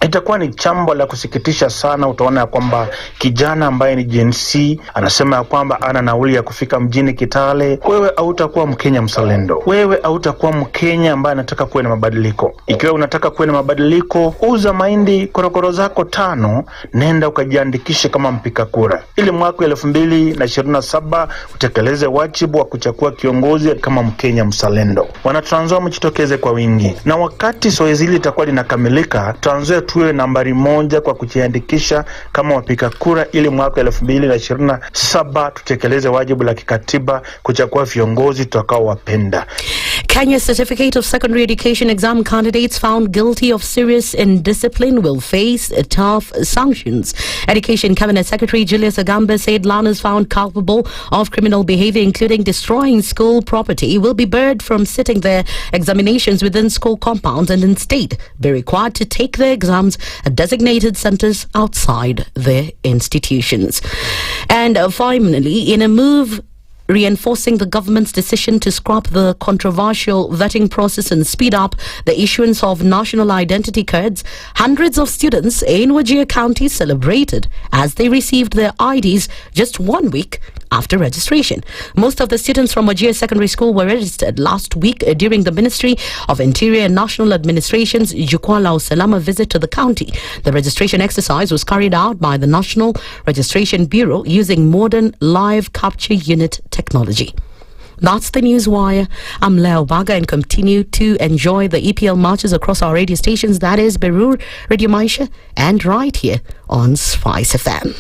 Speaker 16: Itakuwa ni jambo la kusikitisha sana. Utaona ya kwamba kijana ambaye ni Gen Z anasema ya kwamba ana nauli ya kufika mjini Kitale. Wewe hautakuwa Mkenya mzalendo. Wewe hautakuwa Mkenya ambaye anataka kuwe na mabadiliko. Ikiwa unataka kuwe na mabadiliko, uza mahindi korokoro zako 5, nenda ukajiandikishe kama mpiga kura, ili mwaka 2027 utekeleze wajibu wa kuchagua kiongozi kama Mkenya mzalendo. Wana Trans Nzoia mjitokeze kwa wingi, na wakati zoezi hili litakuwa linakamilika, Trans Nzoia tuwe nambari 1 kwa kujiandikisha kama wapiga kura, ili mwaka 2027 tutekeleze wajibu la kikatiba kuchagua viongozi tutakao wapenda.
Speaker 2: Kenya's Certificate of Secondary Education exam candidates found guilty of serious indiscipline will face tough sanctions. Education Cabinet Secretary Julius Agambe said learners found culpable of criminal behavior, including destroying school property, will be barred from sitting their examinations within school compounds and instead be required to take their exams at designated centers outside their institutions. And finally, in a move reinforcing the government's decision to scrap the controversial vetting process and speed up the issuance of national identity cards, hundreds of students in Wajir County celebrated as they received their IDs just 1 week after registration. Most of the students from Wajir Secondary School were registered last week during the Ministry of Interior and National Administration's Jukwaa la Usalama visit to the county. The registration exercise was carried out by the National Registration Bureau using modern live capture unit technology. That's the News Wire. I'm Leo Baga and continue to enjoy the EPL matches across our radio stations. That is Berur, Radio Maisha, and right here on SpiceFM.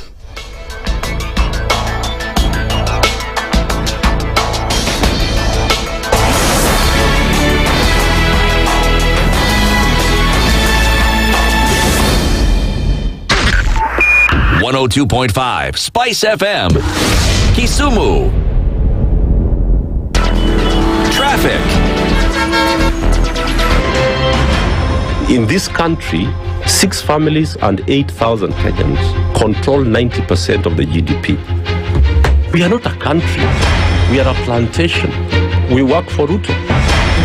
Speaker 4: .5 Spice FM, Kisumu. Traffic.
Speaker 17: In this country, 6 families and 8,000 Kenyans control 90% of the GDP. We are not a country. We are a plantation. We work for Ruto.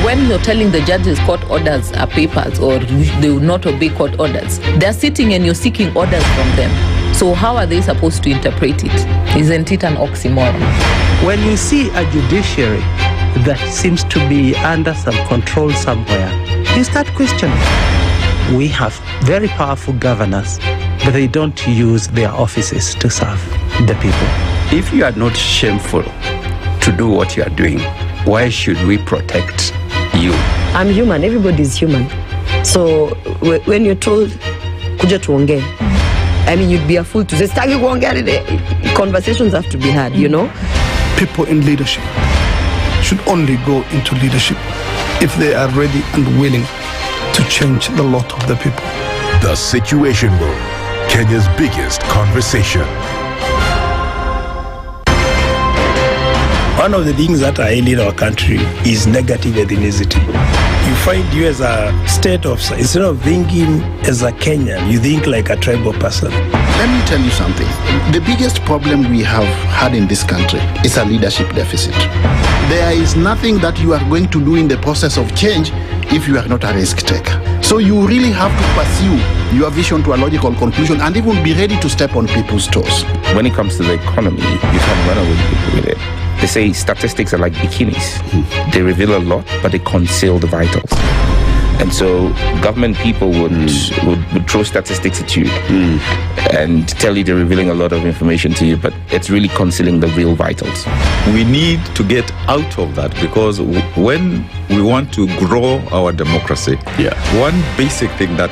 Speaker 22: When you're telling the judges court orders are papers or they will not obey court orders, they're sitting and you're seeking orders from them. So how are they supposed to interpret it? Isn't it an oxymoron?
Speaker 24: When you see a judiciary that seems to be under some control somewhere, you start questioning. We have very powerful governors, but they don't use their offices to serve the people.
Speaker 25: If you are not shameful to do what you are doing, why should we protect you?
Speaker 10: I'm human. Everybody's human. So when you're told, kuja tuongee, I mean, you'd be a fool to say, stagi kuongea today. Conversations have to be had, you know?
Speaker 26: People in leadership should only go into leadership if they are ready and willing to change the lot of the people.
Speaker 5: The Situation Room, Kenya's biggest conversation.
Speaker 27: One of the things that are ailing our country is negative ethnicity. You find you as a state officer, instead of thinking as a Kenyan, you think like a tribal person.
Speaker 28: Let me tell you something. The biggest problem we have had in this country is a leadership deficit. There is nothing that you are going to do in the process of change if you are not a risk taker. So you really have to pursue your vision to a logical conclusion and even be ready to step on people's toes.
Speaker 3: When it comes to the economy, you can run away with it. They say statistics are like bikinis. They reveal a lot, but they conceal the vitals. And so government people would throw statistics at you and tell you they're revealing a lot of information to you, but it's really concealing the real vitals.
Speaker 6: We need to get out of that, because when we want to grow our democracy, one basic thing that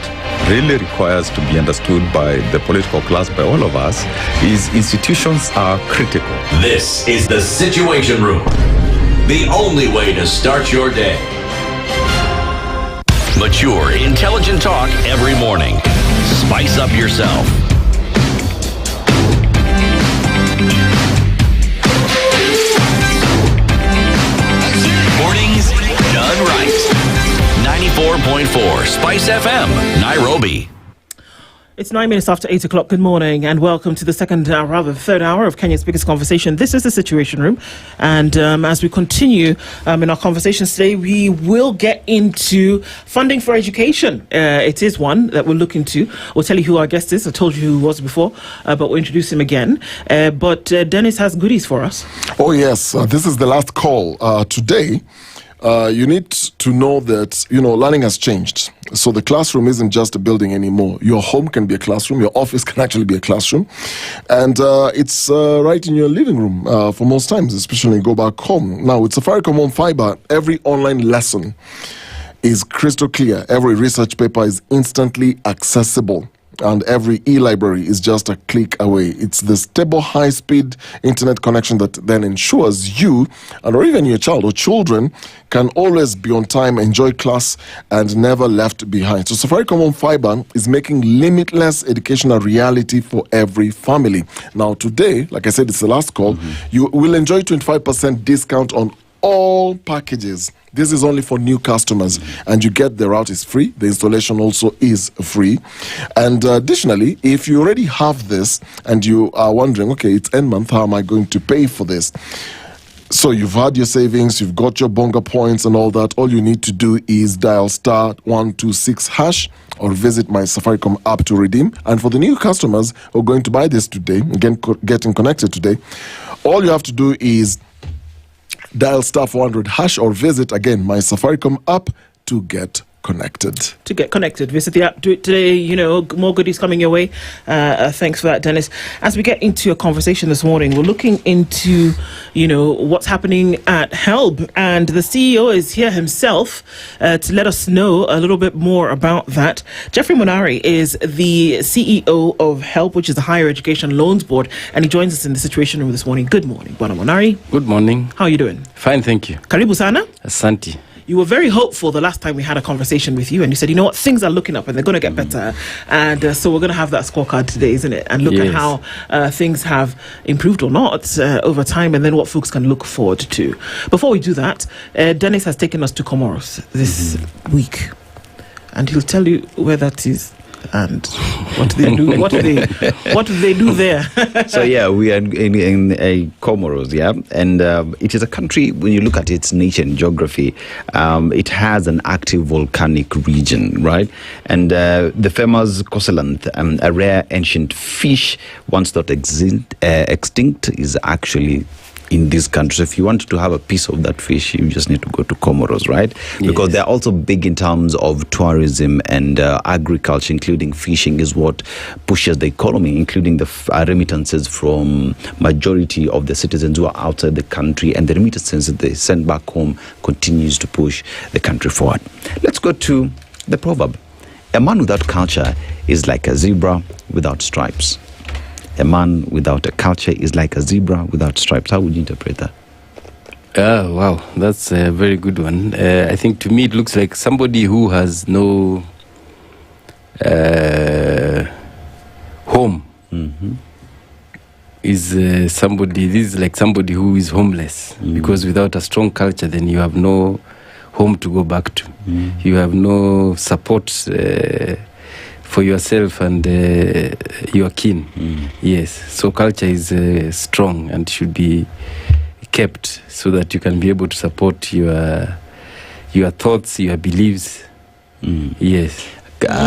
Speaker 6: really requires to be understood by the political class, by all of us, is institutions are critical.
Speaker 4: This is the Situation Room, the only way to start your day. Mature, intelligent talk every morning. Spice up yourself. Mornings done right. 94.4 Spice FM, Nairobi.
Speaker 1: It's 9 minutes after 8 o'clock. Good morning and welcome to the third hour of Kenya's biggest conversation. This is the Situation Room. And as we continue in our conversations today, we will get into funding for education. It is one that we'll look into. We'll tell you who our guest is. I told you who he was before, but we'll introduce him again. But Dennis has goodies for us.
Speaker 23: Oh, yes. This is the last call. Today, you need to know that, learning has changed. So the classroom isn't just a building anymore. Your home can be a classroom. Your office can actually be a classroom. And it's right in your living room for most times, especially when you go back home. Now, with Safaricom Home Fiber, every online lesson is crystal clear. Every research paper is instantly accessible. And every e-library is just a click away. It's the stable, high-speed internet connection that then ensures you, or even your child or children, can always be on time, enjoy class, and never left behind. So Safaricom Home Fiber is making limitless education a reality for every family. Now today, like I said, it's the last call. You will enjoy 25% discount on all packages. This is only for new customers, and you get the route is free. The installation also is free. And additionally, if you already have this and you are wondering, okay, it's end month, how am I going to pay for this? So you've had your savings, you've got your bonga points and all that. All you need to do is dial *126# or visit my Safaricom app to redeem. And for the new customers who are going to buy this today, again, getting connected today, all you have to do is dial *400# or visit, again, my Safaricom app to get connected.
Speaker 1: To get connected, visit the app, do it today. More goodies coming your way. Thanks for that, Dennis. As we get into a conversation this morning, we're looking into, what's happening at Helb, and the CEO is here himself to let us know a little bit more about that. Jeffrey Monari is the CEO of Helb, which is the Higher Education Loans Board, and he joins us in the Situation Room this morning. Good morning, Bwana Monari.
Speaker 7: Good morning.
Speaker 1: How are you doing?
Speaker 7: Fine, thank you.
Speaker 1: Karibu sana.
Speaker 7: Asante.
Speaker 1: You were very hopeful the last time we had a conversation with you, and you said, things are looking up and they're going to get better. And so we're going to have that scorecard today, isn't it? And look at how things have improved or not over time, and then what folks can look forward to. Before we do that, Dennis has taken us to Comoros this week, and he'll tell you where that is and what do they do? What do they do there?
Speaker 14: So we are in Comoros, and it is a country. When you look at its nature and geography, it has an active volcanic region, right? And the famous Kosalanth, a rare ancient fish once thought extinct, is actually in this country. So if you want to have a piece of that fish, you just need to go to Comoros, right? Because they're also big in terms of tourism and agriculture, including fishing is what pushes the economy, including the remittances from majority of the citizens who are outside the country, and the remittances that they send back home continues to push the country forward. Let's go to the proverb. A man without culture is like a zebra without stripes. A man without a culture is like a zebra without stripes. How would you interpret that?
Speaker 7: Wow, that's a very good one. I think to me it looks like somebody who has no home is somebody. This is like somebody who is homeless, because without a strong culture, then you have no home to go back to. You have no support for yourself and your kin. Yes, so culture is strong and should be kept so that you can be able to support your thoughts, your beliefs. Yes.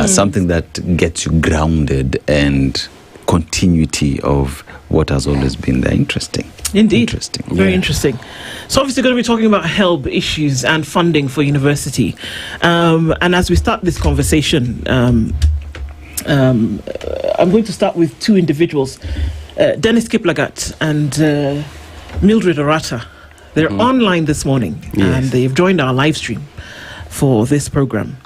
Speaker 14: something that gets you grounded and continuity of what has always been there. Interesting.
Speaker 1: Indeed.
Speaker 14: Interesting.
Speaker 1: Very interesting. So obviously going to be talking about Helb issues and funding for university. And as we start this conversation, I'm going to start with two individuals, Dennis Kiplagat and Mildred Orata. They're online this morning, and they've joined our live stream for this program.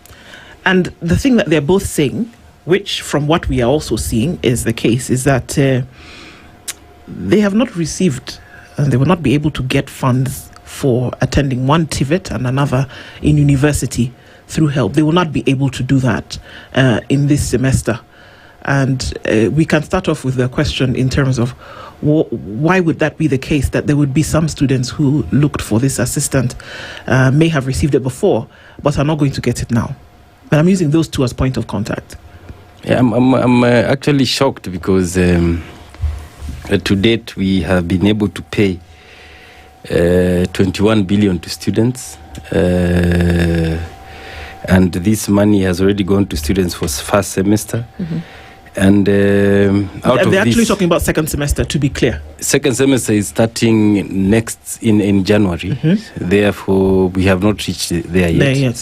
Speaker 1: And the thing that they're both saying, which from what we are also seeing is the case, is that they have not received and they will not be able to get funds for attending one TVET and another in university through Helb. They will not be able to do that in this semester. And we can start off with the question in terms of why would that be the case, that there would be some students who looked for this assistant, may have received it before, but are not going to get it now. And I'm using those two as point of contact.
Speaker 7: Yeah, I'm actually shocked because to date we have been able to pay 21 billion to students, and this money has already gone to students for first semester. And
Speaker 1: they're actually talking about second semester, to be clear.
Speaker 7: Second semester is starting next in January. Therefore, we have not reached there yet.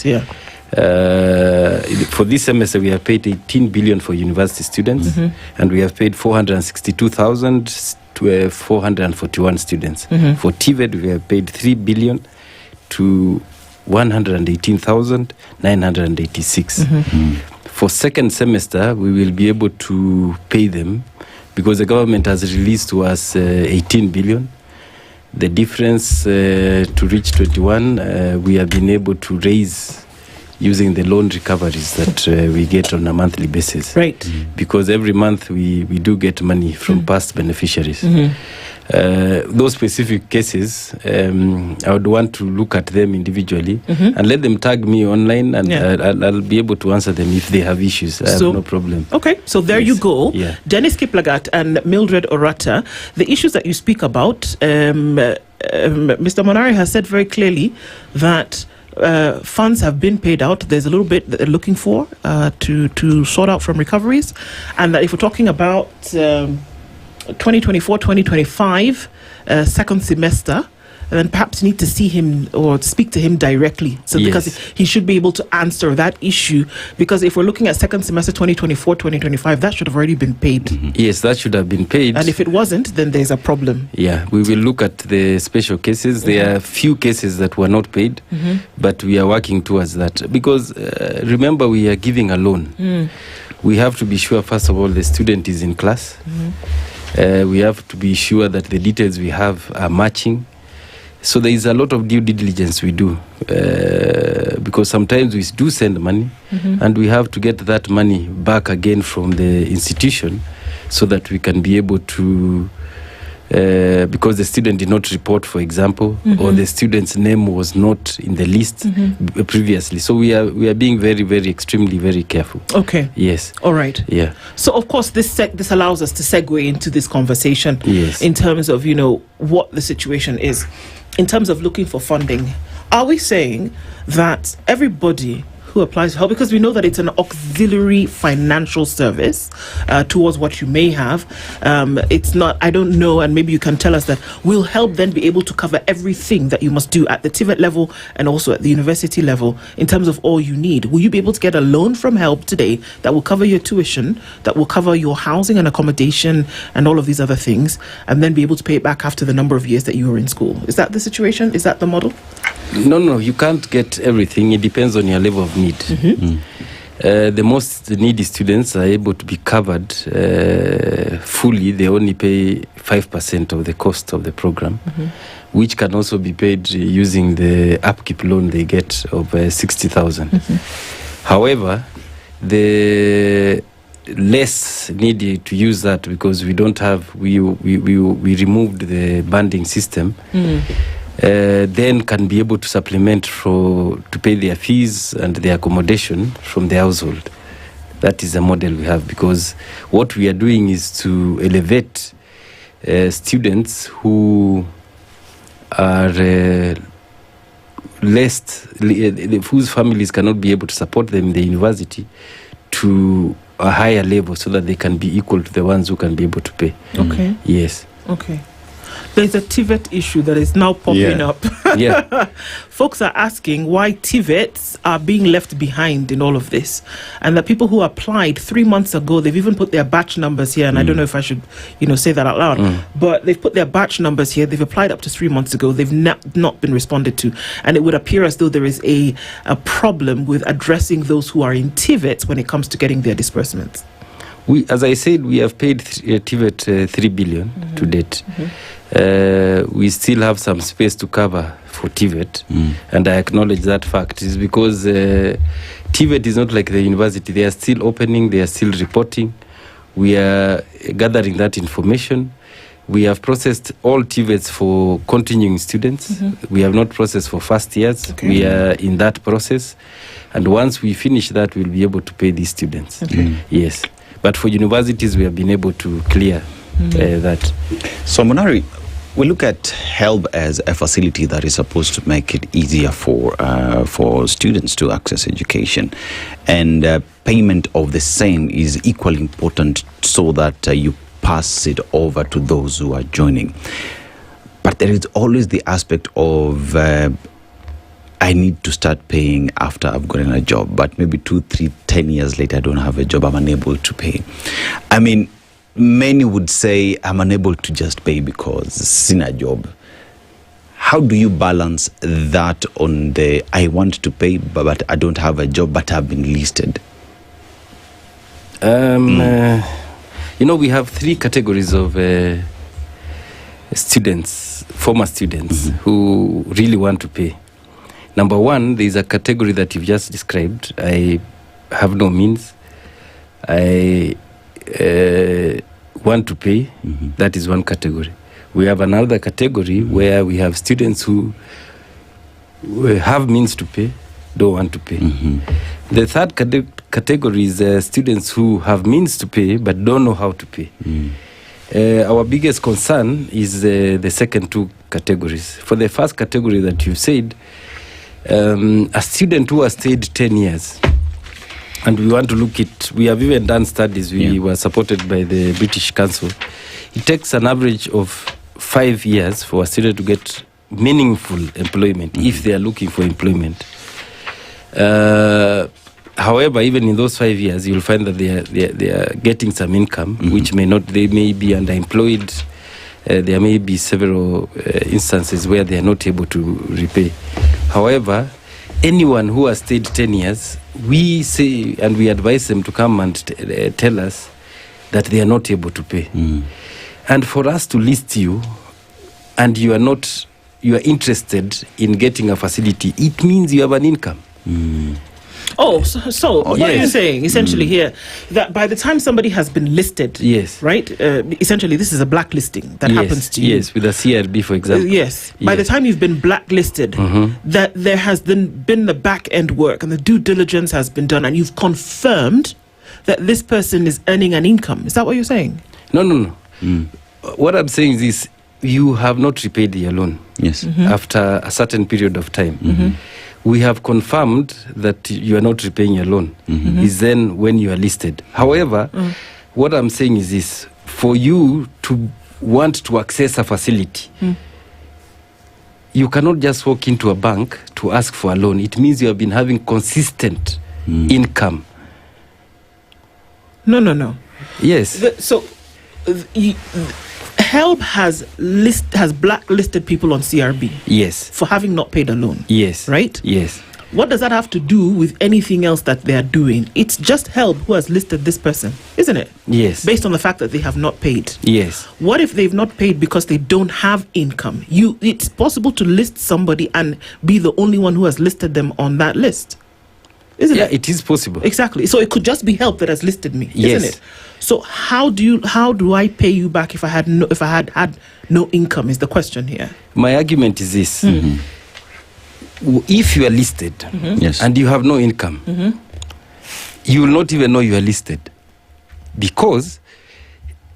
Speaker 7: For this semester, we have paid 18 billion for university students, and we have paid 462,000 to 441 students. For TVET, we have paid 3 billion to 118,986. For second semester, we will be able to pay them because the government has released to us 18 billion. The difference to reach 21, we have been able to raise using the loan recoveries that we get on a monthly basis.
Speaker 1: Right.
Speaker 7: Because every month we do get money from past beneficiaries. Those specific cases, I would want to look at them individually and let them tag me online, and I'll be able to answer them if they have issues. I have no problem.
Speaker 1: Okay, so there you go. Dennis Kiplagat and Mildred Orata. The issues that you speak about, Mr. Monari has said very clearly that funds have been paid out. There's a little bit that they're looking for to sort out from recoveries, and that if we're talking about 2024-2025 second semester, then perhaps you need to see him or speak to him directly, because he should be able to answer that issue. Because if we're looking at second semester 2024-2025, that should have already been paid.
Speaker 7: Yes, that should have been paid.
Speaker 1: And if it wasn't, then there's a problem.
Speaker 7: Yeah, we will look at the special cases. There are few cases that were not paid, but we are working towards that. Because remember, we are giving a loan. We have to be sure, first of all, the student is in class. We have to be sure that the details we have are matching. So there is a lot of due diligence we do, because sometimes we do send money and we have to get that money back again from the institution so that we can be able to, because the student did not report, for example, or the student's name was not in the list previously. So we are being very, very, extremely, very careful.
Speaker 1: Okay.
Speaker 7: Yes.
Speaker 1: All right.
Speaker 7: Yeah.
Speaker 1: So of course this allows us to segue into this conversation in terms of, what the situation is. In terms of looking for funding, are we saying that everybody who applies for help, because we know that it's an auxiliary financial service towards what you may have, it's not, I don't know, and maybe you can tell us that, will Helb then be able to cover everything that you must do at the TVET level and also at the university level in terms of all you need? Will you be able to get a loan from Helb today that will cover your tuition, that will cover your housing and accommodation and all of these other things, and then be able to pay it back after the number of years that you were in school? Is that the situation? Is that the model?
Speaker 7: No, you can't get everything. It depends on your level of need. The most needy students are able to be covered fully. They only pay 5% of the cost of the program, which can also be paid using the upkeep loan they get of 60,000. However, the less needy to use that, because we don't have, we removed the banding system, then can be able to supplement to pay their fees and their accommodation from the household. That is the model we have, because what we are doing is to elevate students who are whose families cannot be able to support them in the university, to a higher level so that they can be equal to the ones who can be able to pay.
Speaker 1: Okay.
Speaker 7: Yes.
Speaker 1: Okay. There's a TVET issue that is now popping up.
Speaker 7: Yeah.
Speaker 1: Folks are asking why TVETs are being left behind in all of this. And the people who applied 3 months ago, they've even put their batch numbers here. And I don't know if I should, say that out loud. But they've put their batch numbers here. They've applied up to 3 months ago. They've not been responded to. And it would appear as though there is a problem with addressing those who are in TVETs when it comes to getting their disbursements.
Speaker 7: As I said, we have paid TVET 3 billion to date. We still have some space to cover for TVET, and I acknowledge that fact. It's because TVET is not like the university. They are still opening, they are still reporting. We are gathering that information. We have processed all TVETs for continuing students. We have not processed for first years.
Speaker 1: Okay.
Speaker 7: We are in that process. And once we finish that, we'll be able to pay these students. Yes. But for universities, we have been able to clear that.
Speaker 14: So, Munari, we look at Helb as a facility that is supposed to make it easier for students to access education, and payment of the same is equally important so that you pass it over to those who are joining. But there is always the aspect of I need to start paying after I've gotten a job, but maybe 2, 3, 10 years later, I don't have a job, I'm unable to pay. I mean, many would say I'm unable to just pay because it's in a job. How do you balance that on the I want to pay, but I don't have a job, but I've been listed?
Speaker 7: We have 3 categories of students, former students, who really want to pay. Number 1, there is a category that you've just described. I have no means. I want to pay. That is one category. We have another category where we have students who have means to pay, don't want to pay. The third category is students who have means to pay but don't know how to pay. Our biggest concern is the second 2 categories. For the first category that you said, a student who has stayed 10 years, and we want to look at, we have even done studies, we were supported by the British Council. It takes an average of 5 years for a student to get meaningful employment if they are looking for employment. However, even in those 5 years, you'll find that they are getting some income, which may not, they may be underemployed. There may be several instances where they are not able to repay. However, anyone who has stayed 10 years, we say and we advise them to come and tell us that they are not able to pay. And for us to list you, and you are interested in getting a facility, it means you have an income.
Speaker 1: So what are you saying essentially here? That by the time somebody has been listed, right? Essentially, this is a blacklisting that happens to you.
Speaker 7: Yes, with a CRB, for example.
Speaker 1: By the time you've been blacklisted, that there has been the back end work and the due diligence has been done, and you've confirmed that this person is earning an income. Is that what you're saying?
Speaker 7: No. What I'm saying is this: you have not repaid your loan.
Speaker 14: Yes.
Speaker 7: After a certain period of time. We have confirmed that you are not repaying your loan. Is then when you are listed. However, what I'm saying is this: for you to want to access a facility, you cannot just walk into a bank to ask for a loan. It means you have been having consistent income.
Speaker 1: No.
Speaker 7: Yes.
Speaker 1: Helb has blacklisted people on CRB.
Speaker 7: Yes.
Speaker 1: For having not paid a loan.
Speaker 7: Yes.
Speaker 1: Right?
Speaker 7: Yes.
Speaker 1: What does that have to do with anything else that they are doing? It's just Helb who has listed this person, isn't it?
Speaker 7: Yes.
Speaker 1: Based on the fact that they have not paid.
Speaker 7: Yes.
Speaker 1: What if they've not paid because they don't have income? It's possible to list somebody and be the only one who has listed them on that list. Isn't it?
Speaker 7: Yeah, it is possible.
Speaker 1: Exactly. So it could just be Helb that has listed me,
Speaker 7: yes.
Speaker 1: isn't it? So how do I pay you back if I had no income? Is the question here.
Speaker 7: My argument is this: if you are listed and you have no income, you will not even know you are listed, because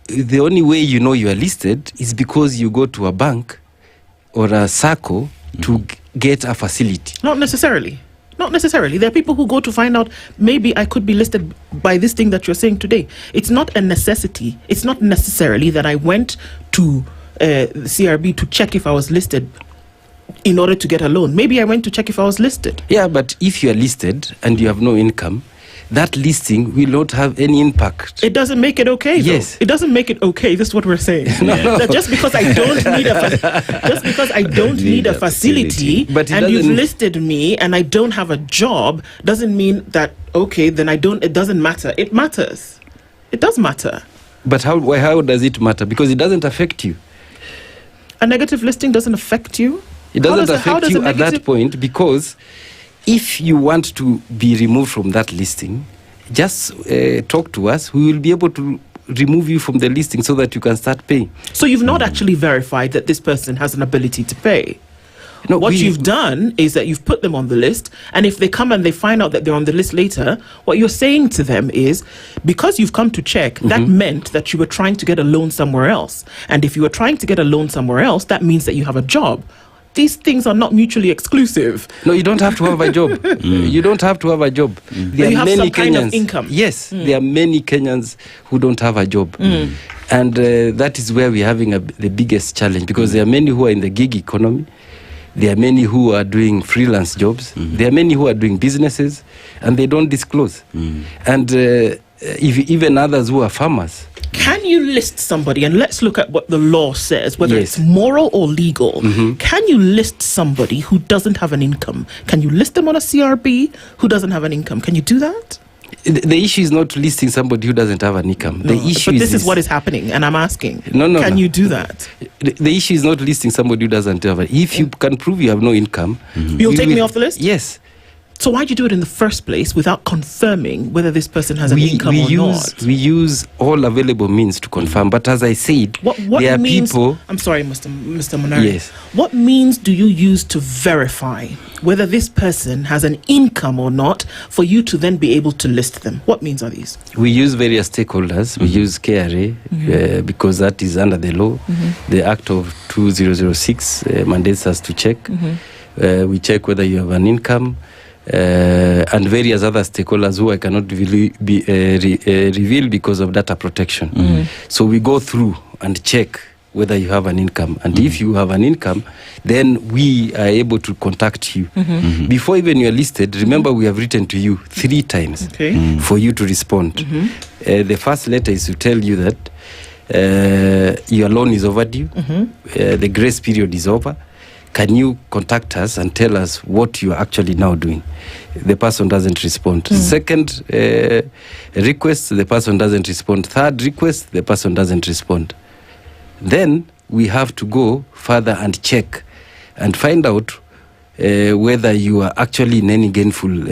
Speaker 7: the only way you know you are listed is because you go to a bank or a SACCO to get a facility.
Speaker 1: Not necessarily. Not necessarily. There are people who go to find out, maybe I could be listed by this thing that you're saying today. It's not a necessity. It's not necessarily that I went to CRB to check if I was listed in order to get a loan. Maybe I went to check if I was listed.
Speaker 7: Yeah, but if you are listed and you have no income, that listing will not have any impact.
Speaker 1: It doesn't make it okay, though.
Speaker 7: Yes.
Speaker 1: It doesn't make it okay. This is what we're saying. That just because I don't need a facility
Speaker 7: But
Speaker 1: and you've listed me and I don't have a job doesn't mean that, okay, then it doesn't matter. It matters. It does matter.
Speaker 7: But how does it matter? Because it doesn't affect you.
Speaker 1: A negative listing doesn't affect you?
Speaker 7: It doesn't affect you at that point, because if you want to be removed from that listing, just talk to us. We will be able to remove you from the listing so that you can start paying.
Speaker 1: So you've not actually verified that this person has an ability to pay? No, what you've done is that you've put them on the list, and if they come and they find out that they're on the list later, what you're saying to them is, because you've come to check, that meant that you were trying to get a loan somewhere else. And if you were trying to get a loan somewhere else, that means that you have a job. These things are not mutually exclusive.
Speaker 7: No, you don't have to have a job. You don't have to have a job. There
Speaker 1: you
Speaker 7: are
Speaker 1: have
Speaker 7: many
Speaker 1: some
Speaker 7: Kenyans.
Speaker 1: kind of income.
Speaker 7: Yes, there are many Kenyans who don't have a job. And that is where we're having the biggest challenge, because there are many who are in the gig economy. There are many who are doing freelance jobs. There are many who are doing businesses, and they don't disclose. And even others who are farmers.
Speaker 1: Can you list somebody, and let's look at what the law says, whether it's moral or legal. Can you list somebody who doesn't have an income? Can you list them on a CRB who doesn't have an income? Can you do that?
Speaker 7: The issue is not listing somebody who doesn't have an income. The issue
Speaker 1: but this is what is happening, and I'm asking.
Speaker 7: No.
Speaker 1: Can you do that?
Speaker 7: The issue is not listing somebody who doesn't have it. If you can prove you have no income,
Speaker 1: you'll take me off the list?
Speaker 7: Yes.
Speaker 1: So why'd you do it in the first place without confirming whether this person has an income or not?
Speaker 7: We use all available means to confirm. But as I said,
Speaker 1: what
Speaker 7: there
Speaker 1: means,
Speaker 7: are people...
Speaker 1: I'm sorry, Mr. Mungai.
Speaker 7: Yes.
Speaker 1: What means do you use to verify whether this person has an income or not for you to then be able to list them? What means are these?
Speaker 7: We use various stakeholders. We use KRA because that is under the law. The Act of 2006 mandates us to check. We check whether you have an income. And various other stakeholders who I cannot reveal because of data protection. So we go through and check whether you have an income. And if you have an income, then we are able to contact you. Before even you are listed, remember we have written to you 3 times for you to respond. The first letter is to tell you that your loan is overdue, the grace period is over. Can you contact us and tell us what you are actually now doing? The person doesn't respond. Second request, the person doesn't respond. Third request, the person doesn't respond. Then we have to go further and check and find out whether you are actually in any gainful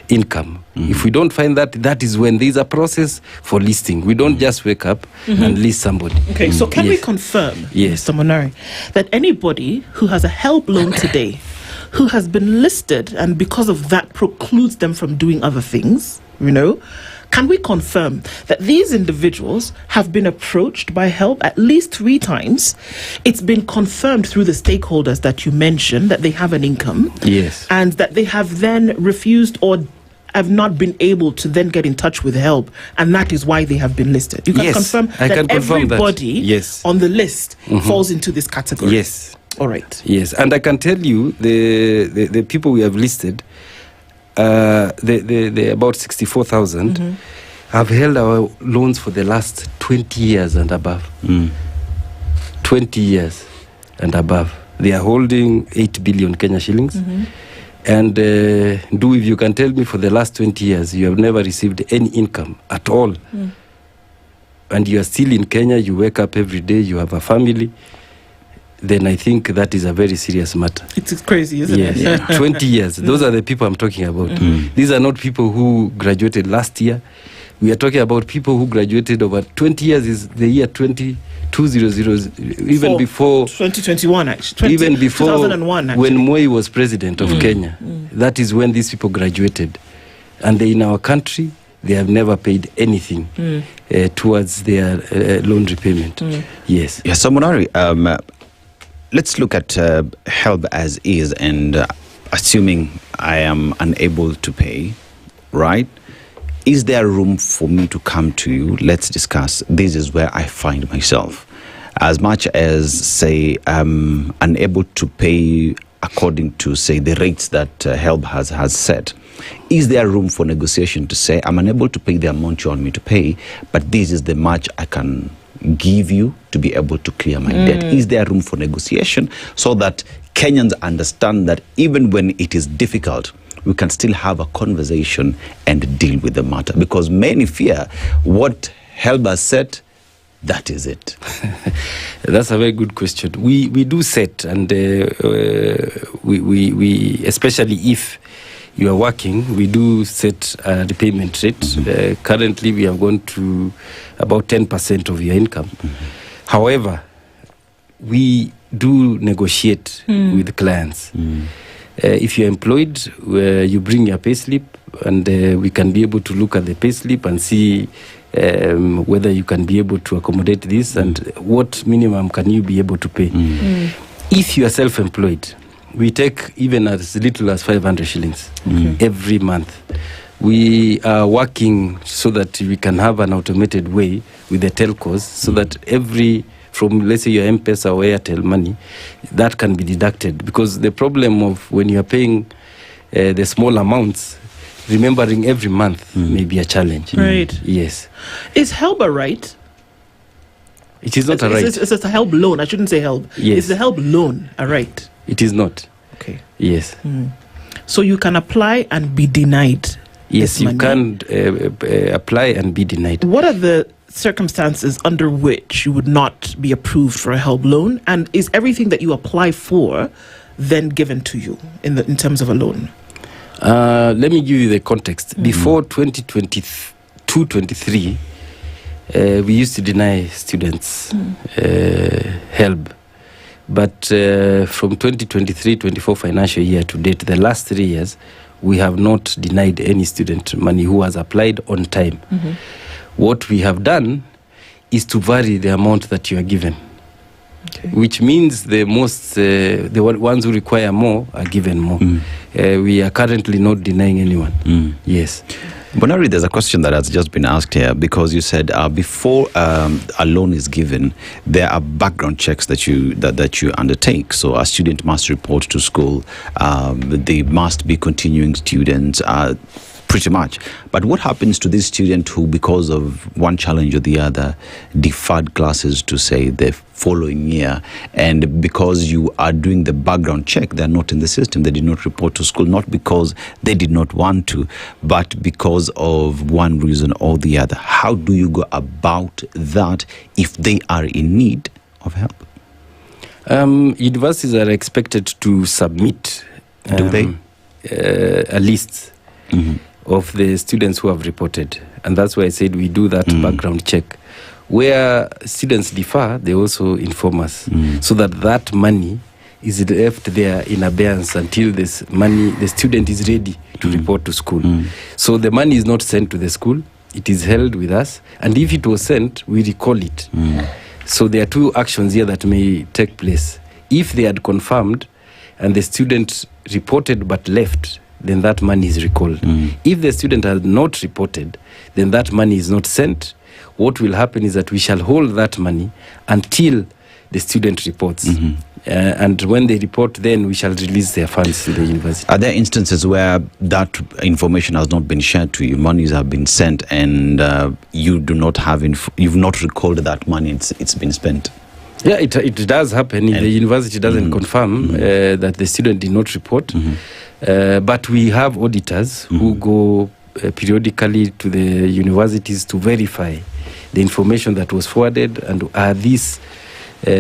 Speaker 7: income. If we don't find that, that is when there is a process for listing. We don't just wake up and list somebody.
Speaker 1: Okay, so can we confirm, Mr. Mungai, that anybody who has a Helb loan today, who has been listed and because of that precludes them from doing other things, can we confirm that these individuals have been approached by Helb at least 3 times? It's been confirmed through the stakeholders that you mentioned that they have an income.
Speaker 7: Yes.
Speaker 1: And that they have then refused or have not been able to then get in touch with Helb, and that is why they have been listed. You can confirm that everybody on the list falls into this category.
Speaker 7: Yes.
Speaker 1: All right.
Speaker 7: Yes, and I can tell you the people we have listed, the about 64,000 have held our loans for the last 20 years and above. 20 years and above. They are holding 8 billion Kenya shillings. And if you can tell me for the last 20 years you have never received any income at all, and you are still in Kenya, you wake up every day, you have a family, then I think that is a very serious matter.
Speaker 1: It's crazy, isn't it?
Speaker 7: Yeah. 20 years. Those are the people I'm talking about. These are not people who graduated last year. We are talking about people who graduated over 20 years. Is the year 2000, even before
Speaker 1: 2021, actually.
Speaker 7: Even before
Speaker 1: 2001, actually.
Speaker 7: When Moi was president of Kenya. That is when these people graduated. And they in our country, they have never paid anything towards their loan repayment. Yes.
Speaker 14: Yeah, so Mungai, let's look at Helb as is, and assuming I am unable to pay, right? Is there room for me to come to you? Let's discuss. This is where I find myself. As much as, say, I'm unable to pay according to, say, the rates that Helb has set, is there room for negotiation to say, I'm unable to pay the amount you want me to pay, but this is the much I can give you to be able to clear my debt? Is there room for negotiation so that Kenyans understand that even when it is difficult, we can still have a conversation and deal with the matter? Because many fear what Helb has said, that is it.
Speaker 7: That's a very good question. We do set, and we especially if you are working, we do set a repayment rate. Currently, we have gone to about 10% of your income. However, we do negotiate with clients. If you're employed, you bring your payslip, and we can be able to look at the payslip and see whether you can be able to accommodate this and what minimum can you be able to pay. If you are self-employed, we take even as little as 500 shillings every month. We are working so that we can have an automated way with the telcos so that from, let's say, your M-Pesa or Airtel money, that can be deducted. Because the problem of when you are paying the small amounts, remembering every month may be a challenge.
Speaker 1: Right.
Speaker 7: Yes.
Speaker 1: Is Helb a right?
Speaker 7: It is not a right.
Speaker 1: It's a Helb loan. I shouldn't say Helb.
Speaker 7: Yes.
Speaker 1: Is the Helb loan a right?
Speaker 7: It is not.
Speaker 1: Okay.
Speaker 7: Yes.
Speaker 1: So you can apply and be denied.
Speaker 7: Yes, you can apply and be denied.
Speaker 1: What are the circumstances under which you would not be approved for a Helb loan? And is everything that you apply for then given to you in terms of a loan?
Speaker 7: Let me give you the context. Before 2022-23, we used to deny students Helb. But from 2023-24 financial year to date, the last 3 years, we have not denied any student money who has applied on time. What we have done is to vary the amount that you are given. Which means the ones who require more are given more. We are currently not denying anyone. Yes.
Speaker 14: Bonari, there's a question that has just been asked here, because you said before a loan is given, there are background checks that you undertake. So a student must report to school. They must be continuing students. Pretty much. But what happens to this student who, because of one challenge or the other, deferred classes to, say, the following year, and because you are doing the background check, they're not in the system, they did not report to school, not because they did not want to, but because of one reason or the other? How do you go about that if they are in need of help?
Speaker 7: Universities are expected to submit a list of the students who have reported. And that's why I said we do that background check. Where students defer, they also inform us, so that money is left there in abeyance until the student is ready to report to school. So the money is not sent to the school, it is held with us. And if it was sent, we recall it. So there are two actions here that may take place. If they had confirmed and the student reported but left, then that money is recalled. If the student has not reported, then that money is not sent. What will happen is that we shall hold that money until the student reports. And when they report, then we shall release their funds to the university.
Speaker 14: Are there instances where that information has not been shared to you, monies have been sent, and you do not have you've not recalled that money, it's been spent?
Speaker 7: Yeah, it does happen. If the university doesn't confirm that the student did not report. But we have auditors who go periodically to the universities to verify the information that was forwarded, and are these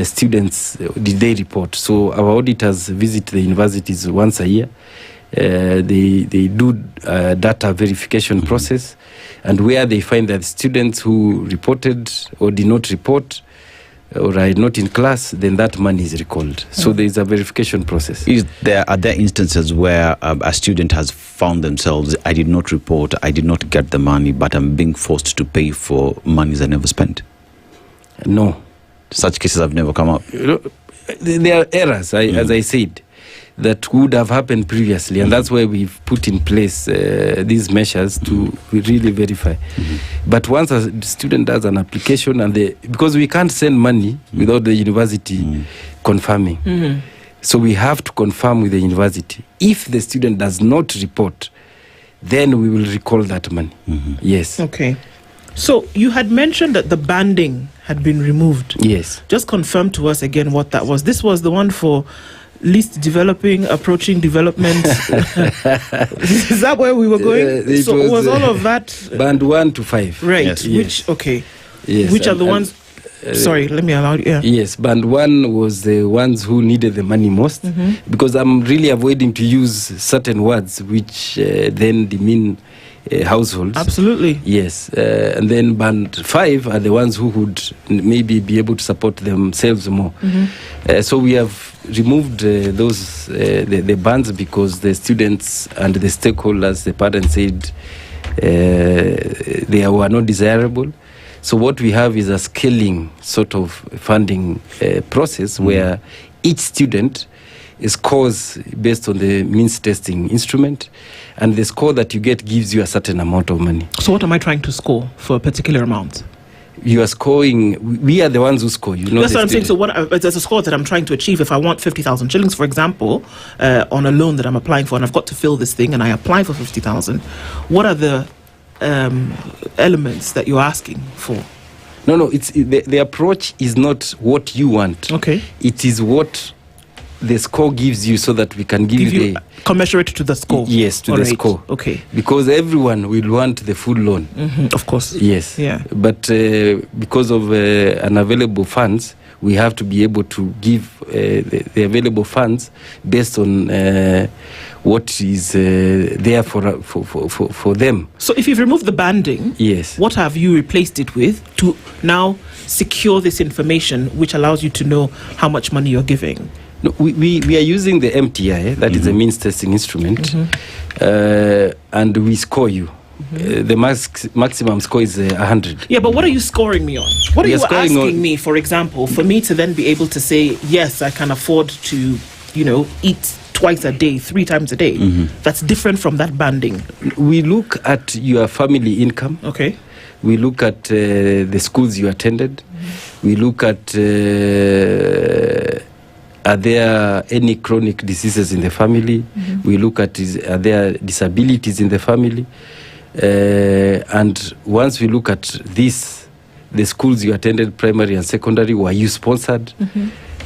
Speaker 7: students, did they report? So our auditors visit the universities once a year. They do a data verification process, and where they find that students who reported or did not report or are not in class, then that money is recalled. So there is a verification process.
Speaker 14: Are there instances where a student has found themselves, I did not report, I did not get the money, but I'm being forced to pay for monies I never spent?
Speaker 7: No.
Speaker 14: Such cases have never come up?
Speaker 7: There are errors, as I said. that would have happened previously, and that's why we've put in place these measures to really verify. But once a student does an application, and because we can't send money without the university confirming, so we have to confirm with the university. If the student does not report, then we will recall that money. Yes.
Speaker 1: Okay. So you had mentioned that the banding had been removed.
Speaker 7: Yes.
Speaker 1: Just confirm to us again what that was. This was the one for least developing, approaching development. Is that where we were going? So was all of that
Speaker 7: band 1 to 5?
Speaker 1: Right.
Speaker 7: Yes.
Speaker 1: Which okay.
Speaker 7: Yes.
Speaker 1: Which are the ones? Sorry, let me allow you. Yeah.
Speaker 7: Yes, band 1 was the ones who needed the money most, because I'm really avoiding to use certain words which then demean households.
Speaker 1: Absolutely.
Speaker 7: Yes. And then band 5 are the ones who would maybe be able to support themselves more. So we have removed those the bands because the students and the stakeholders, the parents said they were not desirable. So what we have is a scaling sort of funding process where each student scores based on the means testing instrument, and the score that you get gives you a certain amount of money.
Speaker 1: So what am I trying to score for a particular amount?
Speaker 7: You are scoring, we are the ones who score. You know,
Speaker 1: that's what I'm saying. So there's a score that I'm trying to achieve. If I want 50,000 shillings, for example, on a loan that I'm applying for, and I've got to fill this thing, and I apply for 50,000, what are the elements that you're asking for?
Speaker 7: No, it's the approach is not what you want.
Speaker 1: Okay.
Speaker 7: It is what the score gives you, so that we can give you the
Speaker 1: commensurate to the score.
Speaker 7: Yes, to the score.
Speaker 1: Okay.
Speaker 7: Because everyone will want the full loan.
Speaker 1: Of course.
Speaker 7: Yes.
Speaker 1: Yeah.
Speaker 7: But because of unavailable funds, we have to be able to give the available funds based on what is there for them.
Speaker 1: So if you've removed the banding,
Speaker 7: yes,
Speaker 1: what have you replaced it with to now secure this information, which allows you to know how much money you're giving?
Speaker 7: No, we are using the MTI, that is a means testing instrument, and we score you. The maximum score is 100.
Speaker 1: Yeah, but what are you scoring me on? What are you asking me, for example, for me to then be able to say, yes, I can afford to, eat twice a day, 3 times a day? That's different from that banding.
Speaker 7: We look at your family income.
Speaker 1: Okay.
Speaker 7: We look at the schools you attended. We look at are there any chronic diseases in the family? We look at are there disabilities in the family? And once we look at this, the schools you attended, primary and secondary, were you sponsored?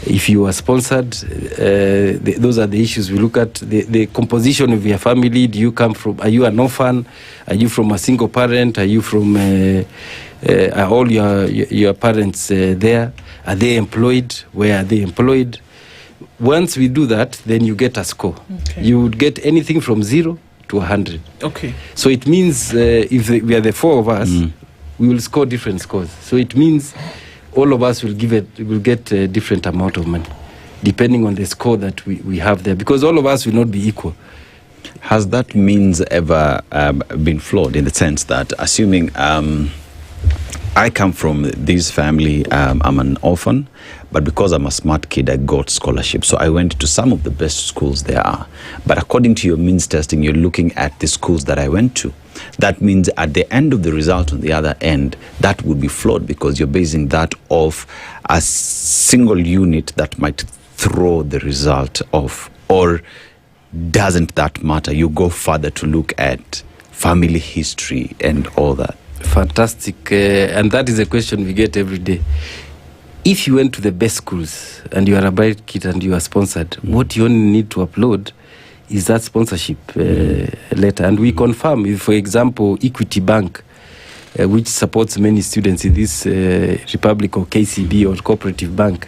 Speaker 7: If you were sponsored, those are the issues we look at. The composition of your family. Do you come from, are you an orphan? Are you from a single parent? Are you from, are all your parents there? Are they employed? Where are they employed? Once we do that, then you get a score.
Speaker 1: Okay.
Speaker 7: You would get anything from 0 to 100.
Speaker 1: Okay.
Speaker 7: So it means if we are the 4 of us, we will score different scores. So it means all of us will get a different amount of money, depending on the score that we have there, because all of us will not be equal.
Speaker 14: Has that means ever been flawed, in the sense that, assuming I come from this family, I'm an orphan, but because I'm a smart kid, I got scholarship. So I went to some of the best schools there are. But according to your means testing, you're looking at the schools that I went to. That means at the end of the result, on the other end, that would be flawed, because you're basing that off a single unit that might throw the result off. Or doesn't that matter? You go further to look at family history and all that.
Speaker 7: Fantastic. And that is a question we get every day. If you went to the best schools and you are a bright kid and you are sponsored, what you only need to upload is that sponsorship letter. And we confirm, if, for example, Equity Bank, which supports many students in this Republic, or KCB or Cooperative Bank,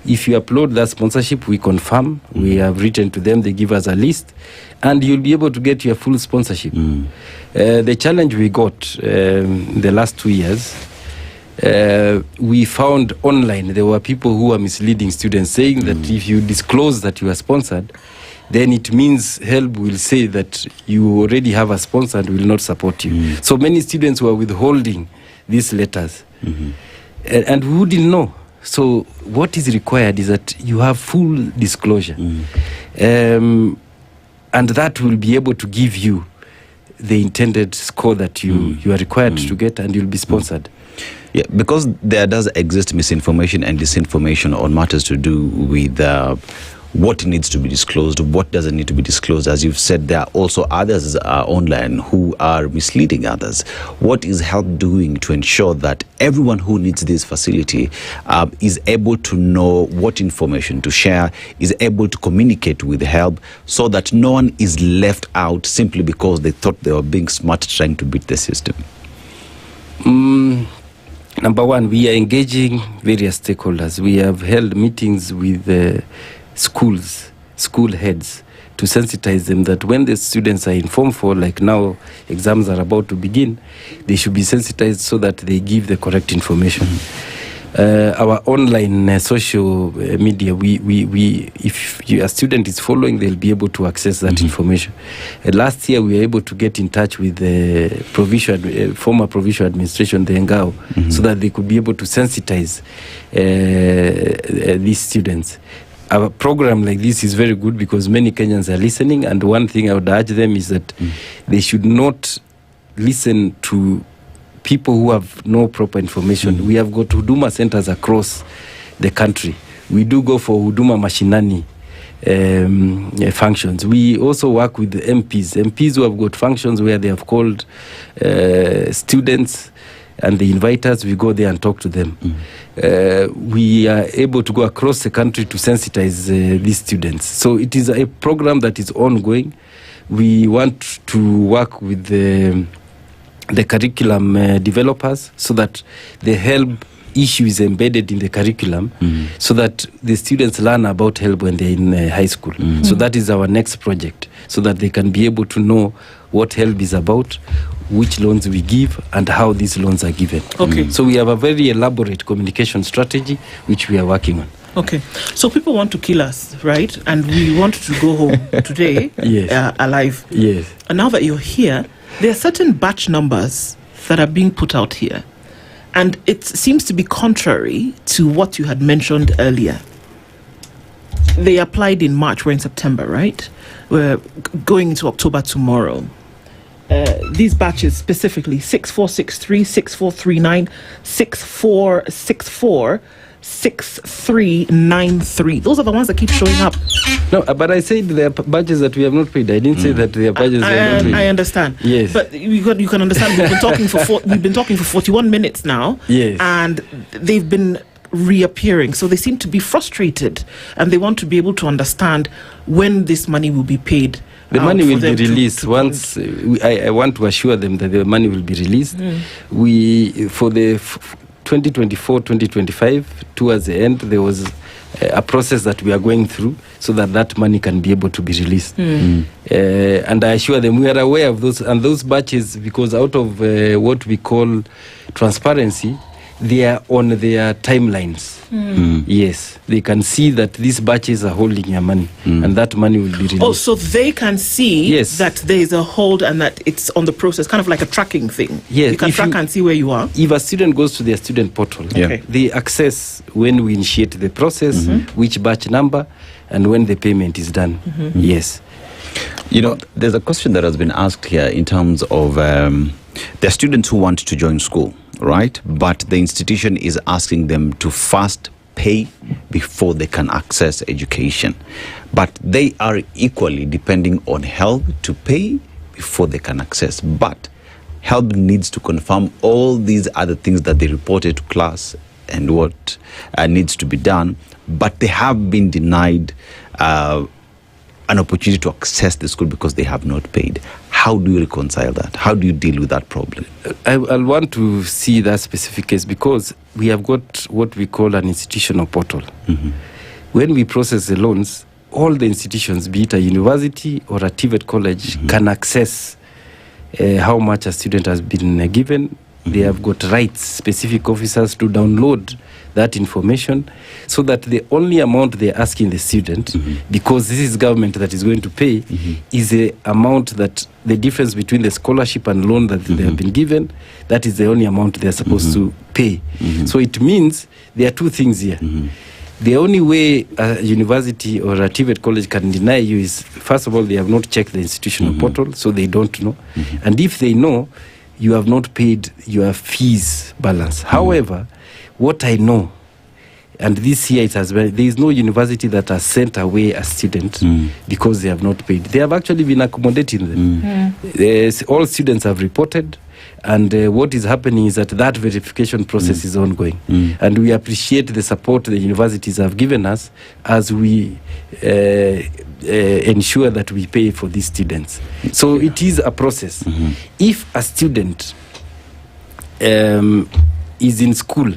Speaker 7: if you upload that sponsorship, we confirm. We have written to them, they give us a list, and you'll be able to get your full sponsorship. The challenge we got in the last 2 years, we found online there were people who were misleading students, saying that if you disclose that you are sponsored, then it means Helb will say that you already have a sponsor and will not support you. So many students were withholding these letters. And who didn't know? So what is required is that you have full disclosure. And that will be able to give you the intended score that you are required to get, and you'll be sponsored.
Speaker 14: Yeah, because there does exist misinformation and disinformation on matters to do with what needs to be disclosed, what doesn't need to be disclosed. As you've said, there are also others online who are misleading others. What is Helb doing to ensure that everyone who needs this facility is able to know what information to share, is able to communicate with Helb, so that no one is left out simply because they thought they were being smart trying to beat the system?
Speaker 7: Number one, we are engaging various stakeholders. We have held meetings with school heads, to sensitize them that when the students are in Form 4, like now exams are about to begin, they should be sensitized so that they give the correct information. Our online social media, if a student is following, they'll be able to access that information. Last year, we were able to get in touch with the former provincial administration, the Ngao, so that they could be able to sensitize these students. A program like this is very good because many Kenyans are listening, and one thing I would urge them is that they should not listen to people who have no proper information. We have got Huduma centers across the country. We do go for Huduma Mashinani functions. We also work with the MPs who have got functions where they have called students and they invite us. We go there and talk to them. We are able to go across the country to sensitize these students. So it is a program that is ongoing. We want to work with the curriculum developers so that the Helb issue is embedded in the curriculum, so that the students learn about Helb when they're in high school. So that is our next project, so that they can be able to know what Helb is about, which loans we give, and how these loans are given.
Speaker 1: Okay.
Speaker 7: So we have a very elaborate communication strategy which we are working on.
Speaker 1: Okay. So people want to kill us, right? And we want to go home today alive.
Speaker 7: Yes.
Speaker 1: And now that you're here, there are certain batch numbers that are being put out here. And it seems to be contrary to what you had mentioned earlier. They applied in March, we're in September, right? We're going into October tomorrow. These batches specifically 6463, 6439, 6464, 6393. Those are the ones that keep showing up.
Speaker 7: No, but I said there are badges that we have not paid. I didn't say that there are badges that are not paid.
Speaker 1: I understand.
Speaker 7: Yes.
Speaker 1: But you can understand we've been talking for 41 minutes now.
Speaker 7: Yes.
Speaker 1: And they've been reappearing. So they seem to be frustrated, and they want to be able to understand when this money will be paid.
Speaker 7: The money will be released once. I want to assure them that the money will be released. We for the 2024-2025, towards the end, there was a process that we are going through so that money can be able to be released. And I assure them we are aware of those, and those batches, because out of what we call transparency, they are on their timelines. Yes, they can see that these batches are holding your money, and that money will be released.
Speaker 1: Oh, so they can see that there is a hold and that it's on the process, kind of like a tracking thing.
Speaker 7: Yes,
Speaker 1: you can track and see where you are.
Speaker 7: If a student goes to their student portal, they access when we initiate the process, which batch number, and when the payment is done. Yes.
Speaker 14: You know, there's a question that has been asked here in terms of there are students who want to join school, right? But the institution is asking them to first pay before they can access education. But they are equally depending on Helb to pay before they can access. But Helb needs to confirm all these other things that they reported to class and what needs to be done. But they have been denied an opportunity to access the school because they have not paid. How do you reconcile that? How do you deal with that problem?
Speaker 7: I'll want to see that specific case because we have got what we call an institutional portal. When we process the loans, all the institutions, be it a university or a TVET college, can access how much a student has been given They have got rights, specific officers to download that information, so that the only amount they're asking the student, because this is government that is going to pay, is the amount that the difference between the scholarship and loan that they have been given. That is the only amount they're supposed to pay. So it means there are two things here. The only way a university or a TVET college can deny you is, first of all, they have not checked the institutional portal, so they don't know. And if they know, you have not paid your fees balance. However, what I know, and this year it has been, there is no university that has sent away a student because they have not paid. They have actually been accommodating them. All students have reported, and what is happening is that verification process is ongoing. And we appreciate the support the universities have given us as we ensure that we pay for these students. So it is a process. If a student is in school,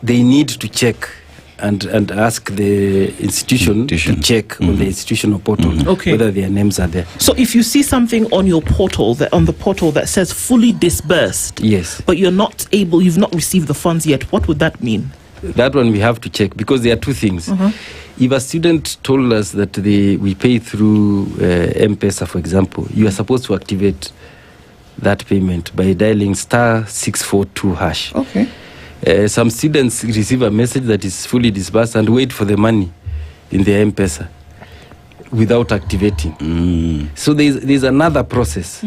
Speaker 7: they need to check and ask the institution to check on the institutional portal whether their names are there.
Speaker 1: So if you see something on your portal, on the portal that says fully disbursed,
Speaker 7: yes,
Speaker 1: but you've not received the funds yet, what would that mean?
Speaker 7: That one we have to check, because there are two things. If a student told us that we pay through M-Pesa, for example, you are supposed to activate that payment by dialing *642#.
Speaker 1: Okay.
Speaker 7: Some students receive a message that is fully disbursed and wait for the money in their M-Pesa without activating. So there's another process.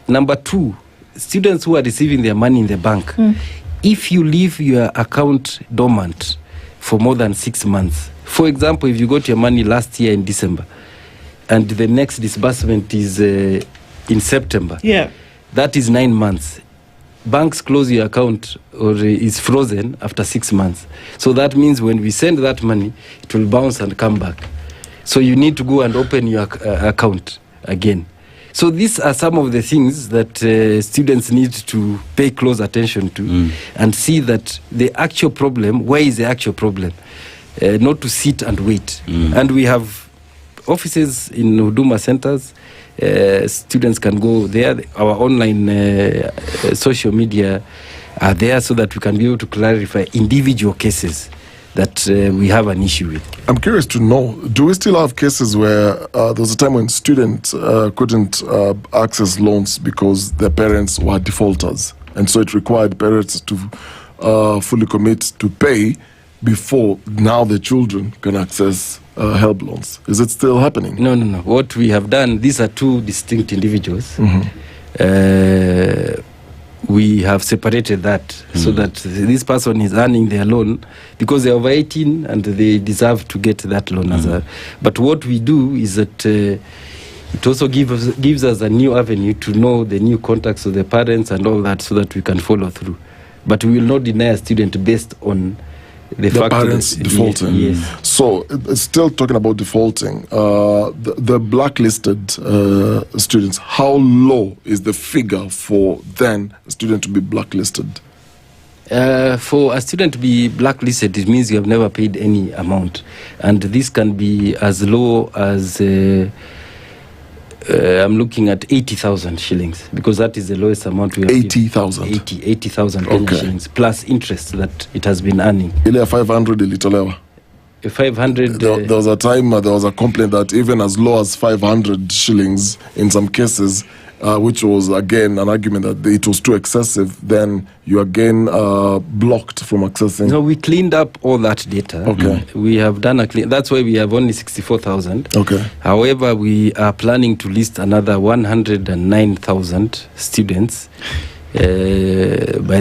Speaker 7: Number two, students who are receiving their money in the bank, if you leave your account dormant for more than 6 months, for example, if you got your money last year in December and the next disbursement is in September, that is 9 months. Banks close your account or is frozen after 6 months. So that means when we send that money, it will bounce and come back. So you need to go and open your account again. So these are some of the things that students need to pay close attention to and see that the actual problem, where is the actual problem? Not to sit and wait. And we have offices in Huduma centers. Students can go there. Our online social media are there so that we can be able to clarify individual cases that we have an issue with.
Speaker 23: I'm curious to know, do we still have cases where there was a time when students couldn't access loans because their parents were defaulters, and so it required parents to fully commit to pay before now the children can access Helb loans? Is it still happening?
Speaker 7: No. What we have done, these are two distinct individuals. We have separated that so that this person is earning their loan because they are over 18 and they deserve to get that loan as a. But what we do is that it also gives us a new avenue to know the new contacts of the parents and all that, so that we can follow through. But we will not deny a student based on the fact
Speaker 23: parents
Speaker 7: that
Speaker 23: defaulting.
Speaker 7: Yes.
Speaker 23: So still talking about defaulting, the blacklisted students, how low is the figure for then a student to be blacklisted?
Speaker 7: For a student to be blacklisted, it means you have never paid any amount, and this can be as low as I'm looking at 80,000 shillings, because that is the lowest amount we have.
Speaker 23: 80,000?
Speaker 7: 80,000 shillings, plus interest that it has been earning.
Speaker 23: Ile 500 ilitolewa?
Speaker 7: 500...
Speaker 23: There was a time, there was a complaint that even as low as 500 shillings in some cases, which was again an argument that it was too excessive, then you again blocked from accessing.
Speaker 7: No, we cleaned up all that data.
Speaker 23: Okay.
Speaker 7: We have done a clean. That's why we have only 64,000.
Speaker 23: Okay.
Speaker 7: However, we are planning to list another 109,000 students by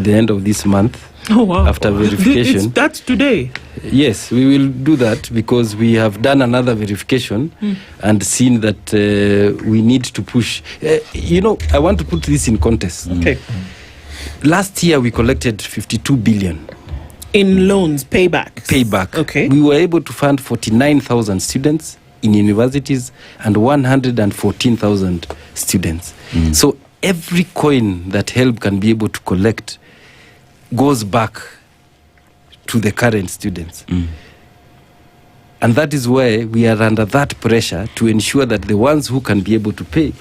Speaker 7: the end of this month.
Speaker 1: Oh, wow.
Speaker 7: After verification.
Speaker 1: That's today.
Speaker 7: Yes, we will do that because we have done another verification and seen that we need to push. I want to put this in context.
Speaker 1: Okay.
Speaker 7: Last year we collected 52 billion.
Speaker 1: In loans, payback.
Speaker 7: Okay. We were able to fund 49,000 students in universities and 114,000 students. So every coin that Helb can be able to collect goes back to the current students. And that is why we are under that pressure to ensure that the ones who can be able to pay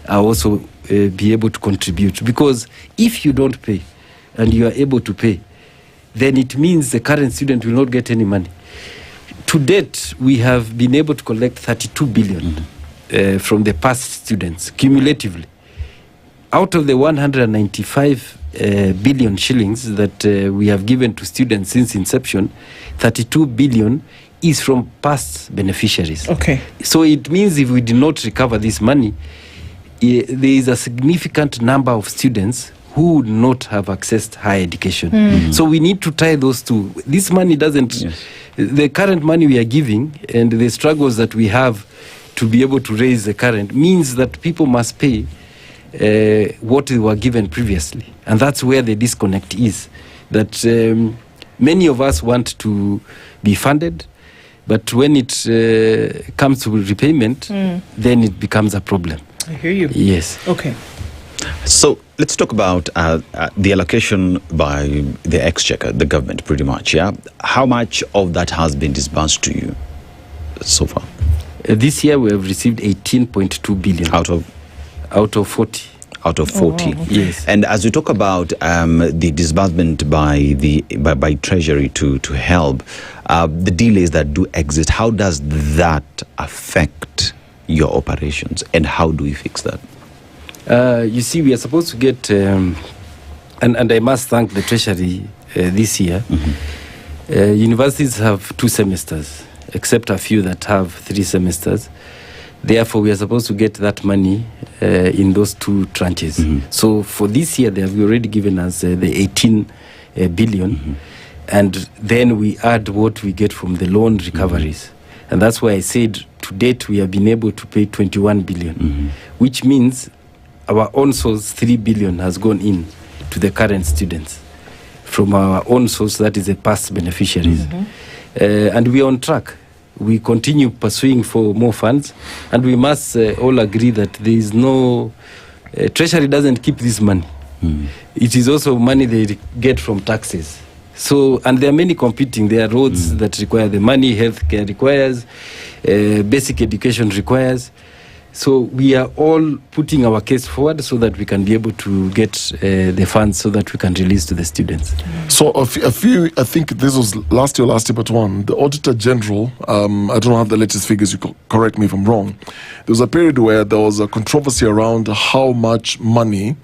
Speaker 7: are also be able to contribute. Because if you don't pay, and you are able to pay, then it means the current student will not get any money. To date, we have been able to collect 32 billion from the past students, cumulatively. Out of the 195 billion shillings that we have given to students since inception, 32 billion is from past beneficiaries.
Speaker 1: Okay.
Speaker 7: So it means if we do not recover this money, there is a significant number of students who would not have accessed higher education. So we need to tie those two. This money doesn't, the current money we are giving and the struggles that we have to be able to raise the current means that people must pay what they were given previously. And that's where the disconnect is. That many of us want to be funded, but when it comes to repayment, then it becomes a problem.
Speaker 1: I hear you.
Speaker 7: Yes.
Speaker 1: Okay.
Speaker 14: So let's talk about the allocation by the exchequer, the government, pretty much. Yeah, how much of that has been disbursed to you so far?
Speaker 7: This year we have received 18.2 billion
Speaker 14: out of
Speaker 7: 40.
Speaker 14: Out of 40.
Speaker 7: Oh, wow. Okay.
Speaker 14: Yes. And as we talk about the disbursement by Treasury to Helb, the delays that do exist, how does that affect your operations, and how do we fix that?
Speaker 7: You see, we are supposed to get, and I must thank the Treasury this year. Universities have 2 semesters, except a few that have 3 semesters. Therefore, we are supposed to get that money in those 2 tranches. So for this year, they have already given us the 18 billion, and then we add what we get from the loan recoveries. And that's why I said to date we have been able to pay 21 billion, which means our own source 3 billion has gone in to the current students from our own source, that is the past beneficiaries. And we are on track. We continue pursuing for more funds, and we must all agree that there is no Treasury doesn't keep this money. It is also money they get from taxes. So, and there are many competing. There are roads that require the money, healthcare requires, basic education requires. So we are all putting our case forward so that we can be able to get the funds so that we can release to the students.
Speaker 23: So a few, I think this was last year but one, the Auditor General, I don't have the latest figures, you correct me if I'm wrong. There was a period where there was a controversy around how much money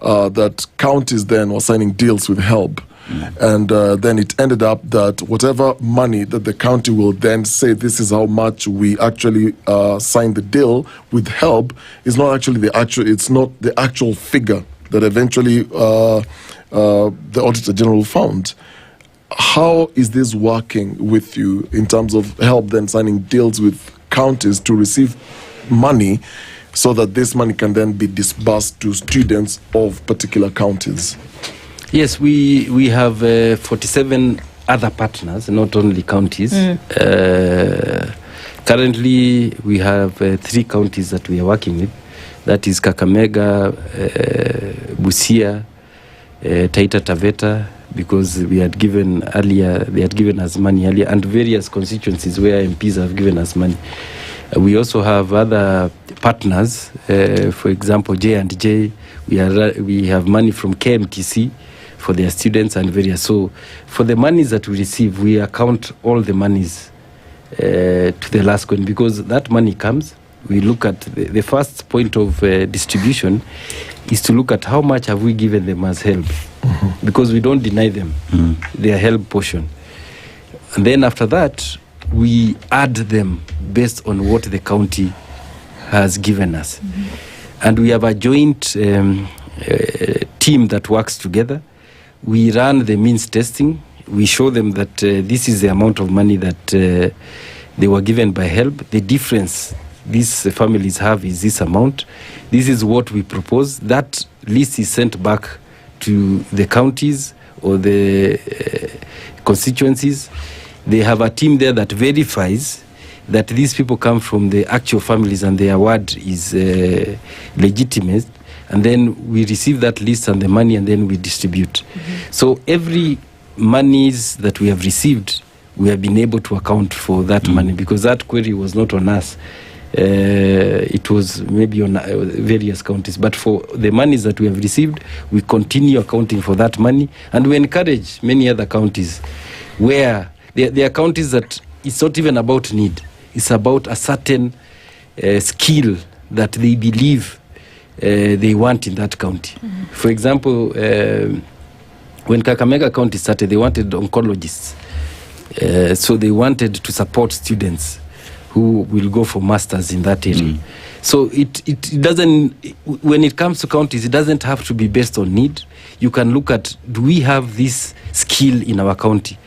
Speaker 23: that counties then were signing deals with Helb. And then it ended up that whatever money that the county will then say this is how much we actually signed the deal with Helb is not actually it's not the actual figure that eventually the Auditor General found. How is this working with you in terms of Helb then signing deals with counties to receive money so that this money can then be disbursed to students of particular counties?
Speaker 7: Yes, we have 47 other partners, not only counties. Currently, we have 3 counties that we are working with. That is Kakamega, Busia, Taita Taveta, because we had given earlier, they had given us money earlier, and various constituencies where MPs have given us money. We also have other partners, for example, J&J. We have money from KMTC for their students and various. So for the monies that we receive, we account all the monies to the last coin, because that money comes. We look at the first point of distribution is to look at how much have we given them as help, because we don't deny them their help portion. And then after that, we add them based on what the county has given us. And we have a joint team that works together. We run the means testing. We show them that this is the amount of money that they were given by Helb. The difference these families have is this amount. This is what we propose. That list is sent back to the counties or the constituencies. They have a team there that verifies that these people come from the actual families and the award is legitimate. And then we receive that list and the money, and then we distribute. So every monies that we have received, we have been able to account for that money, because that query was not on us. It was maybe on various counties. But for the monies that we have received, we continue accounting for that money. And we encourage many other counties where there are counties that it's not even about need. It's about a certain skill that they believe they want in that county. Mm-hmm. For example, when Kakamega County started, they wanted oncologists. So they wanted to support students who will go for masters in that area. So it doesn't, when it comes to counties, it doesn't have to be based on need. You can look at, do we have this skill in our county?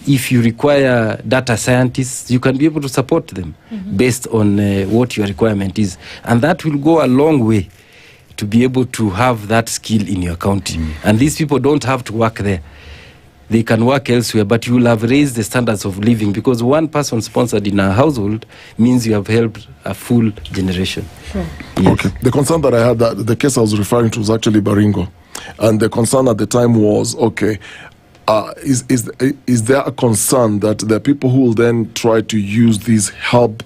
Speaker 7: If you require data scientists, you can be able to support them based on what your requirement is. And that will go a long way to be able to have that skill in your county. And these people don't have to work there. They can work elsewhere, but you will have raised the standards of living, because one person sponsored in a household means you have helped a full generation.
Speaker 23: Sure. Yes. Okay. The concern that I had, that the case I was referring to was actually Baringo. And the concern at the time was, okay, is there a concern that there are people who will then try to use this Helb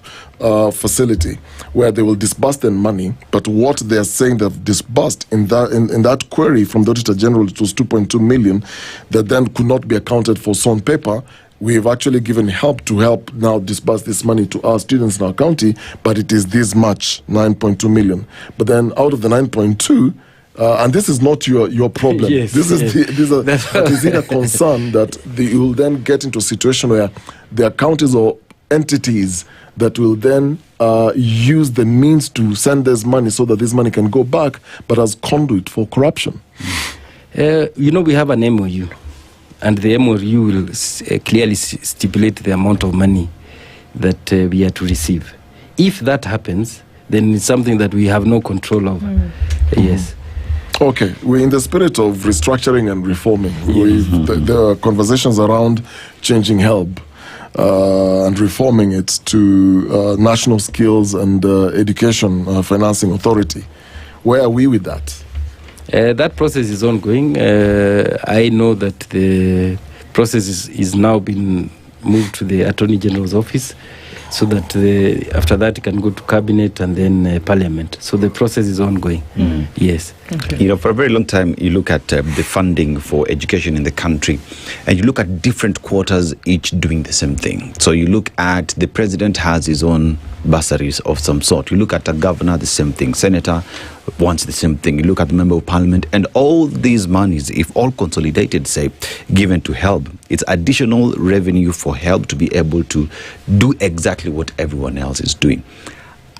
Speaker 23: facility where they will disburse their money, but what they're saying they've disbursed in that query from the Auditor General, it was 2.2 million, that then could not be accounted for on paper. We've actually given help to help now disburse this money to our students in our county, but it is this much, 9.2 million. But then out of the 9.2, and this is not your problem.
Speaker 7: Yes,
Speaker 23: this is is it a concern that you will then get into a situation where there are counties or entities that will then use the means to send this money so that this money can go back, but as conduit for corruption?
Speaker 7: We have an MOU, and the MOU will clearly stipulate the amount of money that we are to receive. If that happens, then it's something that we have no control over. Yes.
Speaker 23: Okay, we're in the spirit of restructuring and reforming. There are conversations around changing Helb and reforming it to National Skills and Education Financing Authority. Where are we with that?
Speaker 7: That process is ongoing. I know that the process is now being moved to the Attorney General's office, so that after that it can go to Cabinet and then Parliament. So the process is ongoing. Yes.
Speaker 14: Okay. For a very long time, you look at the funding for education in the country, and you look at different quarters, each doing the same thing. So you look at the president has his own bursaries of some sort. You look at the governor, the same thing. Senator wants the same thing. You look at the member of parliament, and all these monies, if all consolidated, say, given to Helb, it's additional revenue for Helb to be able to do exactly what everyone else is doing.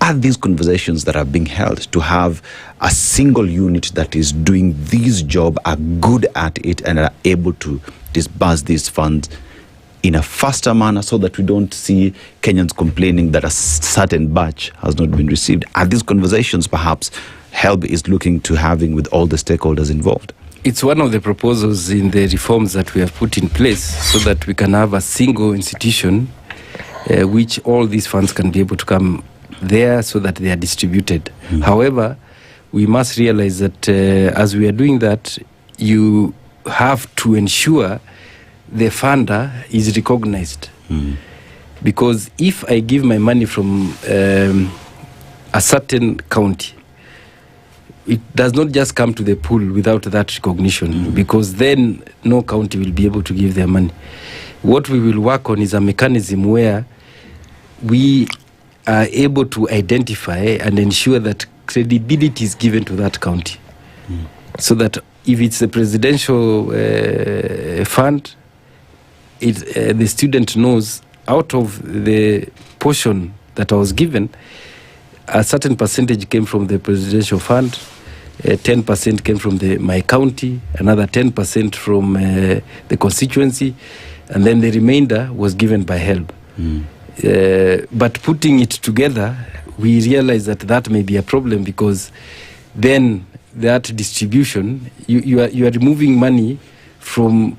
Speaker 14: Are these conversations that are being held to have a single unit that is doing this job, are good at it, and are able to disburse these funds in a faster manner, so that we don't see Kenyans complaining that a certain batch has not been received? Are these conversations perhaps Helb is looking to having with all the stakeholders involved?
Speaker 7: It's one of the proposals in the reforms that we have put in place, so that we can have a single institution which all these funds can be able to come there, so that they are distributed. However, we must realize that as we are doing that, you have to ensure the funder is recognized. Because if I give my money from a certain county, it does not just come to the pool without that recognition, because then no county will be able to give their money. What we will work on is a mechanism where we are able to identify and ensure that credibility is given to that county. So that if it's a presidential fund, the student knows out of the portion that I was given, a certain percentage came from the presidential fund, 10% came from my county, another 10% from the constituency, and then the remainder was given by Helb. But putting it together, we realize that may be a problem, because then that distribution, you are removing money from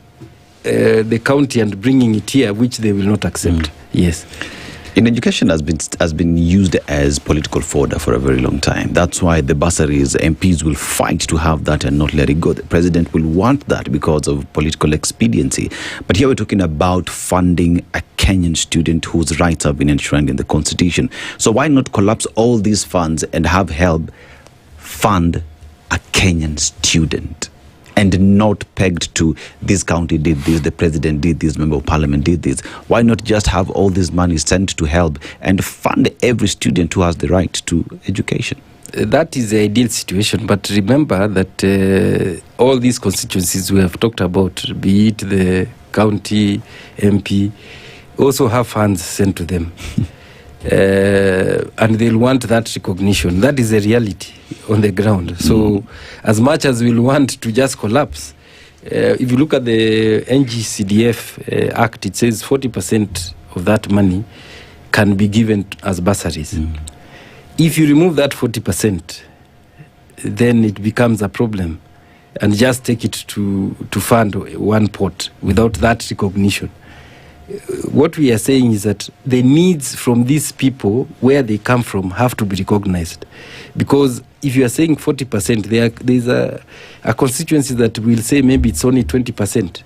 Speaker 7: the county and bringing it here, which they will not accept. Yes.
Speaker 14: In education has been used as political fodder for a very long time. That's why the bursaries, MPs will fight to have that and not let it go. The president will want that because of political expediency. But here we're talking about funding a Kenyan student whose rights have been enshrined in the constitution. So why not collapse all these funds and have Helb fund a Kenyan student? And not pegged to this county did this, the president did this, member of parliament did this. Why not just have all this money sent to Helb and fund every student who has the right to education?
Speaker 7: That is the ideal situation. But remember that all these constituencies we have talked about, be it the county MP, also have funds sent to them. And they'll want that recognition. That is the reality on the ground. So as much as we'll want to just collapse, if you look at the NGCDF Act, it says 40% of that money can be given as bursaries. If you remove that 40%, then it becomes a problem, and just take it to fund one pot without that recognition. What we are saying is that the needs from these people, where they come from, have to be recognized. Because if you are saying 40%, there's a constituency that will say maybe it's only 20%.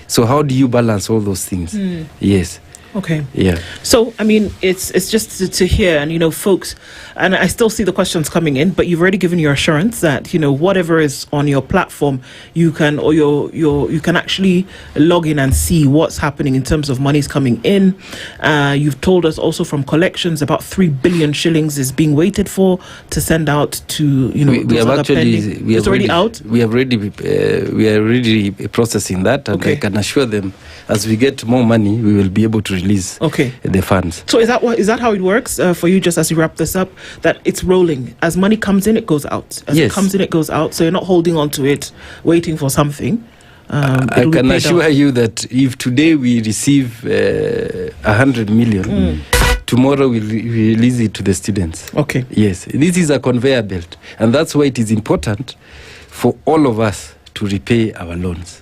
Speaker 7: So how do you balance all those things? Yes.
Speaker 1: Okay.
Speaker 7: Yeah.
Speaker 1: So, I mean, it's just to hear, and, you know, folks, and I still see the questions coming in, but you've already given your assurance that, you know, whatever is on your platform, you can, or you can actually log in and see what's happening in terms of monies coming in. You've told us also from collections about 3 billion shillings is being waited for to send out to, you know,
Speaker 7: we have actually,
Speaker 1: it's already out.
Speaker 7: We are already processing that, and I can assure them, as we get more money, we will be able to release the funds.
Speaker 1: So is that how it works for you, just as you wrap this up, that it's rolling? As money comes in, it goes out. As it comes in, it goes out. So you're not holding on to it, waiting for something.
Speaker 7: I can assure you that if today we receive 100 million, tomorrow we'll release it to the students.
Speaker 1: Okay.
Speaker 7: Yes, this is a conveyor belt. And that's why it is important for all of us to repay our loans.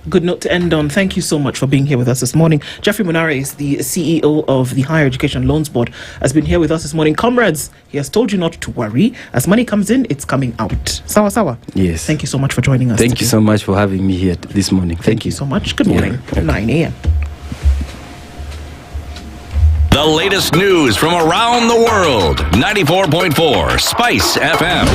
Speaker 1: Good note to end on. Thank you so much for being here with us this morning. Jeffrey Munare is the CEO of the Higher Education Loans Board, has been here with us this morning. Comrades, he has told you not to worry. As money comes in, it's coming out. Sawa sawa.
Speaker 7: Yes.
Speaker 1: Thank you so much for joining us.
Speaker 7: Thank you so much for having me here this morning.
Speaker 1: Thank you so much. Good morning. 9 a.m.
Speaker 4: The latest news from around the world. 94.4 Spice FM.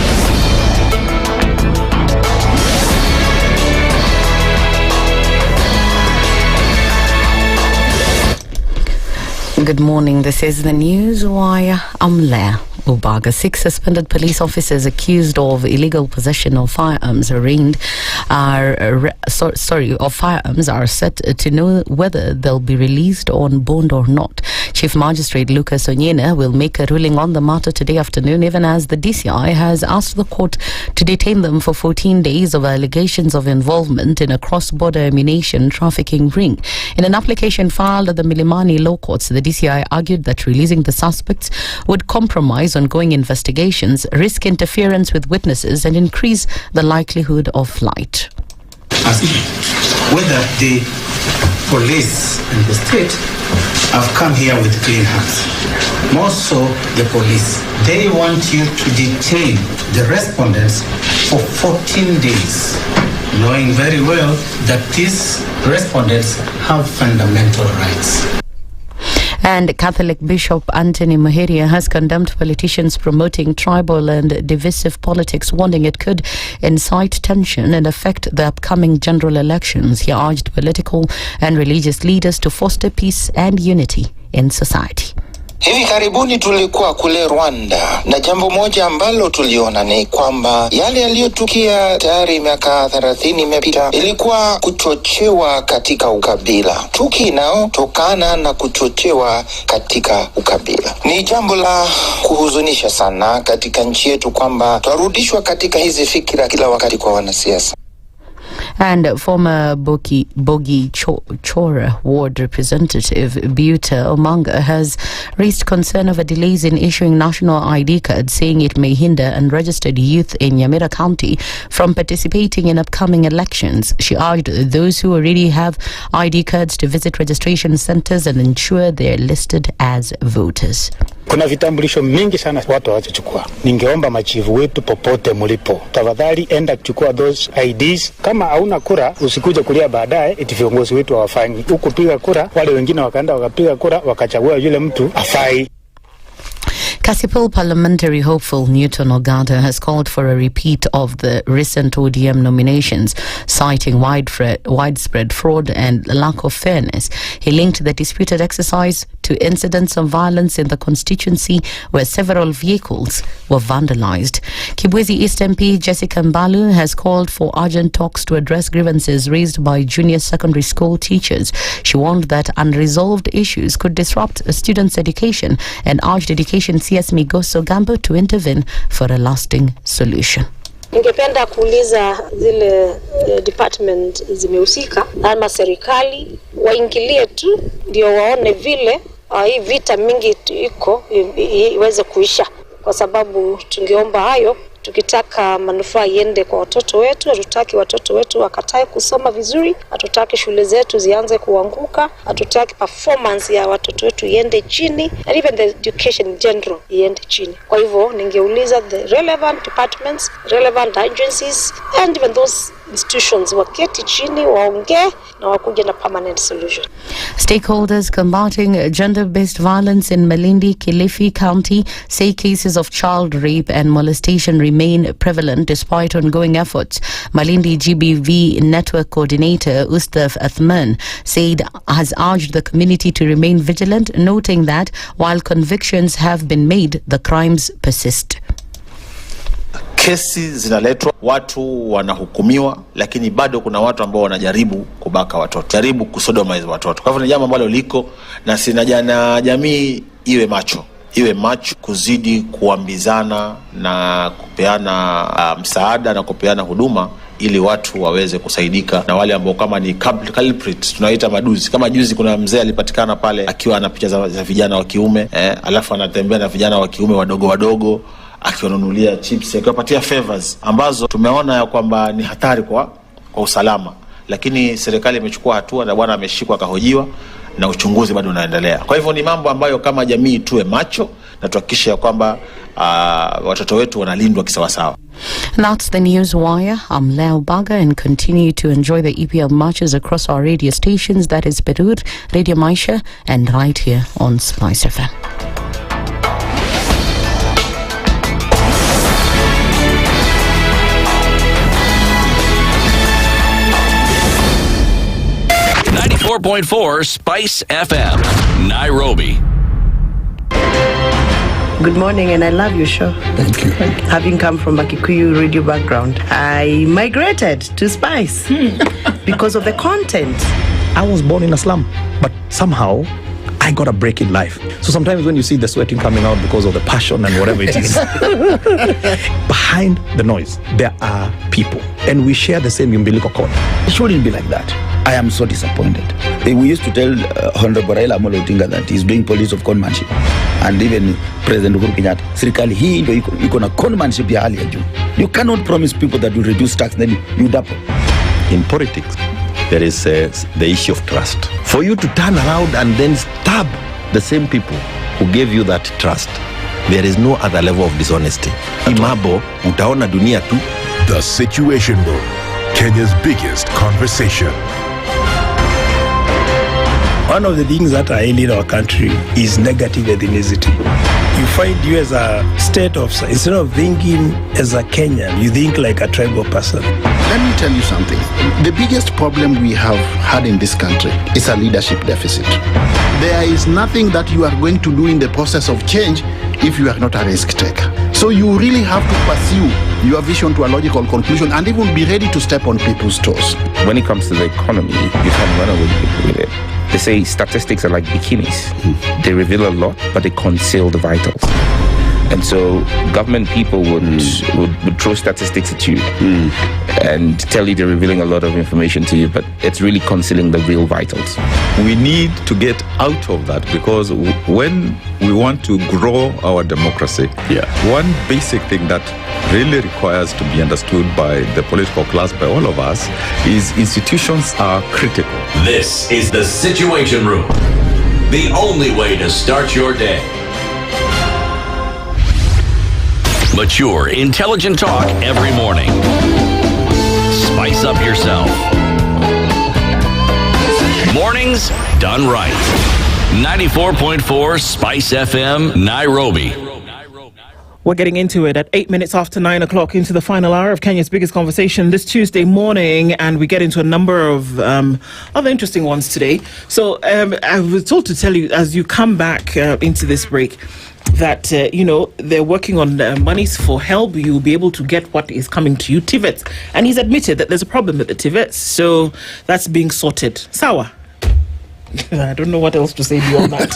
Speaker 2: Good morning. This is the news wire. I'm Leah Ubaga. 6 suspended police officers accused of illegal possession of firearms firearms are set to know whether they'll be released on bond or not. Chief Magistrate Lucas Onyena will make a ruling on the matter today afternoon, even as the DCI has asked the court to detain them for 14 days over allegations of involvement in a cross-border ammunition trafficking ring. In an application filed at the Milimani Law Courts, the DCI argued that releasing the suspects would compromise ongoing investigations, risk interference with witnesses, and increase the likelihood of flight.
Speaker 8: As whether the police and the state have come here with clean hands. More so the police. They want you to detain the respondents for 14 days, knowing very well that these respondents have fundamental rights.
Speaker 2: And Catholic Bishop Anthony Muheria has condemned politicians promoting tribal and divisive politics, warning it could incite tension and affect the upcoming general elections. He urged political and religious leaders to foster peace and unity in society.
Speaker 9: Hivi karibuni tulikuwa kule Rwanda, na jambo moja ambalo tuliona ni kwamba yale yaliyotukia tayari miaka 30 imepita ilikuwa kuchochewa katika ukabila. Chuki inayotokana na kuchochewa katika ukabila ni jambo la kuhuzunisha sana katika nchi yetu, kwamba twarudishwa katika hizi fikira kila wakati kwa wanasiasa.
Speaker 2: And former Bogi Chora ward representative Buta Omanga has raised concern over delays in issuing national ID cards, saying it may hinder unregistered youth in Nyamweya County from participating in upcoming elections. She urged those who already have ID cards to visit registration centers and ensure they are listed as voters.
Speaker 11: Kuna vitambulisho mingi sana watu hawachukua. Ningeomba machifu wetu popote mlipo, tafadhali enda kuchukua those IDs. Kama hauna kura usikuje kulia baadaye eti viongozi wetu hawafanyi. Huku piga kura, wale wengine wakaenda wakapiga kura wakachagua yule mtu afai.
Speaker 2: Kasipul parliamentary hopeful Newton Ogada has called for a repeat of the recent ODM nominations, citing widespread fraud and lack of fairness. He linked the disputed exercise to incidents of violence in the constituency where several vehicles were vandalized. Kibwezi East MP Jessica Mbalu has called for urgent talks to address grievances raised by junior secondary school teachers. She warned that unresolved issues could disrupt a student's education and urged Education CS Migoso Gambo to intervene for a lasting solution.
Speaker 12: Ningependa kuuliza zile department zimehusika ama serikali waingilie tu ndio waone vile hii vita mingi iko iweze kuisha, kwa sababu tungeomba hayo tukitaka manufaa iende kwa watoto wetu. Hatutaki watoto wetu wakatae kusoma vizuri, hatutaki shule zetu zianze kuanguka, hatutaki performance ya watoto wetu iende chini, and even the education in general iende chini. Kwa hivyo ningeuliza the relevant departments, relevant agencies and even those institutions waketi chini waongee na wakuje na permanent solution.
Speaker 2: Stakeholders combating gender-based violence in Malindi, Kilifi County say cases of child rape and molestation remain prevalent despite ongoing efforts. Malindi GBV Network Coordinator Ustaf Athman has urged the community to remain vigilant, noting that while convictions have been made, the crimes persist.
Speaker 13: Kesi zinaletwa, watu wanahukumiwa, lakini bado kuna watu ambao wanajaribu kubaka watoto, jaribu kusodomize watoto. Kwa hivyo ni jambo ambalo liko na sinajana jamii iwe macho kuzidi kuambizana na kupeana msaada na kupeana huduma ili watu waweze kusaidika, na wale ambao kama ni culprit tunaita maduzi. Kama juzi kuna mzee alipatikana pale akiwa ana picha za vijana wa kiume alafu anatembea na vijana wa kiume wadogo akiwanunulia chips, akiwapatia favors ambazo tumeona ya kwamba ni hatari kwa usalama, lakini serikali imechukua hatua na bwana ameshikwa akahojiwa na uchunguzi bado unaendelea. Kwa hivyo ni mambo ambayo kama jamii tuwe macho na tuhakikishe kwamba watoto wetu wanalindwa kisawasawa.
Speaker 2: That's the News Wire. I'm Leo Baga and continue to enjoy the EPL matches across our radio stations, that is Perur, Radio Maisha and right here on SpiceFM.
Speaker 4: .4 Spice FM, Nairobi.
Speaker 10: Good morning, and I love your show.
Speaker 26: Thank you.
Speaker 10: Having come from a Kikuyu radio background, I migrated to Spice because of the content.
Speaker 27: I was born in a slum, but somehow I got a break in life. So sometimes when you see the sweating coming out because of the passion and whatever it is, behind the noise, there are people. And we share the same umbilical cord. It shouldn't be like that.
Speaker 15: I am so disappointed. We used to tell Honorable Raila Amolo Odinga that he's doing politics of conmanship. And even President Uhuru Kenyatta, serikali hii ndio iko na conmanship ya hali ya juu. You cannot promise people that you reduce tax, then you double.
Speaker 17: In politics, there is the issue of trust. For you to turn around and then stab the same people who gave you that trust, there is no other level of dishonesty. Imabo, utaona dunia tu.
Speaker 5: The Situation Room, Kenya's biggest conversation.
Speaker 27: One of the things that are ailing our country is negative ethnicity. You find you as a state officer, instead of thinking as a Kenyan, you think like a tribal person.
Speaker 28: Let me tell you something. The biggest problem we have had in this country is a leadership deficit. There is nothing that you are going to do in the process of change if you are not a risk taker. So you really have to pursue your vision to a logical conclusion and even be ready to step on people's toes.
Speaker 3: When it comes to the economy, you can run away with it. They say statistics are like bikinis. They reveal a lot, but they conceal the vitals. And so government people would throw statistics at you and tell you they're revealing a lot of information to you, but it's really concealing the real vitals.
Speaker 6: We need to get out of that, because when we want to grow our democracy, one basic thing that really requires to be understood by the political class, by all of us, is institutions are critical.
Speaker 4: This is the Situation Room, the only way to start your day. Mature, intelligent talk every morning. Spice up yourself. Mornings done right. 94.4 Spice FM, Nairobi.
Speaker 1: We're getting into it at 8 minutes after 9 o'clock, into the final hour of Kenya's biggest conversation this Tuesday morning, and we get into a number of other interesting ones today. So I was told to tell you, as you come back into this break, that, they're working on monies for Helb. You'll be able to get what is coming to you, TVETs. And he's admitted that there's a problem with the TVETs, so that's being sorted. Sawa. I don't know what else to say beyond that.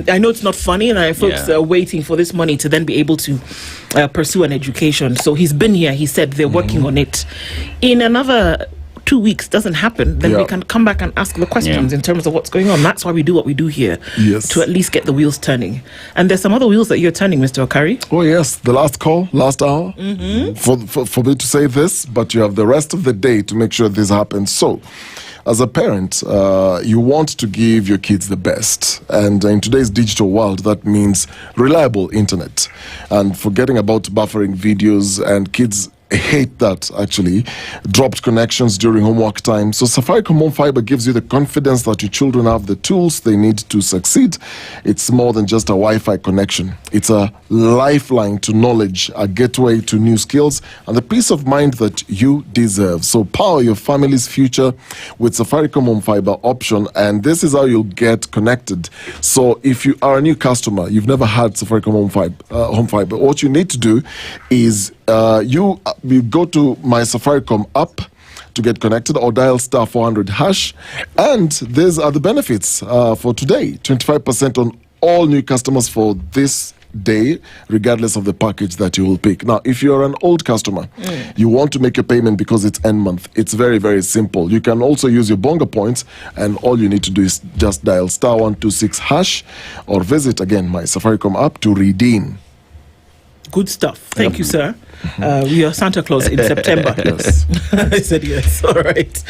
Speaker 1: I know it's not funny, and folks are waiting for this money to then be able to pursue an education. So he's been here. He said they're working on it. In another 2 weeks doesn't happen, then we can come back and ask the questions in terms of what's going on. That's why we do what we do here, to at least get the wheels turning. And there's some other wheels that you're turning, Mr. Okari.
Speaker 23: Oh yes, the last call, last hour, for me to say this, but you have the rest of the day to make sure this happens. So, as a parent, you want to give your kids the best. And in today's digital world, that means reliable internet. And forgetting about buffering videos, and kids hate that, actually. Dropped connections during homework time. So Safaricom Home Fiber gives you the confidence that your children have the tools they need to succeed. It's more than just a Wi-Fi connection. It's a lifeline to knowledge, a gateway to new skills, and the peace of mind that you deserve. So power your family's future with Safaricom Home Fiber option, and this is how you'll get connected. So if you are a new customer, you've never had Safaricom Home Fiber, what you need to do is you go to my Safaricom app to get connected, or dial star 400 hash. And these are the benefits for today. 25% on all new customers for this day, regardless of the package that you will pick. Now, if you're an old customer, you want to make your payment because it's end month, it's very, very simple. You can also use your Bonga points, and all you need to do is just dial star 126 hash, or visit, again, my Safaricom app to redeem.
Speaker 1: Good stuff. Thank you, sir. We are Santa Claus in September.
Speaker 23: Yes.
Speaker 1: I said yes. All right.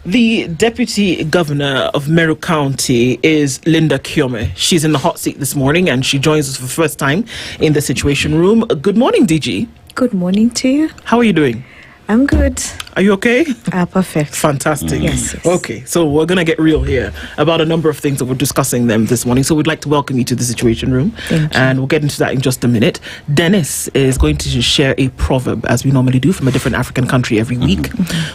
Speaker 1: The Deputy Governor of Meru County is Linda Kiome. She's in the hot seat this morning, and she joins us for the first time in the Situation Room. Good morning, DG.
Speaker 16: Good morning to you.
Speaker 1: How are you doing?
Speaker 16: I'm good.
Speaker 1: Are you okay?
Speaker 16: Perfect.
Speaker 1: Fantastic.
Speaker 16: Yes.
Speaker 1: Okay, so we're going to get real here about a number of things that we're discussing them this morning. So we'd like to welcome you to the Situation Room.
Speaker 16: Thank you.
Speaker 1: And we'll get into that in just a minute. Dennis is going to share a proverb, as we normally do, from a different African country every week.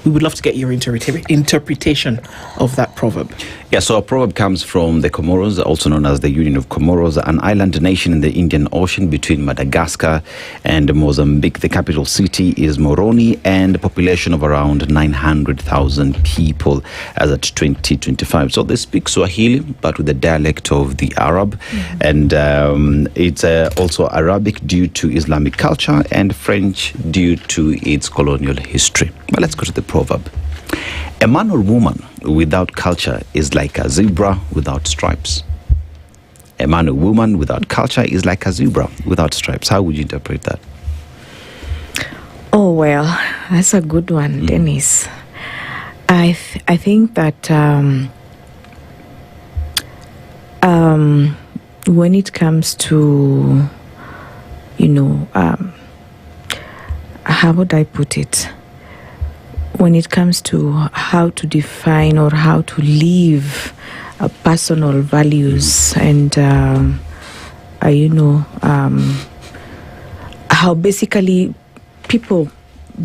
Speaker 1: We would love to get your interpretation of that proverb.
Speaker 14: Yeah, so a proverb comes from the Comoros, also known as the Union of Comoros, an island nation in the Indian Ocean between Madagascar and Mozambique. The capital city is Moroni, and a population of around 900,000 people as at 2025. So they speak Swahili, but with the dialect of the Arab. And it's also Arabic due to Islamic culture, and French due to its colonial history. But let's go to the proverb. A man or woman without culture is like a zebra without stripes. A man or woman without culture is like a zebra without stripes. How would you interpret that?
Speaker 16: Oh, well, that's a good one, Dennis. I think that when it comes to, how would I put it? When it comes to how to define or how to live personal values and, how basically people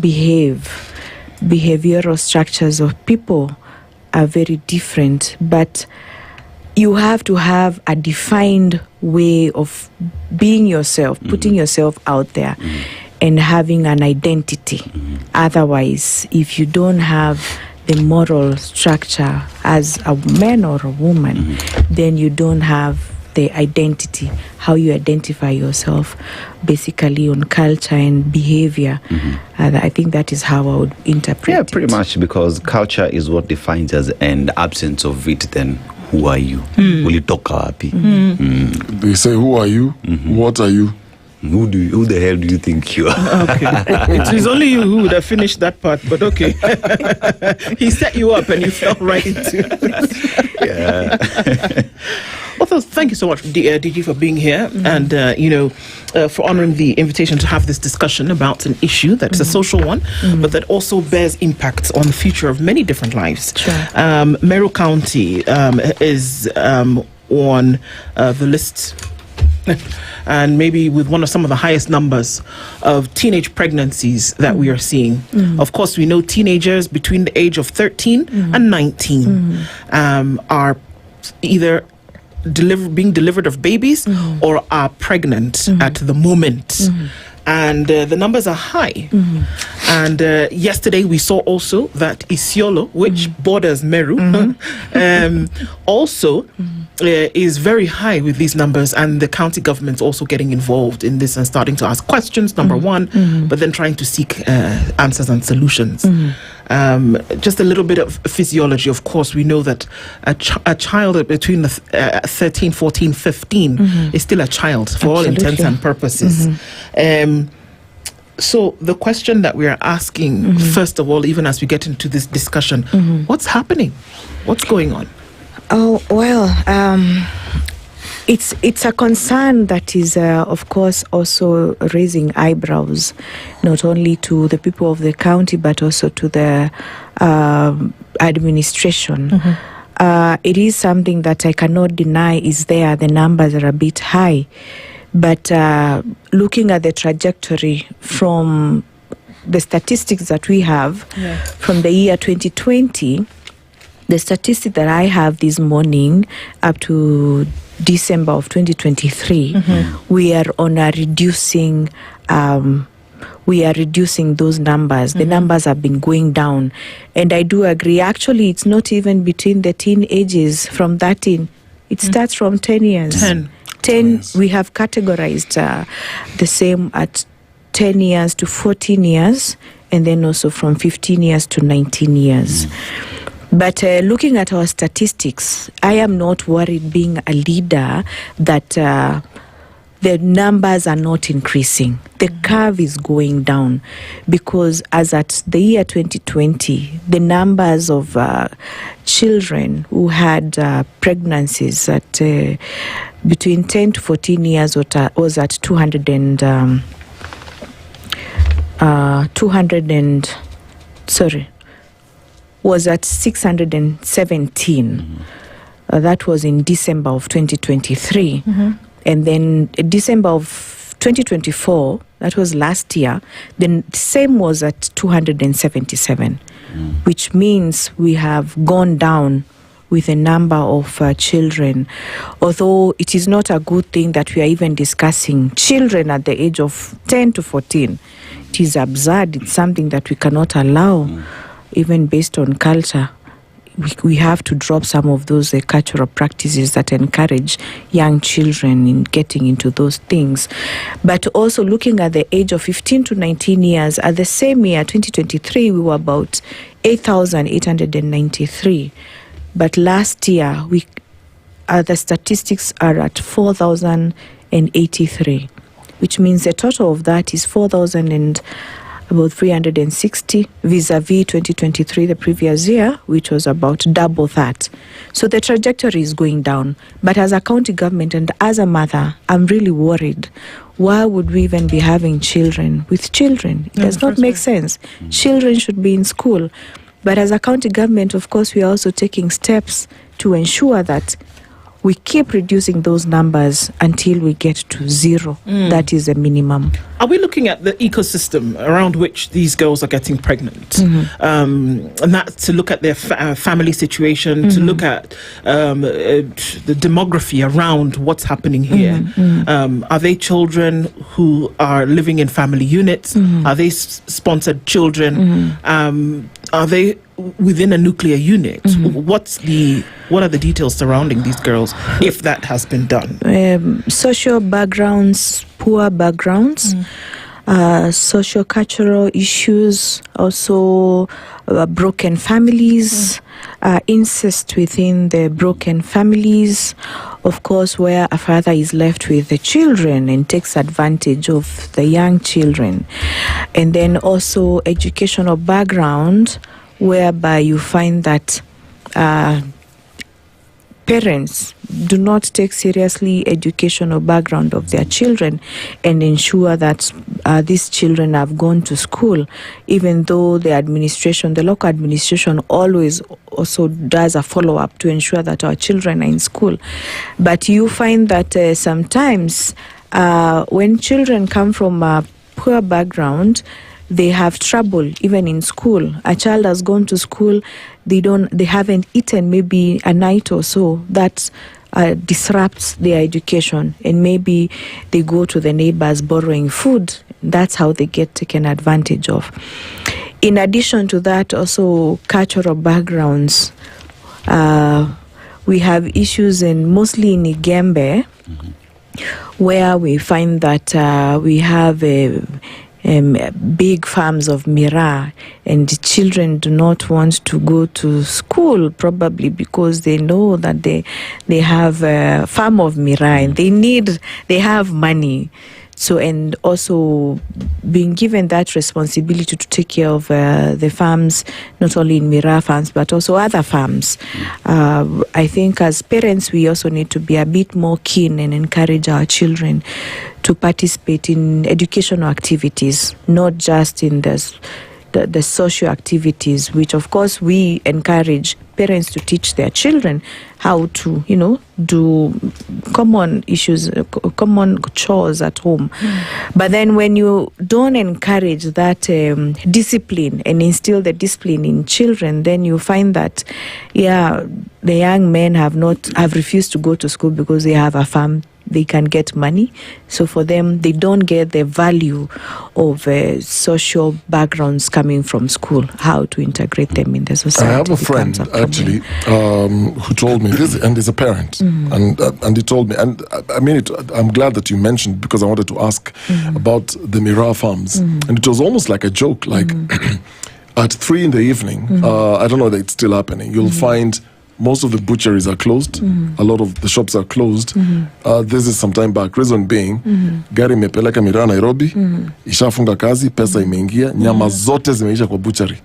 Speaker 16: behave, behavioral structures of people are very different, but you have to have a defined way of being yourself, putting yourself out there, and having an identity. Otherwise, if you don't have the moral structure as a man or a woman, then you don't have the identity, how you identify yourself, basically on culture and behavior. I think that is how I would interpret it.
Speaker 14: Pretty much, because culture is what defines us, and absence of it, then who are you? Will you talk happy?
Speaker 23: They say, who are you? What are you?
Speaker 14: Who the hell do you think you are?
Speaker 1: Okay. It is only you who would have finished that part, but okay. He set you up and you fell right into it.
Speaker 14: Yeah.
Speaker 1: Well, thank you so much, DG, for being here and, for honoring the invitation to have this discussion about an issue that's a social one, but that also bears impacts on the future of many different lives.
Speaker 16: Sure.
Speaker 1: Meru County is on the list, and maybe with some of the highest numbers of teenage pregnancies that we are seeing. Of course, we know teenagers between the age of 13 and 19 are either being delivered of babies or are pregnant at the moment. And the numbers are high. And yesterday we saw also that Isiolo, which borders Meru, also is very high with these numbers, and the county government's also getting involved in this and starting to ask questions, number one, but then trying to seek answers and solutions. Just a little bit of physiology. Of course, we know that a child between the 13, 14, 15 is still a child for all intents and purposes. So the question that we are asking, first of all, even as we get into this discussion, what's happening? What's going on?
Speaker 16: Oh, well, it's a concern that is, of course, also raising eyebrows, not only to the people of the county, but also to the administration. It is something that I cannot deny is there. The numbers are a bit high. But looking at the trajectory from the statistics that we have from the year 2020, the statistic that I have this morning up to December of 2023, we are on a reducing those numbers. The numbers have been going down. And I do agree. Actually, it's not even between the teen ages from 13. It starts from 10 years. 10, we have categorized the same at 10 years to 14 years, and then also from 15 years to 19 years. But looking at our statistics, I am not worried being a leader that the numbers are not increasing. The curve is going down, because as at the year 2020, the numbers of children who had pregnancies at between 10 to 14 years was at 617. That was in December of 2023. And then December of 2024, that was last year, then the same was at 277, which means we have gone down with a number of children. Although it is not a good thing that we are even discussing children at the age of 10 to 14. It is absurd. It's something that we cannot allow, even based on culture. We have to drop some of those cultural practices that encourage young children in getting into those things. But also looking at the age of 15 to 19 years, at the same year, 2023, we were about 8,893. But last year, the statistics are at 4,083, which means the total of that is 4,360 vis-a-vis 2023, the previous year, which was about double that. So the trajectory is going down. But as a county government and as a mother, I'm really worried. Why would we even be having children with children? It does not make sense. Children should be in school. But as a county government, of course, we are also taking steps to ensure that we keep reducing those numbers until we get to zero. That is a minimum.
Speaker 1: Are we looking at the ecosystem around which these girls are getting pregnant? And that's to look at their family situation, to look at the demography around what's happening here. Are they children who are living in family units? Are they sponsored children? Are they within a nuclear unit? What are the details surrounding these girls, if that has been done?
Speaker 16: Social backgrounds, poor backgrounds, socio-cultural issues, also broken families, incest within the broken families, of course, where a father is left with the children and takes advantage of the young children. And then also educational background, whereby you find that parents do not take seriously educational background of their children and ensure that these children have gone to school, even though the local administration always also does a follow-up to ensure that our children are in school. But you find that sometimes when children come from a poor background, they have trouble even in school. A child has gone to school, they haven't eaten maybe a night or so. That disrupts their education, and maybe they go to the neighbors borrowing food. That's how they get taken advantage of. In addition to that, also cultural backgrounds. We have issues mostly in Igembe, where we find that we have big farms of miraa, and children do not want to go to school, probably because they know that they have a farm of miraa and they have money. So, and also being given that responsibility to take care of the farms, not only in miraa farms but also other farms. I think as parents we also need to be a bit more keen and encourage our children to participate in educational activities, not just in the social activities, which of course we encourage parents to teach their children how to, do common issues, common chores at home. But then when you don't encourage that discipline and instill the discipline in children, then you find that, the young men have refused to go to school because they have a farm. They can get money. So for them, they don't get the value of social backgrounds coming from school, how to integrate them in the society.
Speaker 23: I have a friend, actually, who told me this, and is a parent, and he told me, and I mean, I'm glad that you mentioned, because I wanted to ask about the miraa farms. And it was almost like a joke, like at 3 p.m, I don't know that it's still happening, you'll find most of the butcheries are closed. A lot of the shops are closed. This is some time back. Reason being, gari imepeleka miraa Nairobi, ishafunga kazi, pesa imeingia, nyama zote zimeisha kwa butchery.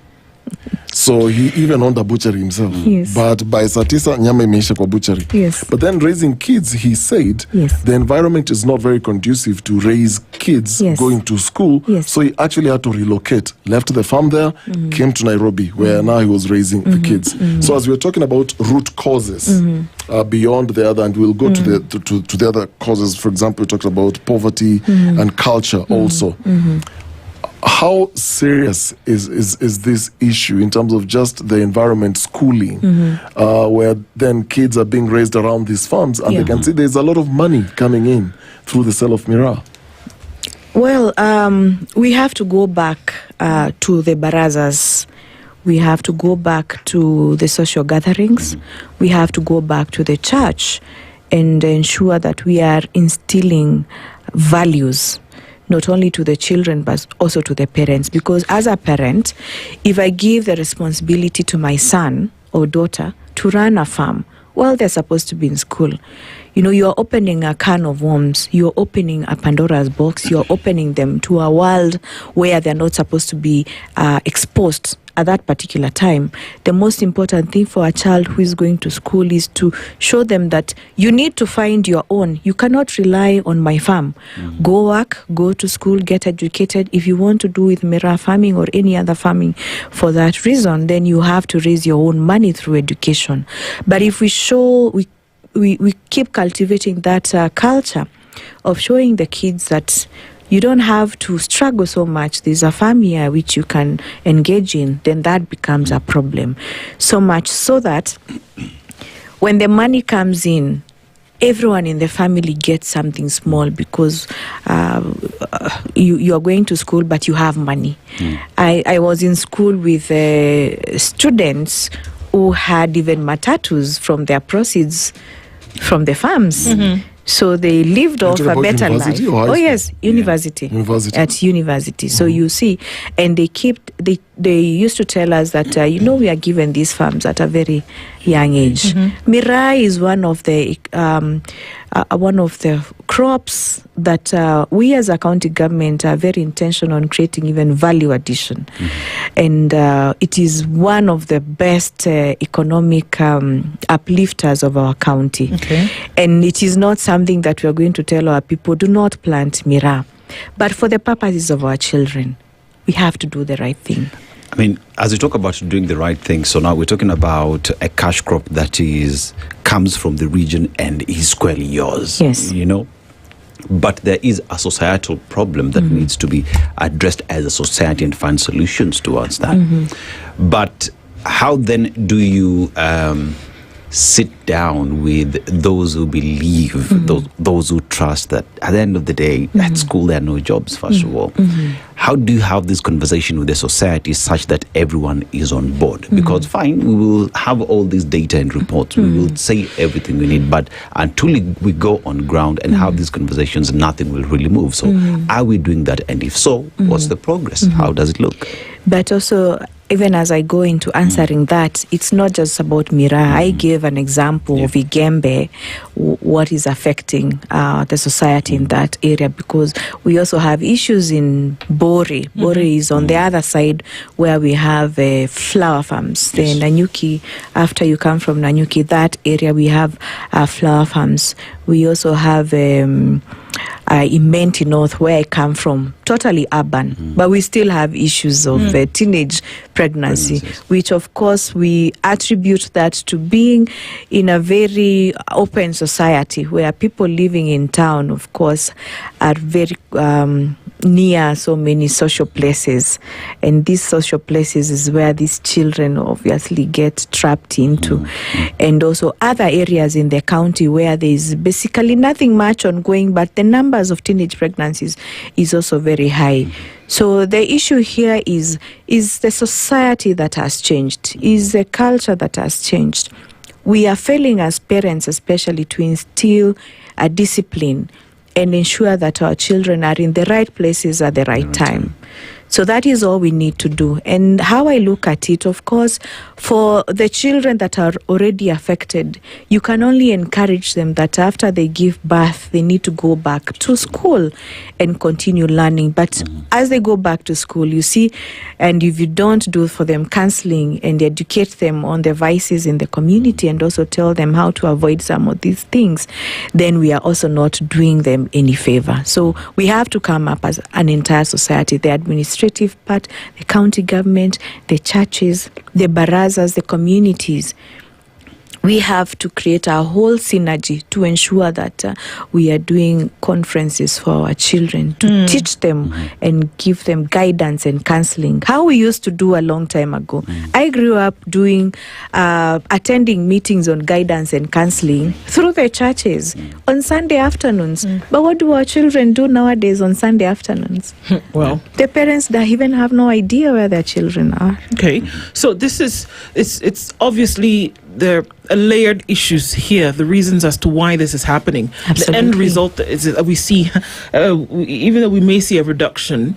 Speaker 23: So he even owned a butchery himself.
Speaker 16: Yes.
Speaker 23: But by Satisa, nyama imeisha kwa butchery.
Speaker 16: Yes.
Speaker 23: But then raising kids, he said, the environment is not very conducive to raise kids going to school. So he actually had to relocate, left the farm there, came to Nairobi, where now he was raising the kids. So as we were talking about root causes, beyond the other, and we'll go to the other causes. For example, we talked about poverty and culture also. How serious is this issue in terms of just the environment, schooling, where then kids are being raised around these farms, and they can see there's a lot of money coming in through the sale of miraa?
Speaker 16: Well, we have to go back to the barazas. We have to go back to the social gatherings. We have to go back to the church and ensure that we are instilling values, not only to the children, but also to the parents. Because as a parent, if I give the responsibility to my son or daughter to run a farm while they're supposed to be in school, you're opening a can of worms, you're opening a Pandora's box, you're opening them to a world where they're not supposed to be exposed at that particular time. The most important thing for a child who is going to school is to show them that you need to find your own. You cannot rely on my farm. Go work, go to school, get educated. If you want to do with miraa farming or any other farming for that reason, then you have to raise your own money through education. But if we keep cultivating that culture of showing the kids that you don't have to struggle so much, there's a farm here which you can engage in, then that becomes a problem. So much so that when the money comes in, everyone in the family gets something small because you are going to school, but you have money. I was in school with students who had even matatus from their proceeds from the farms. So they lived off a better life. Oh yes, university. At university. So you see, and they used to tell us that we are given these farms at a very young age. Miraa is one of the crops that we as a county government are very intentional on creating even value addition, and it is one of the best economic uplifters of our county. And it is not something that we are going to tell our people, do not plant miraa, but for the purposes of our children, we have to do the right thing.
Speaker 14: I mean, as we talk about doing the right thing, so now we're talking about a cash crop that comes from the region and is squarely yours.
Speaker 16: Yes.
Speaker 14: But there is a societal problem that needs to be addressed as a society and find solutions towards that. But how then do you sit down with those who believe, those who trust that at the end of the day, at school there are no jobs, first of all? How do you have this conversation with the society such that everyone is on board? Because fine, we will have all this data and reports, we will say everything we need, but until we go on ground and have these conversations, nothing will really move. So are we doing that? And if so, what's the progress? How does it look?
Speaker 16: But also, even as I go into answering that, it's not just about miraa. I gave an example of Igembe, what is affecting the society in that area, because we also have issues in Bori. Bori is on the other side where we have flower farms. The Nanyuki, after you come from Nanyuki, that area we have flower farms. We also have Imenti North, where I come from, totally urban, but we still have issues of teenage pregnancy, which of course we attribute that to being in a very open society where people living in town, of course, are very near so many social places, and these social places is where these children obviously get trapped into, and also other areas in the county where there is basically nothing much ongoing, but the numbers of teenage pregnancies is also very high. So the issue here is the society that has changed, is the culture that has changed. We are failing as parents, especially, to instill a discipline and ensure that our children are in the right places at the right time. So that is all we need to do. And how I look at it, of course, for the children that are already affected, you can only encourage them that after they give birth, they need to go back to school and continue learning. But as they go back to school, you see, and if you don't do for them counseling and educate them on the vices in the community and also tell them how to avoid some of these things, then we are also not doing them any favor. So we have to come up as an entire society, the administrative part, the county government, the churches, the barazas, the communities. We have to create a whole synergy to ensure that we are doing conferences for our children to teach them and give them guidance and counseling, how we used to do a long time ago. I grew up doing attending meetings on guidance and counseling through the churches on Sunday afternoons. But what do our children do nowadays on Sunday afternoons?
Speaker 1: Well,
Speaker 16: the parents that even have no idea where their children are.
Speaker 1: Okay, so this is it's obviously there are layered issues here, the reasons as to why this is happening.
Speaker 16: Absolutely.
Speaker 1: The end result is that we see, even though we may see a reduction,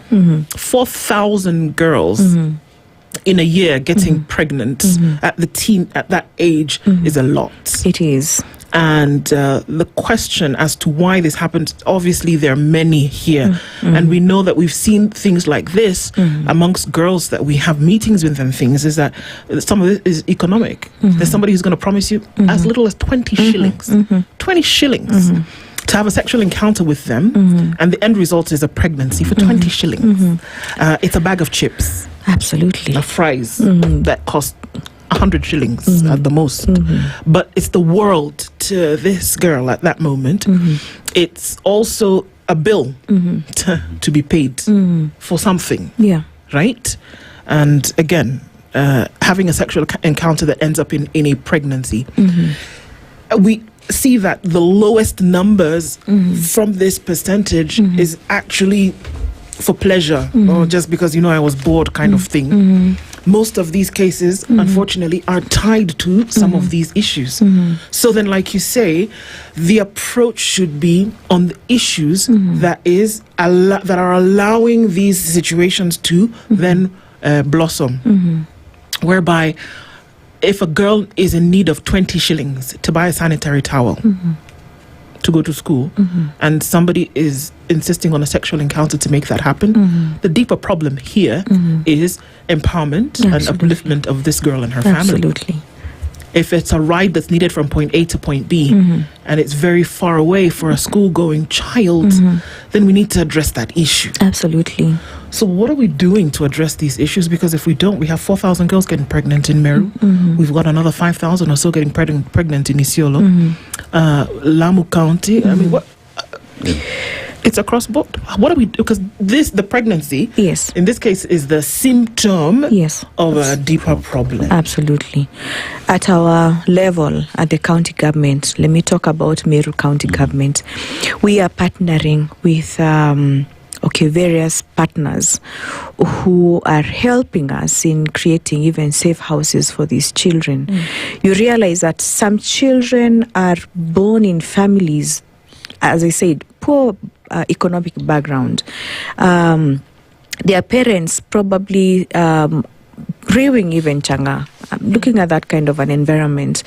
Speaker 1: 4,000 girls in a year getting pregnant at that age is a lot.
Speaker 16: It is.
Speaker 1: And the question as to why this happened, obviously there are many here. And we know that we've seen things like this amongst girls that we have meetings with and things, is that some of it is economic. There's somebody who's going to promise you as little as 20 shillings. 20 shillings. To have a sexual encounter with them, and the end result is a pregnancy for 20 shillings. It's a bag of chips.
Speaker 16: Absolutely.
Speaker 1: A fries that cost 100 shillings at the most. But it's the world to this girl at that moment. It's also a bill to be paid for something.
Speaker 16: Yeah.
Speaker 1: Right? And again, having a sexual encounter that ends up in a pregnancy. see that the lowest numbers from this percentage is actually for pleasure or just because, I was bored kind of thing. Most of these cases, unfortunately, are tied to some of these issues. So then, like you say, the approach should be on the issues that are allowing these situations to then blossom. Whereby, if a girl is in need of 20 shillings to buy a sanitary towel to go to school, and somebody is insisting on a sexual encounter to make that happen, the deeper problem here is empowerment and upliftment of this girl and her family.
Speaker 16: Absolutely.
Speaker 1: If it's a ride that's needed from point A to point B, and it's very far away for a school-going child, then we need to address that issue.
Speaker 16: Absolutely.
Speaker 1: So what are we doing to address these issues? Because if we don't, we have 4,000 girls getting pregnant in Meru. We've got another 5,000 or so getting pregnant in Isiolo. Lamu County. I mean, what? It's across board. What are we? Because the pregnancy, in this case, is the symptom of a deeper problem.
Speaker 16: Absolutely. At our level, at the county government, let me talk about Meru County Government. We are partnering with various partners who are helping us in creating even safe houses for these children. You realize that some children are born in families, as I said, poor economic background. Their parents probably brewing even changa, looking at that kind of an environment.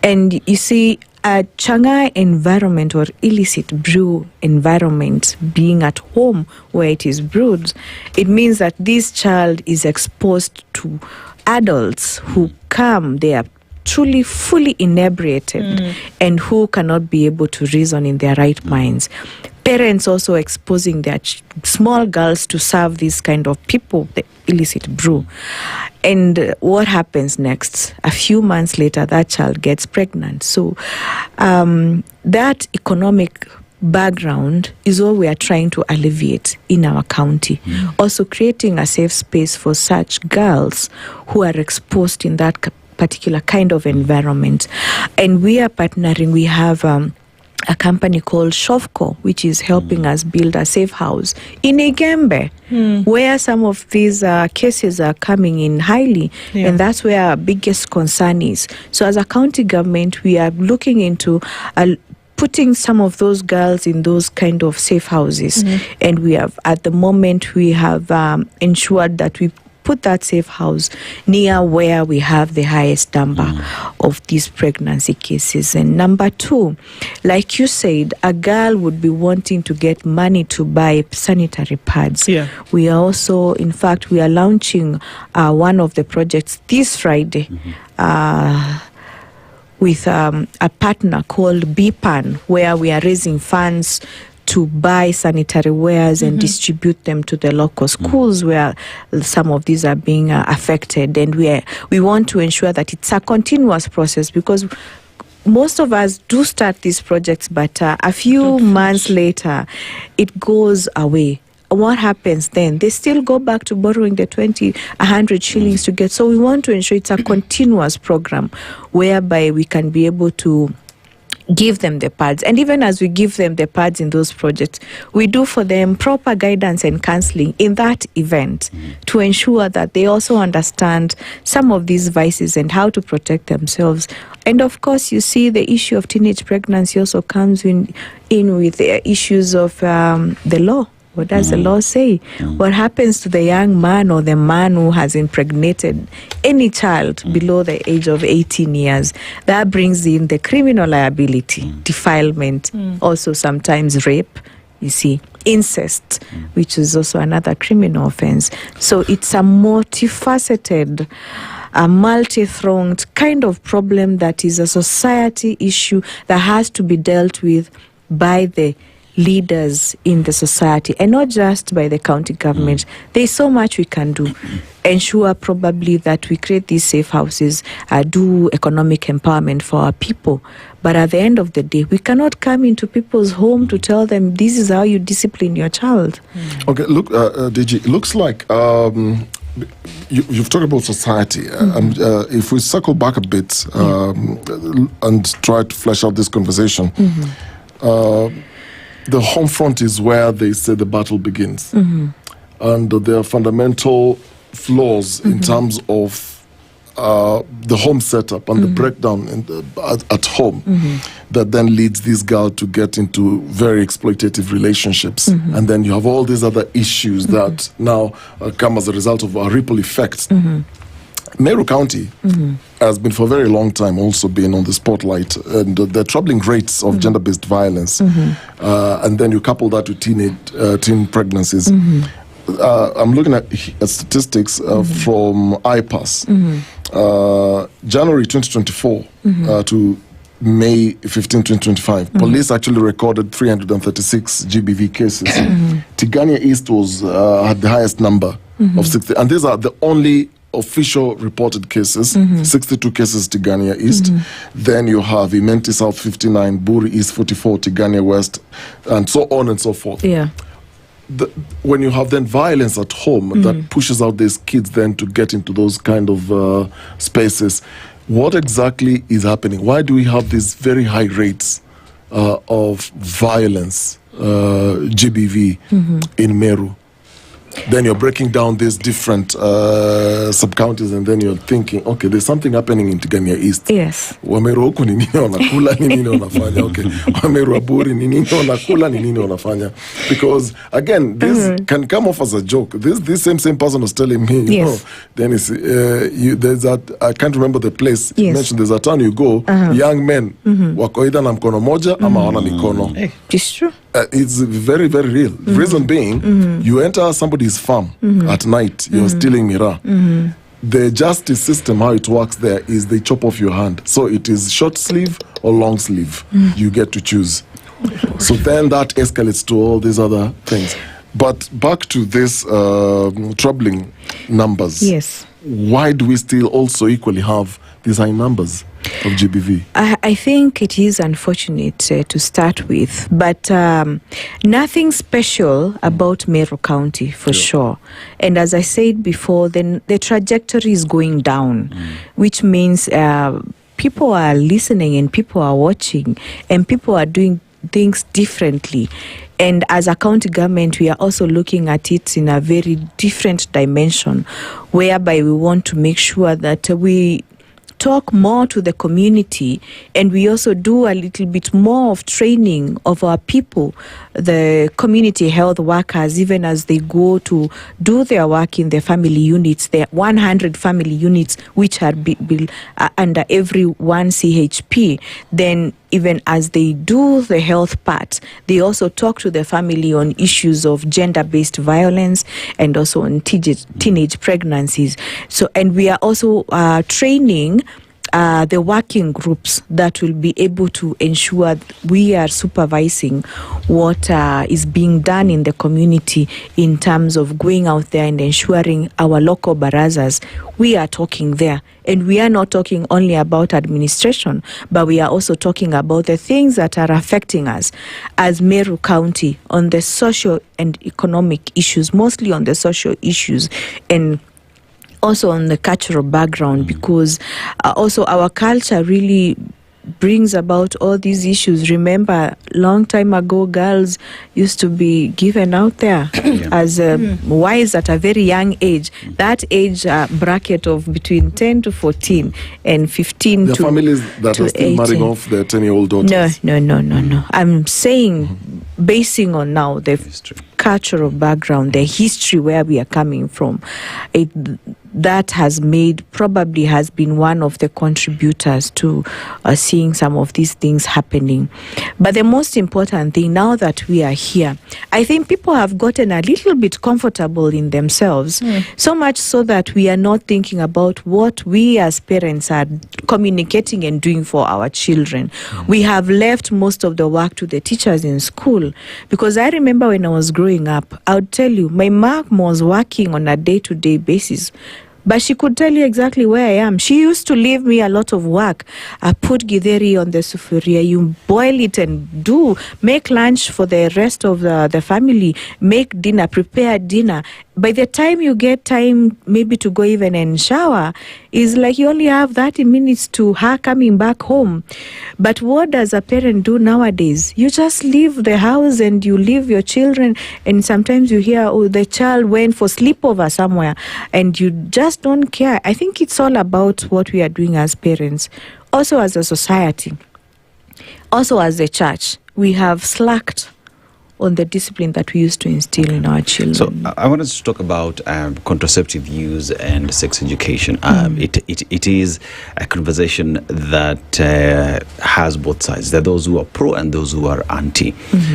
Speaker 16: And you see, a changa environment or illicit brew environment being at home where it is brewed, it means that this child is exposed to adults who come, they are truly fully inebriated and who cannot be able to reason in their right minds. Parents also exposing their small girls to serve this kind of people, the illicit brew. And what happens next? A few months later, that child gets pregnant. So that economic background is what we are trying to alleviate in our county. Also creating a safe space for such girls who are exposed in that particular kind of environment. And we are partnering. We have a company called Shofco, which is helping us build a safe house in Igembe, where some of these cases are coming in highly, and that's where our biggest concern is. So as a county government, we are looking into putting some of those girls in those kind of safe houses, and we have, at the moment, we have ensured that we put that safe house near where we have the highest number of these pregnancy cases. And number two, like you said, a girl would be wanting to get money to buy sanitary pads. We are also, in fact, we are launching one of the projects this Friday with a partner called BPAN, where we are raising funds to buy sanitary wares and distribute them to the local schools where some of these are being affected. And we want to ensure that it's a continuous process, because most of us do start these projects, but a few months later, it goes away. What happens then? They still go back to borrowing the 100 shillings to get. So we want to ensure it's a continuous program whereby we can be able to give them the pads. And even as we give them the pads in those projects, we do for them proper guidance and counseling in that event to ensure that they also understand some of these vices and how to protect themselves. And of course, you see the issue of teenage pregnancy also comes in with the issues of the law. What does the law say? What happens to the young man or the man who has impregnated any child below the age of 18 years? That brings in the criminal liability, defilement, also sometimes rape, you see, incest, which is also another criminal offense. So it's a multifaceted, a multi-thronged kind of problem that is a society issue that has to be dealt with by the leaders in the society and not just by the county government. There's so much we can do. Ensure probably that we create these safe houses, do economic empowerment for our people. But at the end of the day, we cannot come into people's home to tell them this is how you discipline your child.
Speaker 23: Okay, look, DG, looks like you've talked about society. If we circle back a bit and try to flesh out this conversation, the home front is where they say the battle begins. And there are fundamental flaws in terms of the home setup and the breakdown at home that then leads this girl to get into very exploitative relationships. And then you have all these other issues that now come as a result of a ripple effect. Meru County has been for a very long time also been on the spotlight, and the troubling rates of gender-based violence. And then you couple that with teen pregnancies. I'm looking at statistics from IPAS. January 2024 to May 15, 2025, police actually recorded 336 GBV cases. Tigania East was had the highest number of 60, and these are the only official reported cases. 62 cases Tigania East. Then you have Imenti South 59, Buri East 44, Tigania West, and so on and so forth. When you have then violence at home that pushes out these kids then to get into those kind of spaces, what exactly is happening? Why do we have these very high rates of violence, GBV, in Meru? Then you're breaking down these different sub-counties, and then you're thinking, okay, there's something happening in Tigania East.
Speaker 16: Yes.
Speaker 23: Wameru huku ni nini wanakula, ni nini wanafanya? Okay. Wameru Aburi ni nini wanakula, ni nini wanafanya? Because again, this can come off as a joke. This same person was telling me, you know, Dennis, there's that, I can't remember the place. You mentioned there's a town you go, young men wako either na mkono moja ama wana mikono.
Speaker 16: It's true.
Speaker 23: It's very, very real. Reason being, you enter somebody's farm at night, you're stealing mirror. The justice system, how it works there is they chop off your hand. So it is short sleeve or long sleeve. You get to choose. So then that escalates to all these other things. But back to this troubling numbers.
Speaker 16: Yes.
Speaker 23: Why do we still also equally have these high numbers of GBV?
Speaker 16: I think it is unfortunate to start with, but nothing special about Meru County for sure. And as I said before, then the trajectory is going down, which means people are listening and people are watching and people are doing things differently. And as a county government, we are also looking at it in a very different dimension, whereby we want to make sure that we talk more to the community, and we also do a little bit more of training of our people, the community health workers, even as they go to do their work in the family units, the 100 family units which are under every one CHP. Then even as they do the health part, they also talk to the family on issues of gender-based violence and also on teenage pregnancies. So, and we are also training the working groups that will be able to ensure we are supervising what is being done in the community in terms of going out there and ensuring our local barazas, we are talking there. And we are not talking only about administration, but we are also talking about the things that are affecting us as Meru County on the social and economic issues, mostly on the social issues, and also on the cultural background, because also our culture really brings about all these issues. Remember, long time ago, girls used to be given out there as wives at a very young age. That age bracket of between 10 to 14 and 15
Speaker 23: there
Speaker 16: to 18.
Speaker 23: There are families that are still marrying off their 10-year-old daughters.
Speaker 16: No. I'm saying, basing on now the cultural background, the history where we are coming from, that probably has been one of the contributors to seeing some of these things happening. But the most important thing, now that we are here, I think people have gotten a little bit comfortable in themselves, so much so that we are not thinking about what we as parents are communicating and doing for our children. We have left most of the work to the teachers in school, because I remember when I was growing up, I would tell you, my mom was working on a day-to-day basis But she could tell you exactly where I am. She used to leave me a lot of work. I put githeri on the sufuria. You boil it and make lunch for the rest of the family. Make dinner, prepare dinner. By the time you get time maybe to go even and shower, it's like you only have 30 minutes to her coming back home. But what does a parent do nowadays? You just leave the house and you leave your children, and sometimes you hear, oh, the child went for sleepover somewhere, and you just don't care. I think it's all about what we are doing as parents, also as a society, also as a church. We have slacked on the discipline that we used to instill in our children.
Speaker 14: So I wanted to talk about contraceptive use and sex education. It is a conversation that has both sides. There are those who are pro and those who are anti.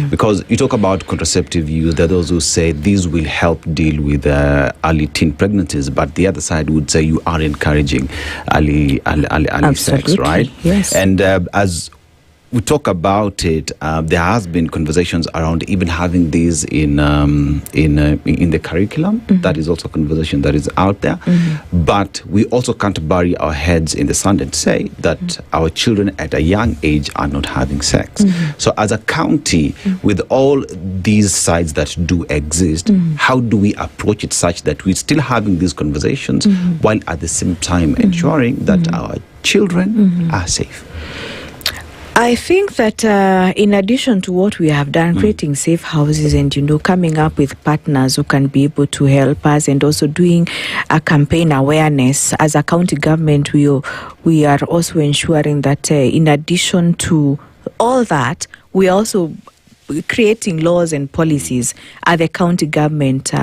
Speaker 14: Because you talk about contraceptive use, there are those who say these will help deal with early teen pregnancies, but the other side would say you are encouraging early sex, right?
Speaker 16: Yes.
Speaker 14: And as we talk about it, there has been conversations around even having these in the curriculum. That is also a conversation that is out there. But we also can't bury our heads in the sand and say that our children at a young age are not having sex. So as a county, with all these sides that do exist, how do we approach it such that we're still having these conversations while at the same time ensuring that our children are safe?
Speaker 16: I think that in addition to what we have done, creating safe houses and, coming up with partners who can be able to help us, and also doing a campaign awareness as a county government, we are also ensuring that in addition to all that, we are also creating laws and policies at the county government,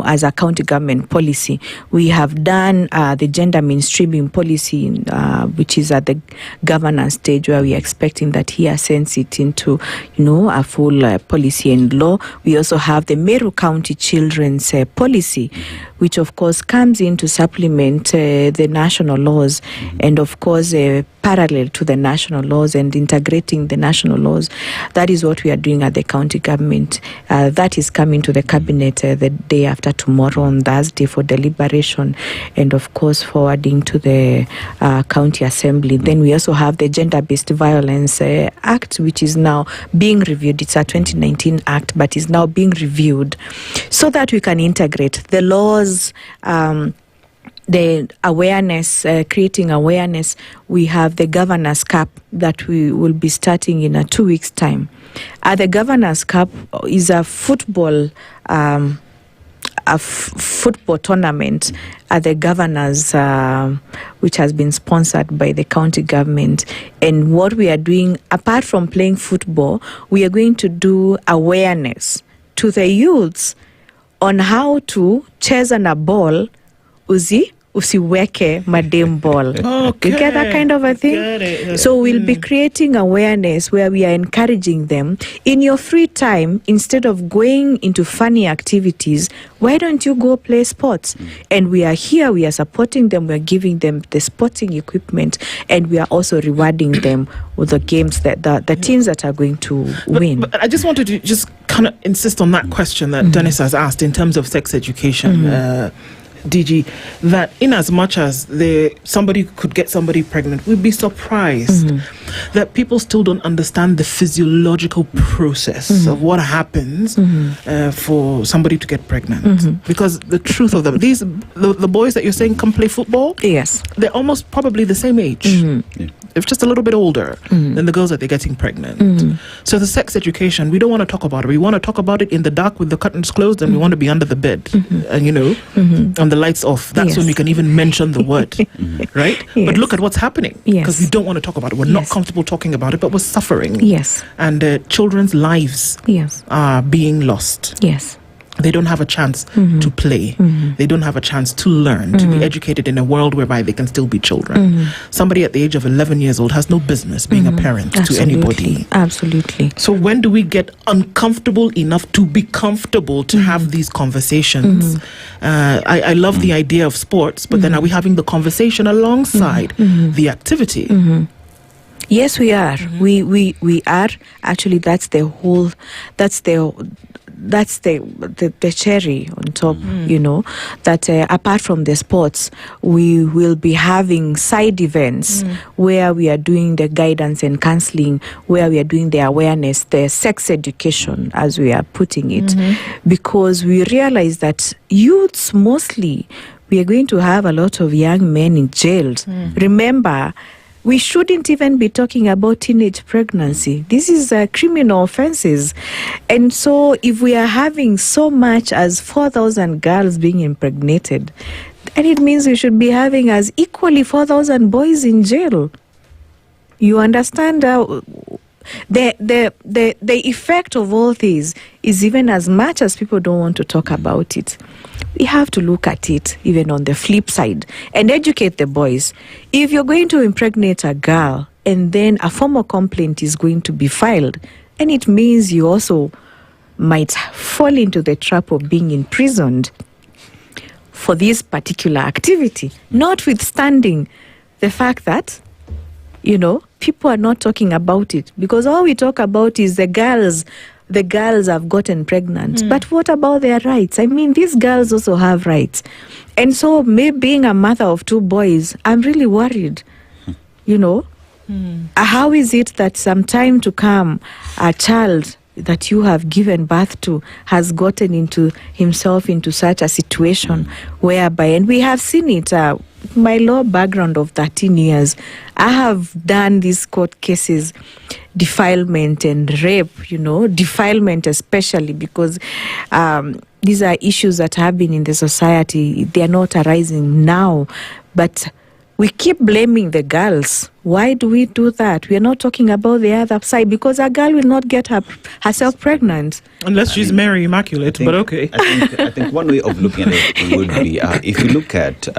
Speaker 16: as a county government policy. We have done the gender mainstreaming policy, which is at the governance stage, where we are expecting that he ascends it into, a full policy and law. We also have the Meru County Children's Policy, which of course comes in to supplement the national laws, and of course parallel to the national laws and integrating the national laws. That is what we are doing at the county government. That is coming to the cabinet the day after tomorrow, on Thursday, for deliberation, and of course forwarding to the county assembly. Then we also have the Gender-Based Violence Act, which is now being reviewed. It's a 2019 act, but is now being reviewed so that we can integrate the laws, the awareness, creating awareness. We have the Governor's Cup that we will be starting in 2 weeks' time. The Governor's Cup is a football football tournament at the Governor's, which has been sponsored by the county government. And what we are doing, apart from playing football, we are going to do awareness to the youths on how to chase on a ball, usiweke madem ball.
Speaker 1: Okay.
Speaker 16: You get that kind of a thing? So we'll be creating awareness where we are encouraging them, in your free time, instead of going into funny activities, why don't you go play sports? And we are here, we are supporting them, we are giving them the sporting equipment, and we are also rewarding them with the games, that the teams that are going to win.
Speaker 1: But I just wanted to just kind of insist on that question that Dennis has asked in terms of sex education. DG, that in as much as somebody could get somebody pregnant, we'd be surprised that people still don't understand the physiological process of what happens for somebody to get pregnant. Because the truth of them, the boys that you're saying come play football,
Speaker 16: yes,
Speaker 1: they're almost probably the same age. They're just a little bit older than the girls that they're getting pregnant. So the sex education, we don't want to talk about it. We want to talk about it in the dark with the curtains closed, and we want to be under the bed, and on the lights off. That's when we can even mention the word, right?
Speaker 16: Yes.
Speaker 1: But look at what's happening, because we don't want to talk about it. We're not comfortable talking about it, but we're suffering.
Speaker 16: Yes.
Speaker 1: And children's lives are being lost.
Speaker 16: Yes.
Speaker 1: They don't have a chance to play. They don't have a chance to learn, to be educated in a world whereby they can still be children. Somebody at the age of 11 years old has no business being a parent to anybody.
Speaker 16: Absolutely.
Speaker 1: So when do we get uncomfortable enough to be comfortable to have these conversations? I love the idea of sports, but then are we having the conversation alongside the activity?
Speaker 16: Yes, we are. We are. Actually, that's the that's the cherry on top, that apart from the sports, we will be having side events where we are doing the guidance and counseling, where we are doing the awareness, the sex education, as we are putting it, because we realize that youths mostly, we are going to have a lot of young men in jail. Remember, we shouldn't even be talking about teenage pregnancy. This is criminal offenses. And so if we are having so much as 4,000 girls being impregnated, and it means we should be having as equally 4,000 boys in jail. You understand the effect of all these is even as much as people don't want to talk about it. We have to look at it even on the flip side and educate the boys. If you're going to impregnate a girl and then a formal complaint is going to be filed, and it means you also might fall into the trap of being imprisoned for this particular activity, notwithstanding the fact that, people are not talking about it, because all we talk about is the girls have gotten pregnant. But what about their rights? I mean, these girls also have rights. And so me being a mother of 2 boys, I'm really worried, How is it that sometime to come, a child that you have given birth to has gotten himself into such a situation whereby, and we have seen it, my law background of 13 years, I have done these court cases, defilement and rape, defilement especially, because these are issues that have been in the society. They are not arising now, but we keep blaming the girls. Why do we do that? We are not talking about the other side, because a girl will not get herself pregnant.
Speaker 1: Unless she's Mary Immaculate, but okay.
Speaker 14: I think one way of looking at it would be, if you look at,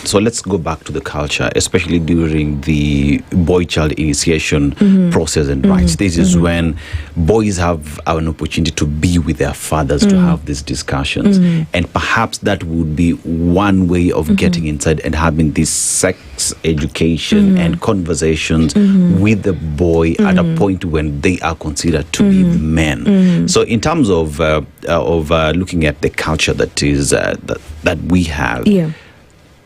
Speaker 14: so let's go back to the culture, especially during the boy-child initiation process and rights. This is when boys have an opportunity to be with their fathers, to have these discussions. And perhaps that would be one way of getting inside and having this sex education and conversations with the boy at a point when they are considered to be men. So in terms of looking at the culture that is that we have,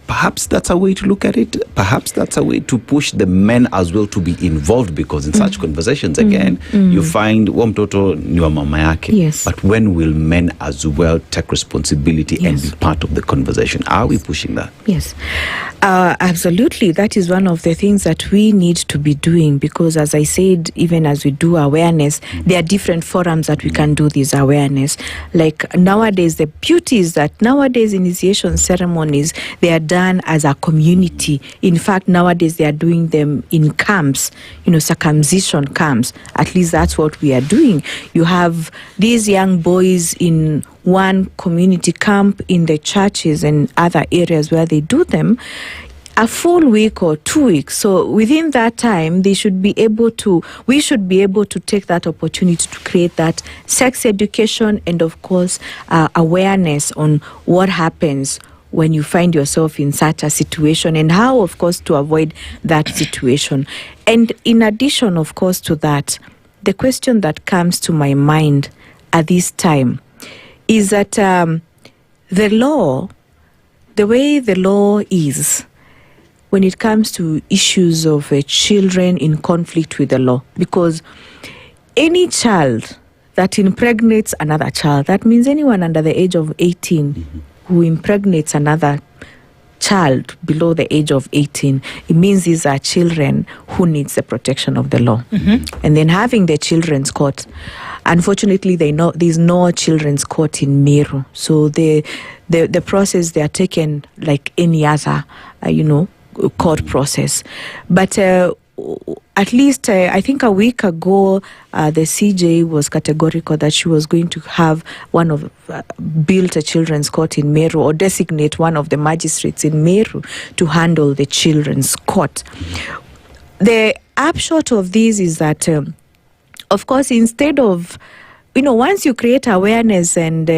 Speaker 14: perhaps that's a way to look at it. Perhaps that's a way to push the men as well to be involved, because in such conversations, again, you find mtoto ni wa mama yake.
Speaker 16: Yes.
Speaker 14: But when will men as well take responsibility and be part of the conversation? Are we pushing that?
Speaker 16: Yes, absolutely. That is one of the things that we need to be doing, because as I said, even as we do awareness, there are different forums that we can do this awareness. Like nowadays, the beauty is that nowadays initiation ceremonies, they are done as a community. In fact, nowadays they are doing them in camps, circumcision camps. At least that's what we are doing. You have these young boys in one community camp in the churches and other areas where they do them a full week or 2 weeks. So within that time, we should be able to take that opportunity to create that sex education and, of course, awareness on what happens when you find yourself in such a situation, and how, of course, to avoid that situation. And in addition, of course, to that, the question that comes to my mind at this time is that the law, the way the law is, when it comes to issues of children in conflict with the law, because any child that impregnates another child, that means anyone under the age of 18 who impregnates another child below the age of 18, it means these are children who needs the protection of the law. And then having the children's court, unfortunately, there's no children's court in Meru. So the process, they are taken like any other, court process. But at least I think a week ago, the CJ was categorical that she was going to have build a children's court in Meru, or designate one of the magistrates in Meru to handle the children's court. The upshot of this is that, of course, instead of, once you create awareness and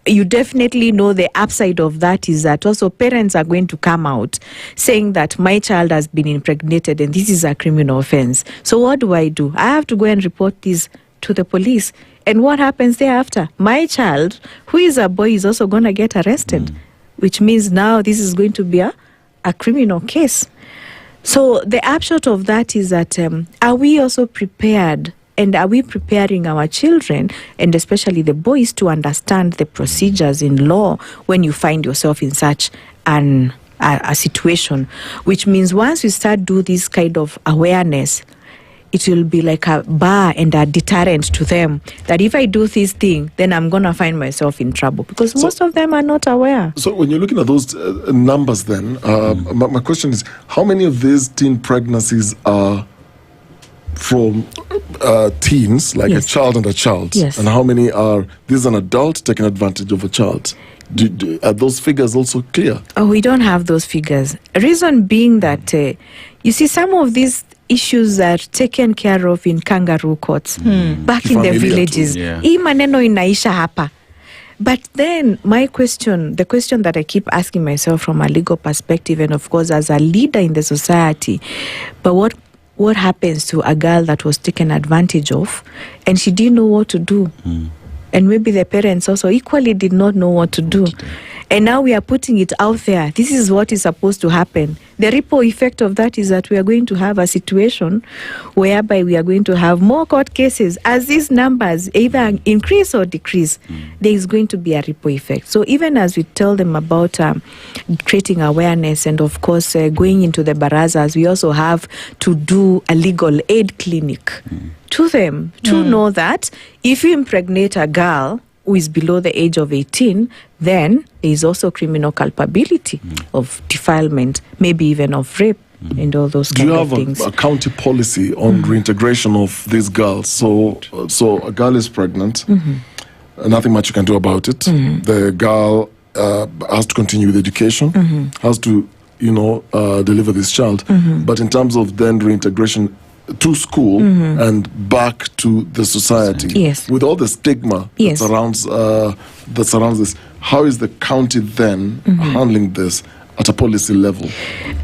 Speaker 16: you definitely know the upside of that is that also parents are going to come out saying that my child has been impregnated and this is a criminal offense. So what do? I have to go and report this to the police. And what happens thereafter? My child, who is a boy, is also going to get arrested, which means now this is going to be a criminal case. So the upshot of that is that are we also prepared, and are we preparing our children, and especially the boys, to understand the procedures in law when you find yourself in such a situation? Which means once we start do this kind of awareness, it will be like a bar and a deterrent to them that if I do this thing, then I'm going to find myself in trouble, because most of them are not aware.
Speaker 23: So when you're looking at those numbers then, my question is, how many of these teen pregnancies are from teens, like a child and a child?
Speaker 16: Yes.
Speaker 23: And how many are, this is an adult taking advantage of a child? Are those figures also clear?
Speaker 16: Oh, we don't have those figures. Reason being that, you see, some of these issues are taken care of in kangaroo courts back in the villages. Hii maneno inaisha hapa. But then the question that I keep asking myself from a legal perspective, and of course as a leader in the society, but what happens to a girl that was taken advantage of and she didn't know what to do? And maybe the parents also equally did not know what to do. And now we are putting it out there. This is what is supposed to happen. The ripple effect of that is that we are going to have a situation whereby we are going to have more court cases. As these numbers either increase or decrease, there is going to be a ripple effect. So even as we tell them about creating awareness and, of course, going into the barazas, we also have to do a legal aid clinic to them to know that if you impregnate a girl who is below the age of 18, then there is also criminal culpability of defilement, maybe even of rape and all those kind of things.
Speaker 23: Do you have a county policy on reintegration of these girls? So a girl is pregnant, nothing much you can do about it. The girl has to continue with education, has to, deliver this child. But in terms of then reintegration to school and back to the society, with all the stigma that surrounds this, how is the county then handling this at a policy level?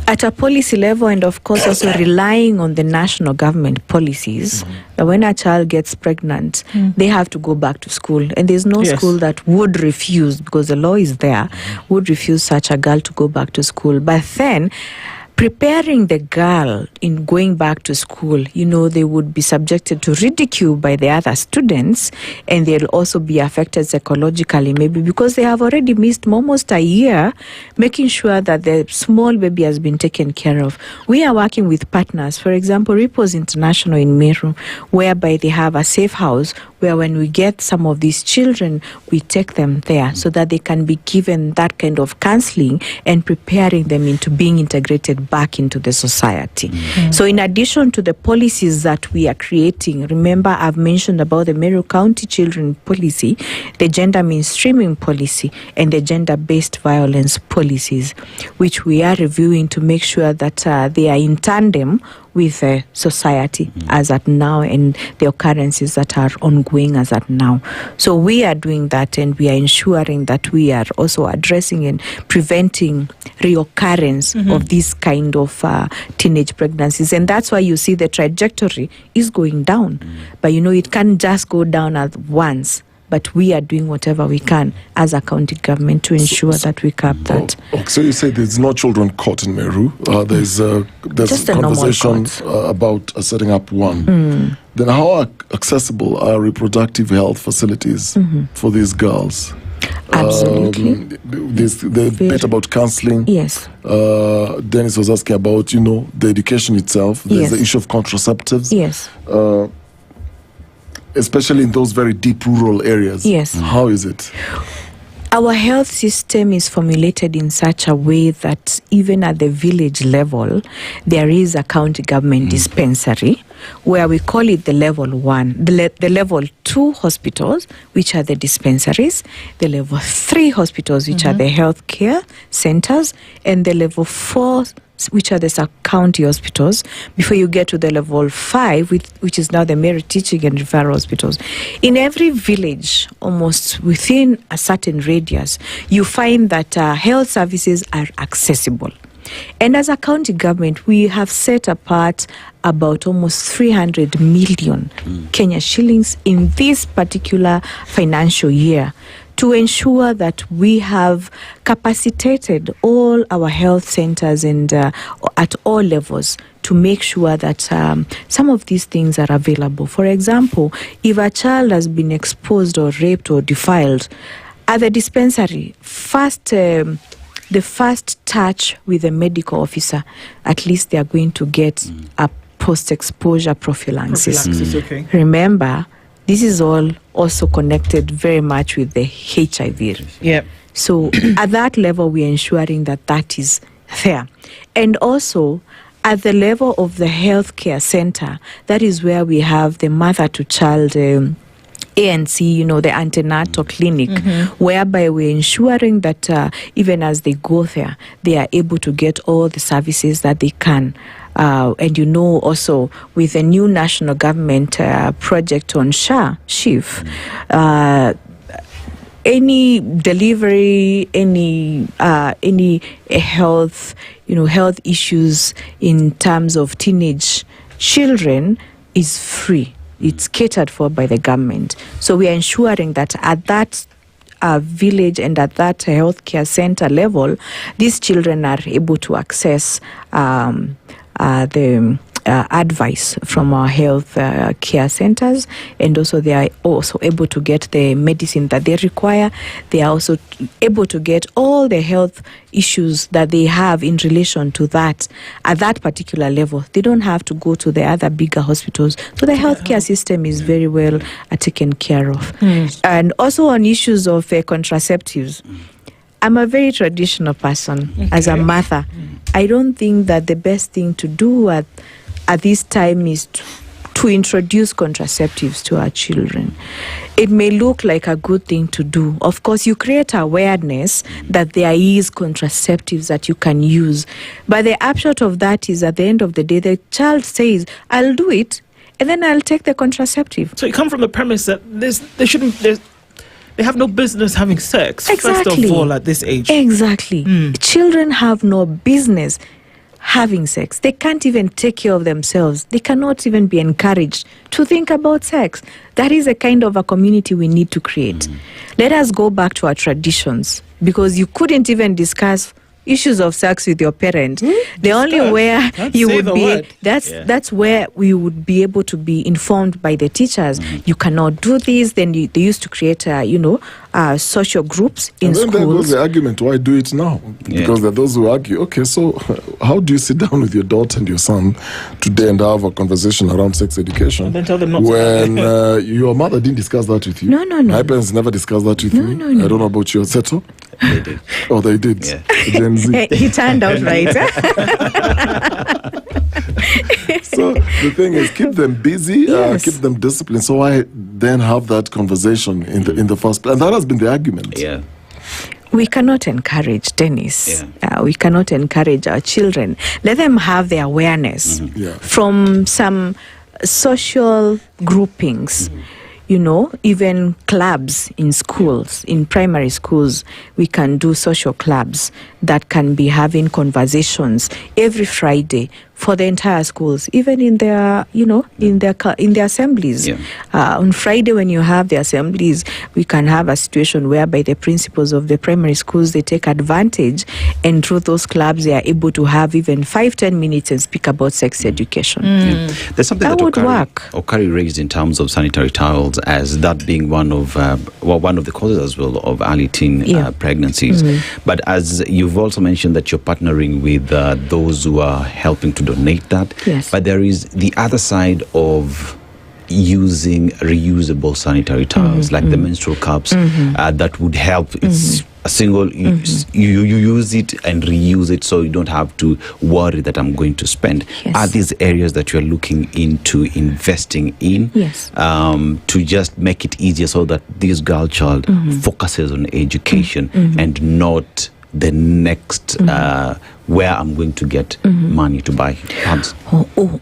Speaker 16: At a policy level, and of course also relying on the national government policies, that when a child gets pregnant, they have to go back to school. And there's no school that would refuse, because the law is there, would refuse such a girl to go back to school. But then, preparing the girl in going back to school, they would be subjected to ridicule by the other students, and they'll also be affected psychologically, maybe because they have already missed almost a year making sure that the small baby has been taken care of. We are working with partners, for example, Ripples International in Meru, whereby they have a safe house where when we get some of these children, we take them there so that they can be given that kind of counseling and preparing them into being integrated back into the society. So in addition to the policies that we are creating, remember I've mentioned about the Meru County Children Policy, the gender mainstreaming policy, and the gender-based violence policies, which we are reviewing to make sure that they are in tandem with society as at now and the occurrences that are ongoing as at now. So we are doing that, and we are ensuring that we are also addressing and preventing reoccurrence of these kind of teenage pregnancies. And that's why you see the trajectory is going down. But it can't just go down at once. But we are doing whatever we can as a county government to ensure that we cap that.
Speaker 23: So you say there's no children caught in Meru. There's
Speaker 16: just
Speaker 23: a conversation about setting up one. Then how accessible are reproductive health facilities for these girls?
Speaker 16: Absolutely.
Speaker 23: The bit about counseling.
Speaker 16: Yes.
Speaker 23: Dennis was asking about, the education itself. There's the issue of contraceptives.
Speaker 16: Yes.
Speaker 23: Especially in those very deep rural areas.
Speaker 16: Yes.
Speaker 23: How is it?
Speaker 16: Our health system is formulated in such a way that even at the village level, there is a county government dispensary where we call it the level 1, the level 2 hospitals, which are the dispensaries, the level 3 hospitals, which are the healthcare centers, and the level 4, which are the sub-county hospitals, before you get to the level 5, which is now the Merit Teaching and Referral Hospitals. In every village, almost within a certain radius, you find that health services are accessible. And as a county government, we have set apart about almost 300 million Kenya shillings in this particular financial year to ensure that we have capacitated all our health centers and at all levels to make sure that some of these things are available. For example, if a child has been exposed or raped or defiled, at the dispensary, the first touch with a medical officer, at least they are going to get a post-exposure prophylaxis.
Speaker 1: Okay.
Speaker 16: Remember, this is all also connected very much with the HIV.
Speaker 1: Yeah.
Speaker 16: So at that level, we are ensuring that is there. And also, at the level of the healthcare center, that is where we have the mother-to-child ANC, the antenatal clinic, whereby we're ensuring that even as they go there, they are able to get all the services that they can. And also with the new national government project on SHIF, any delivery, any health, health issues in terms of teenage children is free. It's catered for by the government. So we are ensuring that at that village and at that healthcare center level, these children are able to access the advice from our health care centers, and also they are also able to get the medicine that they require. They are also able to get all the health issues that they have in relation to that at that particular level. They don't have to go to the other bigger hospitals. So the healthcare system is very well taken care of. And also on issues of contraceptives, I'm a very traditional person as a mother. I don't think that the best thing to do at this time is to introduce contraceptives to our children. It may look like a good thing to do. Of course, you create awareness that there is contraceptives that you can use. But the upshot of that is at the end of the day, the child says, I'll do it, and then I'll take the contraceptive.
Speaker 1: So you come from the premise that they have no business having sex,
Speaker 16: Exactly.
Speaker 1: first of all, at this age.
Speaker 16: Exactly. Children have no business having sex. They can't even take care of themselves. They cannot even be encouraged to think about sex. That is a kind of a community we need to create. Let us go back to our traditions, because you couldn't even discuss issues of sex with your parent. The only where you would be, that's where we would be able to be informed by the teachers. You cannot do this. Then they used to create, social groups in
Speaker 23: schools. And then there goes the argument, why do it now? Because there are those who argue, okay, so how do you sit down with your daughter and your son today and have a conversation around sex education?
Speaker 1: And then tell them not
Speaker 23: when your mother didn't discuss that with you?
Speaker 16: No.
Speaker 23: My parents never discussed that with me.
Speaker 16: No.
Speaker 23: I don't know about your Aseto.
Speaker 14: They did.
Speaker 23: Oh, they did.
Speaker 14: Yeah.
Speaker 23: Gen Z.
Speaker 16: He turned out right.
Speaker 23: So the thing is, keep them busy, keep them disciplined. So I then have that conversation in the first place. And that has been the argument.
Speaker 14: Yeah.
Speaker 16: We cannot encourage tennis. We cannot encourage our children. Let them have the awareness from some social groupings. Even clubs in schools, in primary schools, we can do social clubs that can be having conversations every Friday for the entire schools, even in their, in their assemblies. On Friday, when you have the assemblies, we can have a situation whereby the principals of the primary schools, they take advantage, and through those clubs, they are able to have even 5-10 minutes and speak about sex education.
Speaker 14: There's something that
Speaker 16: would work.
Speaker 14: Okari raised in terms of sanitary towels as that being one of the causes as well of early teen pregnancies. But as you've also mentioned that you're partnering with those who are helping to donate that.
Speaker 16: Yes.
Speaker 14: But there is the other side of using reusable sanitary towels, like the menstrual cups, that would help. It's a single, you use it and reuse it, so you don't have to worry that I'm going to spend. Are these areas that you're looking into investing in to just make it easier so that this girl child focuses on education and not the next where I'm going to get money to buy pads?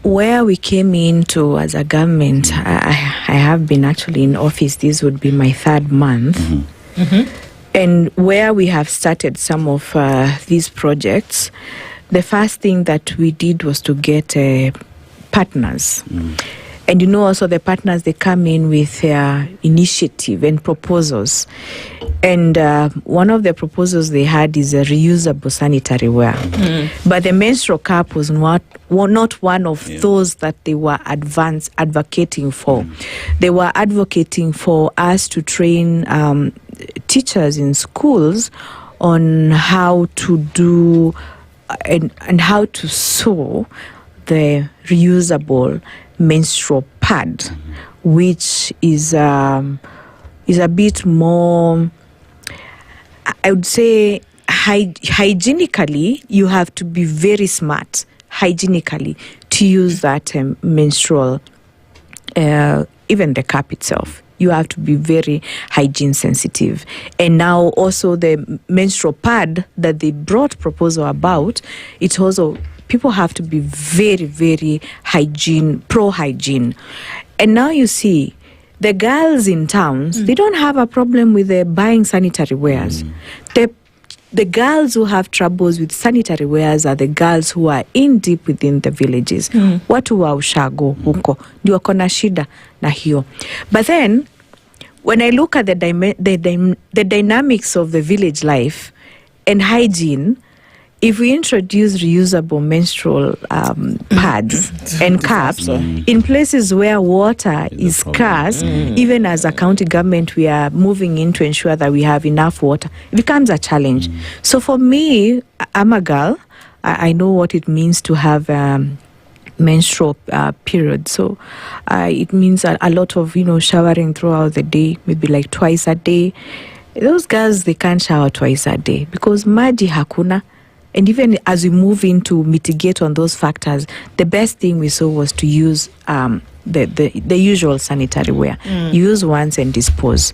Speaker 16: Where we came into as a government, I have been actually in office. This would be my 3rd month. And where we have started some of these projects, the first thing that we did was to get partners. And also the partners, they come in with their initiative and proposals. And one of the proposals they had is a reusable sanitary ware. But the menstrual cup was not one of those that they were advocating for. They were advocating for us to train teachers in schools on how to do and how to sew the reusable menstrual pad, which is a bit more, I would say, hygienically, you have to be very smart hygienically to use that menstrual, even the cup itself. You have to be very hygiene sensitive. And now also the menstrual pad that they brought proposal about, it's also, people have to be very, very pro-hygiene. And now you see, the girls in towns, they don't have a problem with buying sanitary wares. The girls who have troubles with sanitary wares are the girls who are in deep within the villages. Watu wa ushago huko, ndio wako na shida na hiyo. But then, when I look at the dynamics of the village life and hygiene, if we introduce reusable menstrual pads and cups in places where water is scarce, even as a county government, we are moving in to ensure that we have enough water, it becomes a challenge. So for me, I'm a girl. I know what it means to have menstrual period. So it means a lot of, showering throughout the day, maybe like twice a day. Those girls, they can't shower twice a day because maji hakuna. And even as we move in to mitigate on those factors, the best thing we saw was to use the usual sanitary wear. Use once and dispose.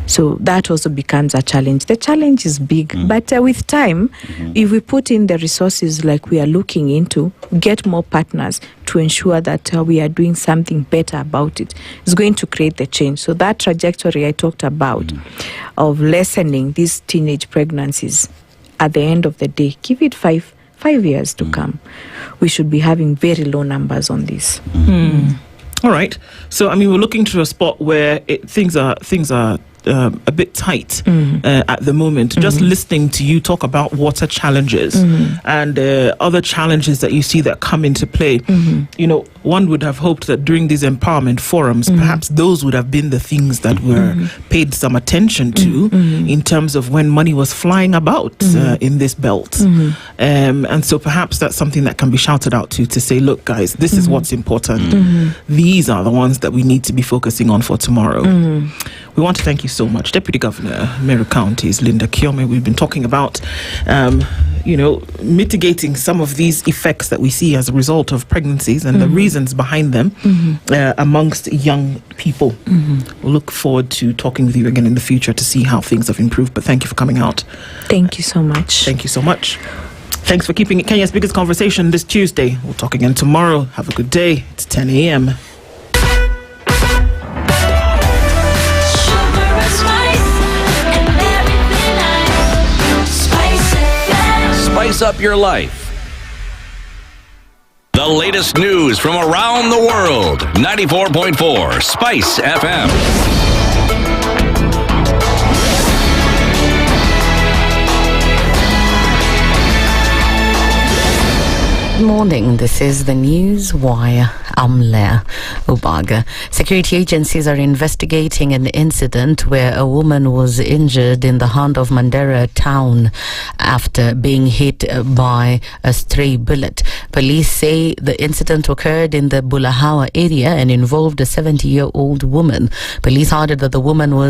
Speaker 16: So that also becomes a challenge. The challenge is big, but with time, if we put in the resources like we are looking into, get more partners to ensure that we are doing something better about it, it's going to create the change. So that trajectory I talked about of lessening these teenage pregnancies, at the end of the day, give it five years to come, we should be having very low numbers on this.
Speaker 1: All right. So, we're looking to a spot where things are a bit tight at the moment. Just listening to you talk about water challenges and other challenges that you see that come into play, one would have hoped that during these empowerment forums, perhaps those would have been the things that were paid some attention to in terms of when money was flying about in this belt. And so perhaps that's something that can be shouted out to say, look, guys, this is what's important. These are the ones that we need to be focusing on for tomorrow. We want to thank you so much. Deputy Governor, Meru County's Linda Kiome. We've been talking about, mitigating some of these effects that we see as a result of pregnancies and the reasons behind them amongst young people. We'll look forward to talking with you again in the future to see how things have improved. But thank you for coming out.
Speaker 16: Thank you so much.
Speaker 1: Thank you so much. Thanks for keeping it Kenya's biggest conversation this Tuesday. We'll talk again tomorrow. Have a good day. It's 10 a.m.
Speaker 4: Spice up your life. The latest news from around the world. 94.4 Spice FM.
Speaker 2: Good morning. This is the News Wire. I'm Leah Ubaga. Security agencies are investigating an incident where a woman was injured in the heart of Mandera town after being hit by a stray bullet. Police say the incident occurred in the Bulahawa area and involved a 70-year-old woman. Police added that the woman was